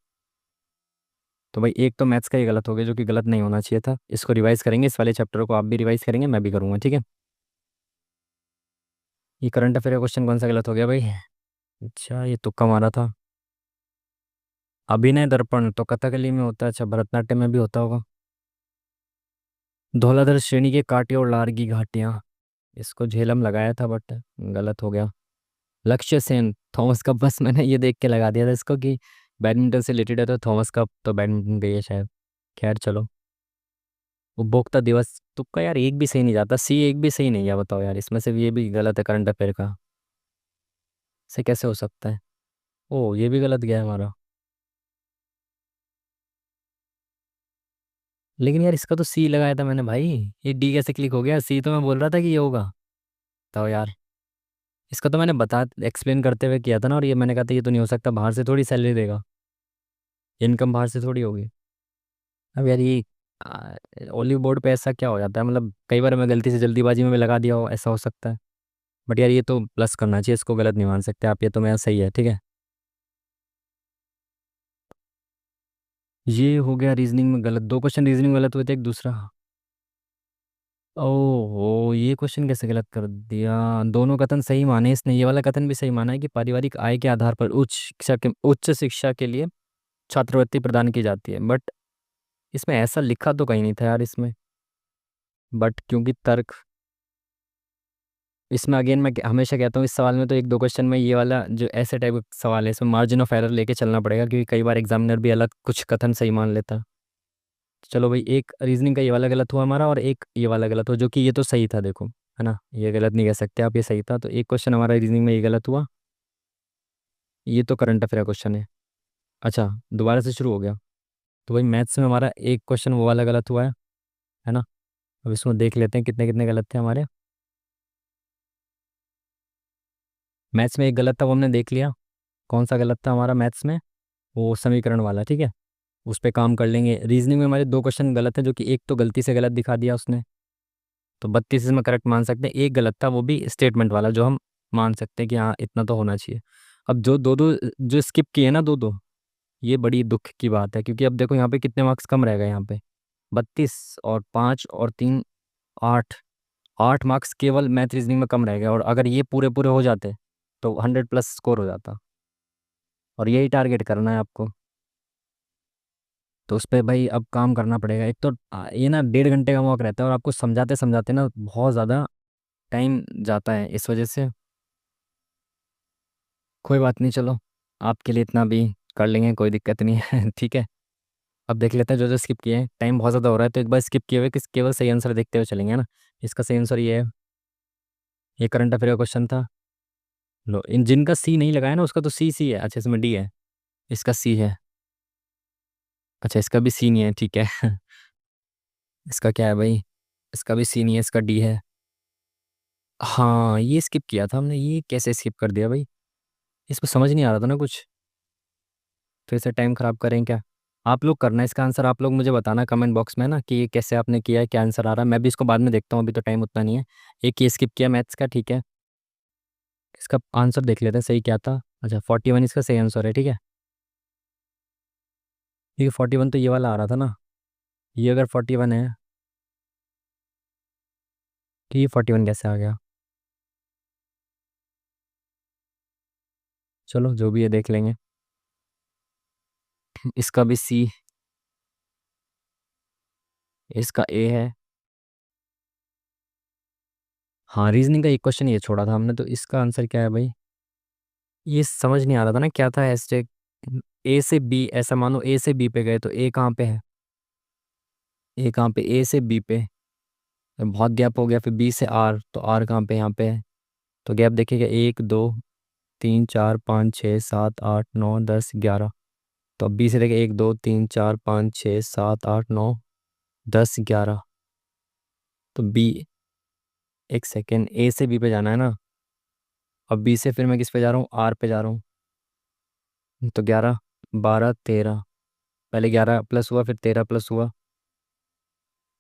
तो भाई एक तो मैथ्स का ही गलत हो गया, जो कि गलत नहीं होना चाहिए था। इसको रिवाइज करेंगे, इस वाले चैप्टर को आप भी रिवाइज करेंगे, मैं भी करूँगा, ठीक है। ये करंट अफेयर का क्वेश्चन कौन सा गलत हो गया भाई? अच्छा, ये तुक्का मारा था। अभिनय दर्पण तो कथकली में होता है, अच्छा भरतनाट्यम में भी होता होगा। धौलाधर श्रेणी के कांटे और लार्गी घाटियाँ, इसको झेलम लगाया था बट गलत हो गया। लक्ष्य सेन, थॉमस कप, बस मैंने ये देख के लगा दिया था इसको कि बैडमिंटन से रिलेटेड है, तो थॉमस कप तो बैडमिंटन का ही है शायद। खैर चलो। उपभोक्ता दिवस, तुक्का यार एक भी सही नहीं जाता, सी एक भी सही नहीं है, बताओ यार, इसमें से भी ये भी गलत है करंट अफेयर का। से कैसे हो सकता है? ओ ये भी गलत गया है हमारा। लेकिन यार इसका तो सी लगाया था मैंने भाई, ये डी कैसे क्लिक हो गया? सी तो मैं बोल रहा था कि ये होगा। तो यार इसका तो मैंने बता एक्सप्लेन करते हुए किया था ना, और ये मैंने कहा था ये तो नहीं हो सकता, बाहर से थोड़ी सैलरी देगा, इनकम बाहर से थोड़ी होगी। अब यार ये ओलिव बोर्ड पे ऐसा क्या हो जाता है, मतलब कई बार मैं गलती से जल्दीबाजी में भी लगा दिया हो, ऐसा हो सकता है। बट यार ये तो प्लस करना चाहिए, इसको गलत नहीं मान सकते आप, ये तो मेरा सही है, ठीक है। ये हो गया रीजनिंग में गलत, दो क्वेश्चन रीजनिंग में गलत हुए थे, एक दूसरा। ओहो, ये क्वेश्चन कैसे गलत कर दिया? दोनों कथन सही माने इसने, ये वाला कथन भी सही माना है कि पारिवारिक आय के आधार पर उच्च शिक्षा के लिए छात्रवृत्ति प्रदान की जाती है, बट इसमें ऐसा लिखा तो कहीं नहीं था यार इसमें। बट क्योंकि तर्क, इसमें अगेन मैं हमेशा कहता हूँ, इस सवाल में तो एक दो क्वेश्चन में ये वाला जो ऐसे टाइप का सवाल है, इसमें मार्जिन ऑफ एरर लेके चलना पड़ेगा, क्योंकि कई बार एग्जामिनर भी अलग कुछ कथन सही मान लेता है। चलो भाई, एक रीजनिंग का ये वाला गलत हुआ हमारा, और एक ये वाला गलत हुआ, जो कि ये तो सही था देखो, है ना, ये गलत नहीं कह सकते आप, ये सही था, तो एक क्वेश्चन हमारा रीजनिंग में ये गलत हुआ। ये तो करंट अफेयर क्वेश्चन है। अच्छा, दोबारा से शुरू हो गया। तो भाई मैथ्स में हमारा एक क्वेश्चन वो वाला गलत हुआ है ना। अब इसमें देख लेते हैं कितने कितने गलत थे हमारे। मैथ्स में एक गलत था, वो हमने देख लिया। कौन सा गलत था हमारा मैथ्स में? वो समीकरण वाला, ठीक है। उस पर काम कर लेंगे। रीजनिंग में हमारे दो क्वेश्चन गलत है, जो कि एक तो गलती से गलत दिखा दिया उसने, तो 32 इसमें करेक्ट मान सकते हैं। एक गलत था, वो भी स्टेटमेंट वाला, जो हम मान सकते हैं कि हाँ इतना तो होना चाहिए। अब जो दो दो जो स्किप किए ना दो दो, ये बड़ी दुख की बात है, क्योंकि अब देखो यहाँ पे कितने मार्क्स कम रह गए यहाँ पे। 32 और 5 और 3, 8। 8 मार्क्स केवल मैथ रीजनिंग में कम रह गए, और अगर ये पूरे पूरे हो जाते तो 100+ स्कोर हो जाता, और यही टारगेट करना है आपको। तो उस पर भाई अब काम करना पड़ेगा। एक तो ये ना 1.5 घंटे का मौका रहता है, और आपको समझाते समझाते ना बहुत ज़्यादा टाइम जाता है, इस वजह से। कोई बात नहीं, चलो आपके लिए इतना भी कर लेंगे, कोई दिक्कत नहीं है ठीक है। अब देख लेते हैं जो जो स्किप किए हैं, टाइम बहुत ज़्यादा हो रहा है, तो एक बार स्किप किए हुए किस केवल सही आंसर देखते हुए चलेंगे, है ना। इसका सही आंसर ये है, ये करंट अफेयर का क्वेश्चन था। लो, इन जिनका सी नहीं लगाया ना, उसका तो सी सी है, अच्छा इसमें डी है, इसका सी है। अच्छा इसका भी सी नहीं है, ठीक है इसका क्या है भाई? इसका भी सी नहीं है, इसका डी है। हाँ ये स्किप किया था हमने, ये कैसे स्किप कर दिया भाई? इसको समझ नहीं आ रहा था ना कुछ। फिर से टाइम खराब करें क्या? आप लोग करना इसका आंसर, आप लोग मुझे बताना कमेंट बॉक्स में ना कि ये कैसे आपने किया है, क्या आंसर आ रहा है। मैं भी इसको बाद में देखता हूँ, अभी तो टाइम उतना नहीं है। एक ये स्किप किया मैथ्स का, ठीक है। इसका आंसर देख लेते हैं सही क्या था। अच्छा 41 इसका सही आंसर है, ठीक है। ये 41 तो ये वाला आ रहा था ना, ये अगर 41 है तो ये 41 कैसे आ गया? चलो जो भी है देख लेंगे। इसका भी सी, इसका ए है। हाँ रीजनिंग का एक क्वेश्चन ये छोड़ा था हमने, तो इसका आंसर क्या है भाई? ये समझ नहीं आ रहा था ना क्या था हैशटैग। ए से बी, ऐसा मानो ए से बी पे गए, तो ए कहाँ पे है? ए कहाँ पे? ए से बी पे बहुत गैप हो गया, फिर बी से आर, तो आर कहाँ पे? यहाँ पे है। तो गैप देखिएगा, 1 2 3 4 5 6 7 8 9 10 11। तो अब बी से देखिए 1 2 3 4 5 6 7 8 9 10 11। तो बी, एक सेकेंड, ए से बी पे जाना है ना। अब बी से फिर मैं किस पे जा रहा हूँ? आर पे जा रहा हूँ। तो 11 12 13, पहले 11 प्लस हुआ फिर 13 प्लस हुआ,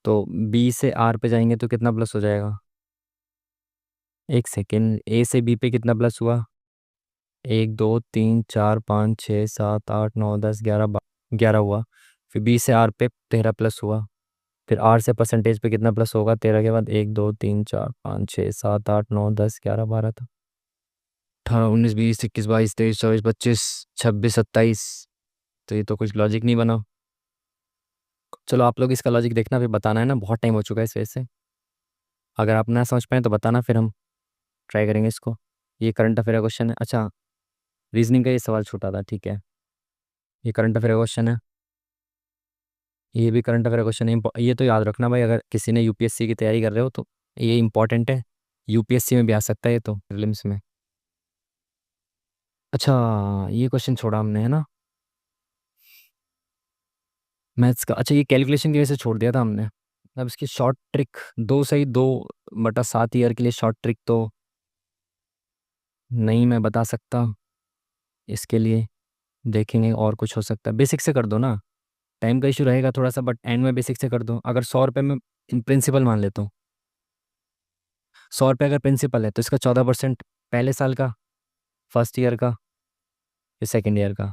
तो बी से आर पे जाएंगे तो कितना प्लस हो जाएगा? एक सेकेंड, ए से बी पे कितना प्लस हुआ? 1 2 3 4 5 6 7 8 9 10 11 11 हुआ। फिर बी से आर पे 13 प्लस हुआ। फिर आर से परसेंटेज पे कितना प्लस होगा 13 के बाद? 1 2 3 4 5 6 7 8 9 10 11 12 था। 18 19 20 21 22 23 24 25 26 27। तो ये तो कुछ लॉजिक नहीं बना। चलो आप लोग इसका लॉजिक देखना, फिर बताना, है ना, बहुत टाइम हो चुका है इस वजह से। अगर आप ना समझ पाए तो बताना, फिर हम ट्राई करेंगे इसको। ये करंट अफेयर का क्वेश्चन है। अच्छा, रीजनिंग का ये सवाल छूटा था, ठीक है। ये करंट अफेयर का क्वेश्चन है। ये भी करंट अफेयर क्वेश्चन है। ये तो याद रखना भाई, अगर किसी ने यूपीएससी की तैयारी कर रहे हो तो ये इंपॉर्टेंट है। यूपीएससी में भी आ सकता है ये तो, प्रीलिम्स में। अच्छा, ये क्वेश्चन छोड़ा हमने, है ना, मैथ्स का। अच्छा, ये कैलकुलेशन की वजह से छोड़ दिया था हमने। अब इसकी शॉर्ट ट्रिक, 2 सही 2/7 ईयर के लिए शॉर्ट ट्रिक तो नहीं मैं बता सकता। इसके लिए देखेंगे और कुछ हो सकता है। बेसिक से कर दो ना, टाइम का इशू रहेगा थोड़ा सा, बट एंड में बेसिक से कर दो। अगर 100 रुपये में प्रिंसिपल मान लेता हूँ, 100 रुपये अगर प्रिंसिपल है तो इसका 14% पहले साल का, फर्स्ट ईयर का, या सेकेंड ईयर का।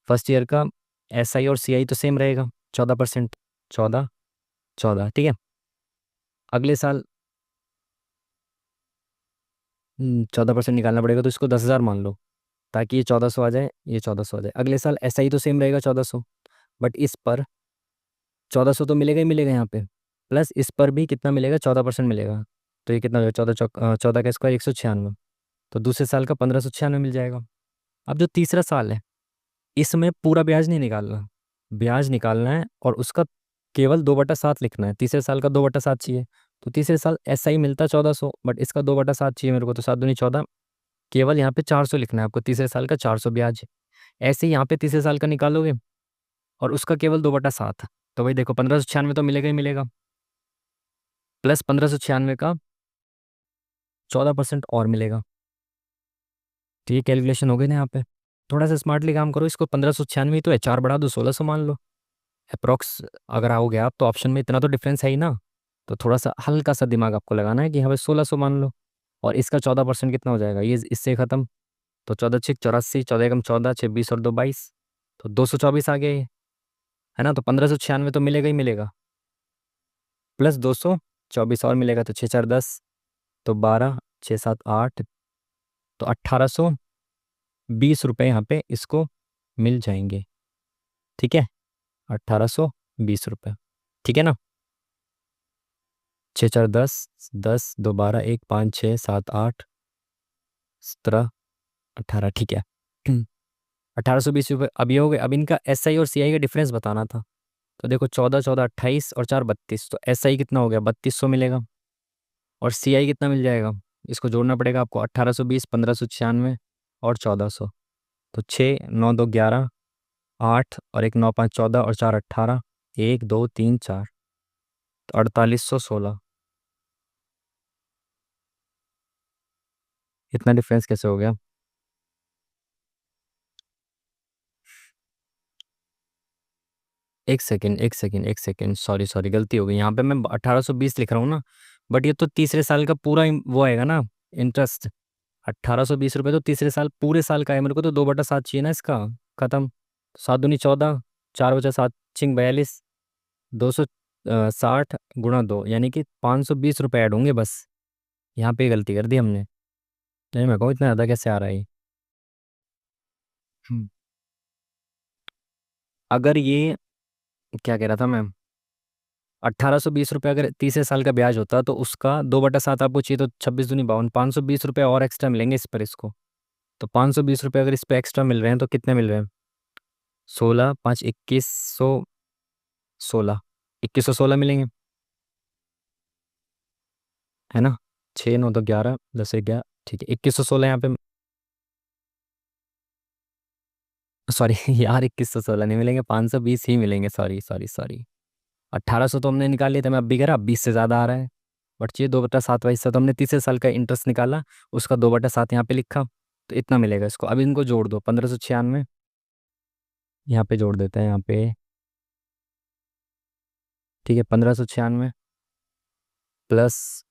फर्स्ट ईयर का एस आई और सी आई तो सेम रहेगा, 14%। 14 14, ठीक है। अगले साल 14% निकालना पड़ेगा, तो इसको 10,000 मान लो, ताकि ये 1400 आ जाए, ये 1400 आ जाए। अगले साल एस आई तो सेम रहेगा 1400, बट इस पर 1400 तो मिलेगा ही मिलेगा यहाँ पे, प्लस इस पर भी कितना मिलेगा? 14% मिलेगा। तो ये कितना हो जाएगा? 14 का स्क्वायर 196। तो दूसरे साल का 1596 मिल जाएगा। अब जो तीसरा साल है, इसमें पूरा ब्याज नहीं निकालना, ब्याज निकालना है और उसका केवल 2/7 लिखना है। तीसरे साल का 2/7 चाहिए। तो तीसरे साल ऐसा ही मिलता 1400, बट इसका 2/7 चाहिए मेरे को, तो 7 दूनी 14। केवल यहाँ पे 400 लिखना है आपको, तीसरे साल का 400 ब्याज। ऐसे ही यहाँ पे तीसरे साल का निकालोगे और उसका केवल 2/7। तो भाई देखो, 1596 तो मिलेगा ही मिलेगा, प्लस 1596 का 14% और मिलेगा। तो ये कैलकुलेशन हो गई ना यहाँ पे। थोड़ा सा स्मार्टली काम करो, इसको 1596 ही तो है, 4 बढ़ा दो, 1600 मान लो अप्रोक्स। अगर आओगे आप तो ऑप्शन में इतना तो डिफरेंस है ही ना, तो थोड़ा सा हल्का सा दिमाग आपको लगाना है कि हाँ भाई 1600 मान लो। और इसका 14% कितना हो जाएगा? ये इससे खत्म। तो 14 6 84, 14 × 14 6 20 और 2 22, तो 224 आ गया ये, है ना। तो 1596 तो मिलेगा ही मिलेगा, प्लस 224 और मिलेगा, तो 6 4 10, तो 12 6 7 8, तो 1820 रुपये यहाँ पे इसको मिल जाएंगे, ठीक है। 1820 रुपये, ठीक है ना। 6 4 10, 10 2 12, 1 5 6 7 8 17 18, ठीक है। 1820 रुपये। अब ये हो गए। अब इनका एस आई और सी आई का डिफरेंस बताना था। तो देखो, 14 14 28 और 4 32, तो एस आई कितना हो गया? 3200 मिलेगा। और सी आई कितना मिल जाएगा? इसको जोड़ना पड़ेगा आपको, 1820, 1596 और 1400। तो 6 9 2 11, 8 और 1 9 5 14 और 4 18, 1 2 3 4, तो 4816। इतना डिफरेंस कैसे हो गया? एक सेकेंड, सॉरी सॉरी, गलती हो गई। यहाँ पे मैं 1820 लिख रहा हूँ ना, बट ये तो तीसरे साल का पूरा वो आएगा ना, इंटरेस्ट। 1820 रुपये तो तीसरे साल पूरे साल का है, मेरे को तो 2/7 चाहिए ना इसका। खत्म। 7 दूनी 14, 4 बचा 7 छिंग 42, 260 × 2, यानी कि 520 रुपये ऐड होंगे बस। यहाँ पे गलती कर दी हमने। नहीं, मैं कहूँ इतना ज़्यादा कैसे आ रहा है ये? हम्म। अगर ये, क्या कह रहा था मैं, 1820 रुपये अगर तीसरे साल का ब्याज होता तो उसका 2/7 आपको चाहिए, तो 26 दूनी 52, 520 रुपये और एक्स्ट्रा मिलेंगे इस पर इसको। तो 520 रुपये अगर इस पर एक्स्ट्रा मिल रहे हैं तो कितने मिल रहे हैं? 16 5 2116, 2116 मिलेंगे, है ना। 6 9 2 11, 10 1 11, ठीक है, 2116 यहाँ पे। सॉरी यार, 2116 नहीं मिलेंगे, 520 ही मिलेंगे, सॉरी सॉरी सॉरी। 1800 तो हमने निकाल लिया था, मैं अब भी कह रहा, 20 से ज़्यादा आ रहा है। बट चाहिए 2/7 वाला हिस्सा, तो हमने तीसरे साल का इंटरेस्ट निकाला, उसका 2/7 यहाँ पे लिखा, तो इतना मिलेगा इसको। अब इनको जोड़ दो, 1596 यहाँ पे जोड़ देते हैं, यहाँ पे ठीक है, 1596 प्लस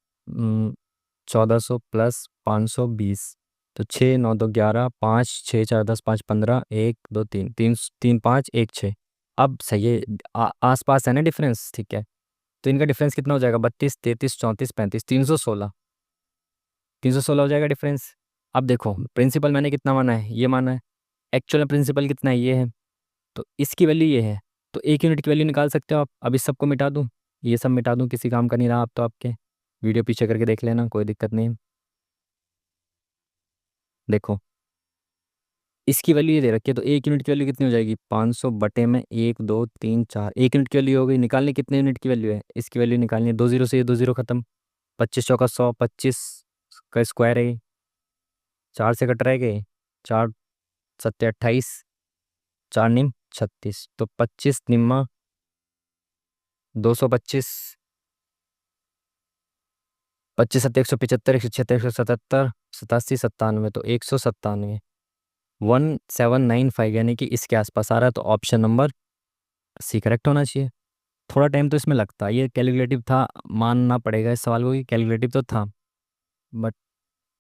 1400 प्लस 520, तो 6 9 2 11, 5 6 4 10, 5 15, 1 2 3 3 3 5 1 6। अब सही है, आस पास है ना डिफरेंस, ठीक है। तो इनका डिफरेंस कितना हो जाएगा? 32 33 34 35, 316। 316 हो जाएगा डिफरेंस। अब देखो प्रिंसिपल मैंने कितना माना है, ये माना है। एक्चुअल में प्रिंसिपल कितना है, ये है। तो इसकी वैल्यू ये है। तो 1 यूनिट की वैल्यू निकाल सकते हो आप। अब इस सबको मिटा दूँ, ये सब मिटा दूँ, किसी काम का नहीं रहा अब तो आपके। वीडियो पीछे करके देख लेना, कोई दिक्कत नहीं है। देखो इसकी वैल्यू ये दे रखी है, तो 1 यूनिट की वैल्यू कितनी हो जाएगी? 500 बटे में 1 2 3 4। 1 यूनिट की वैल्यू हो गई, निकालनी कितने यूनिट की वैल्यू है? इसकी वैल्यू निकालनी है, 2 0 से ये 2 0 खत्म। 25 चौका 100, 25 का स्क्वायर है, 4 से कट रह गए, 4 7 28, 4 9 36, तो 25 9 225, 25 7 175, 176, 177, 87 97, तो 197। 1795 यानी कि इसके आसपास आ रहा है, तो ऑप्शन नंबर सी करेक्ट होना चाहिए। थोड़ा टाइम तो इसमें लगता है, ये कैलकुलेटिव था, मानना पड़ेगा इस सवाल को कि कैलकुलेटिव तो था। बट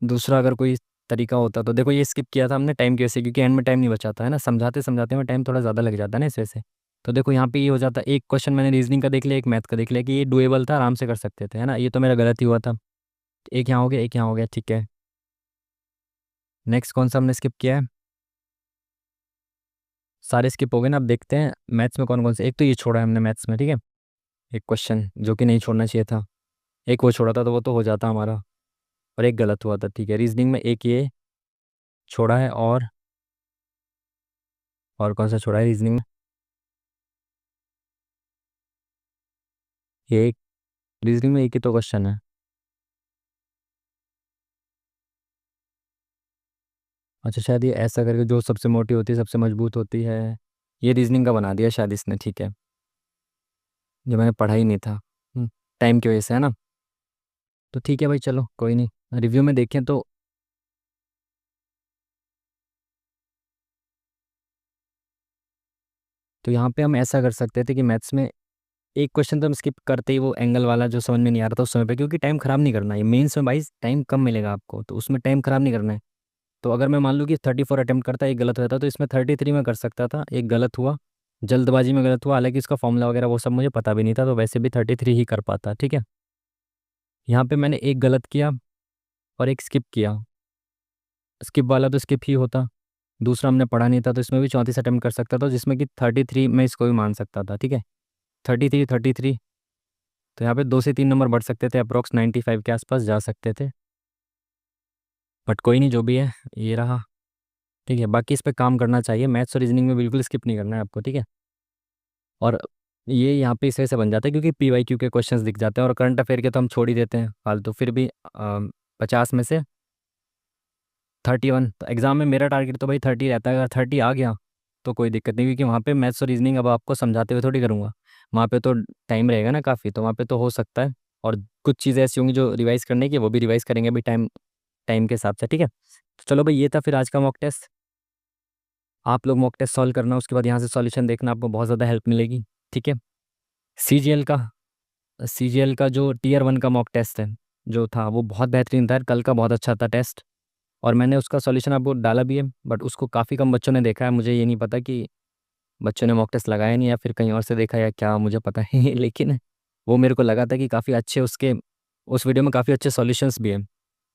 दूसरा अगर कोई तरीका होता तो देखो, ये स्किप किया था हमने टाइम की वजह से, क्योंकि एंड में टाइम नहीं बचाता है ना, समझाते समझाते में टाइम थोड़ा ज़्यादा लग जाता है ना इस वजह से। तो देखो यहाँ पे ये हो जाता, एक क्वेश्चन मैंने रीजनिंग का देख लिया, एक मैथ का देख लिया कि ये डुएबल था, आराम से कर सकते थे, है ना। ये तो मेरा गलत ही हुआ था। एक यहाँ हो गया, एक यहाँ हो गया, ठीक है। नेक्स्ट कौन सा हमने स्किप किया है? सारे स्किप हो गए ना। अब देखते हैं मैथ्स में कौन कौन से। एक तो ये छोड़ा है हमने मैथ्स में, ठीक है, एक क्वेश्चन जो कि नहीं छोड़ना चाहिए था। एक वो छोड़ा था, तो वो तो हो जाता हमारा। और एक गलत हुआ था, ठीक है। रीजनिंग में एक ये छोड़ा है, और कौन सा छोड़ा है रीजनिंग में? ये एक, रीजनिंग में एक ही तो क्वेश्चन है। अच्छा शायद ये ऐसा करके, जो सबसे मोटी होती है सबसे मजबूत होती है, ये रीजनिंग का बना दिया शायद इसने, ठीक है। जो मैंने पढ़ा ही नहीं था, टाइम की वजह से, है ना। तो ठीक है भाई, चलो कोई नहीं, रिव्यू में देखें तो यहाँ पे हम ऐसा कर सकते थे कि मैथ्स में एक क्वेश्चन तो हम स्किप करते ही, वो एंगल वाला जो समझ में नहीं आ रहा था उस समय पे, क्योंकि टाइम खराब नहीं करना है। मेंस में भाई टाइम कम मिलेगा आपको, तो उसमें टाइम खराब नहीं करना है। तो अगर मैं मान लूँ कि 34 अटेम्प्ट करता, एक गलत रहता, तो इसमें 33 में कर सकता था, एक गलत हुआ, जल्दबाजी में गलत हुआ, हालांकि इसका फॉर्मूला वगैरह वो सब मुझे पता भी नहीं था, तो वैसे भी 33 ही कर पाता, ठीक है। यहाँ पे मैंने एक गलत किया और एक स्किप किया। स्किप वाला तो स्किप ही होता। दूसरा हमने पढ़ा नहीं था, तो इसमें भी 34 अटेम्प्ट कर सकता था, जिसमें कि 33 में इसको भी मान सकता था, ठीक है। 33 33, तो यहाँ पे 2 से 3 नंबर बढ़ सकते थे, अप्रोक्स 95 के आसपास जा सकते थे। बट कोई नहीं, जो भी है ये रहा, ठीक है। बाकी इस पे काम करना चाहिए, मैथ्स और रीजनिंग में बिल्कुल स्किप नहीं करना है आपको, ठीक है। और ये यहाँ पे इस वजह से बन जाता है क्योंकि PYQ के क्वेश्चंस दिख जाते हैं, और करंट अफेयर के तो हम छोड़ ही देते हैं फालतू। फिर भी 50 में से 31, तो एग्जाम में मेरा टारगेट तो भाई 30 रहता है। अगर 30 आ गया तो कोई दिक्कत नहीं, क्योंकि वहाँ पे मैथ्स और रीजनिंग अब आपको समझाते हुए थोड़ी करूँगा, वहाँ पे तो टाइम रहेगा ना काफ़ी, तो वहाँ पे तो हो सकता है। और कुछ चीज़ें ऐसी होंगी जो रिवाइज करने की, वो भी रिवाइज करेंगे अभी टाइम टाइम के हिसाब से, ठीक है। तो चलो भाई, ये था फिर आज का मॉक टेस्ट। आप लोग मॉक टेस्ट सॉल्व करना, उसके बाद यहाँ से सॉल्यूशन देखना, आपको बहुत ज़्यादा हेल्प मिलेगी, ठीक है। CGL का CGL का जो Tier 1 का मॉक टेस्ट है जो था, वो बहुत बेहतरीन था, कल का बहुत अच्छा था टेस्ट। और मैंने उसका सॉल्यूशन आपको डाला भी है, बट उसको काफ़ी कम बच्चों ने देखा है। मुझे ये नहीं पता कि बच्चों ने मॉक टेस्ट लगाया नहीं, या फिर कहीं और से देखा या क्या, मुझे पता है लेकिन वो मेरे को लगा था कि काफ़ी अच्छे उसके, उस वीडियो में काफ़ी अच्छे सॉल्यूशंस भी हैं।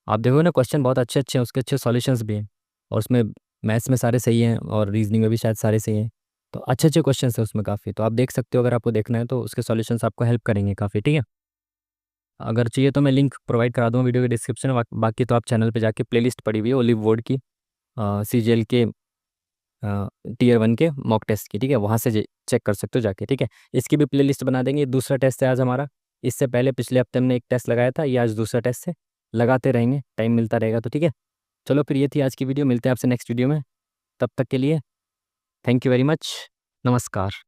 आप देखोगे ना, क्वेश्चन बहुत अच्छे अच्छे हैं, उसके अच्छे सॉल्यूशंस भी हैं। और उसमें मैथ्स में सारे सही हैं, और रीजनिंग में भी शायद सारे सही हैं। तो अच्छे अच्छे क्वेश्चन हैं उसमें काफ़ी, तो आप देख सकते हो, अगर आपको देखना है तो उसके सॉल्यूशंस आपको हेल्प करेंगे काफ़ी, ठीक है। अगर चाहिए तो मैं लिंक प्रोवाइड करा दूँ वीडियो के डिस्क्रिप्शन में, बाकी तो आप चैनल पे जाके प्लेलिस्ट पड़ी हुई है ओलिव वोर्ड की, CGL के Tier 1 के मॉक टेस्ट की, ठीक है, वहाँ से चेक कर सकते हो जाके, ठीक है। इसकी भी प्लेलिस्ट बना देंगे। ये दूसरा टेस्ट है आज हमारा। इससे पहले पिछले हफ्ते हमने एक टेस्ट लगाया था, ये आज दूसरा टेस्ट है। लगाते रहेंगे, टाइम मिलता रहेगा तो, ठीक है। चलो फिर, ये थी आज की वीडियो, मिलते हैं आपसे नेक्स्ट वीडियो में। तब तक के लिए थैंक यू वेरी मच, नमस्कार।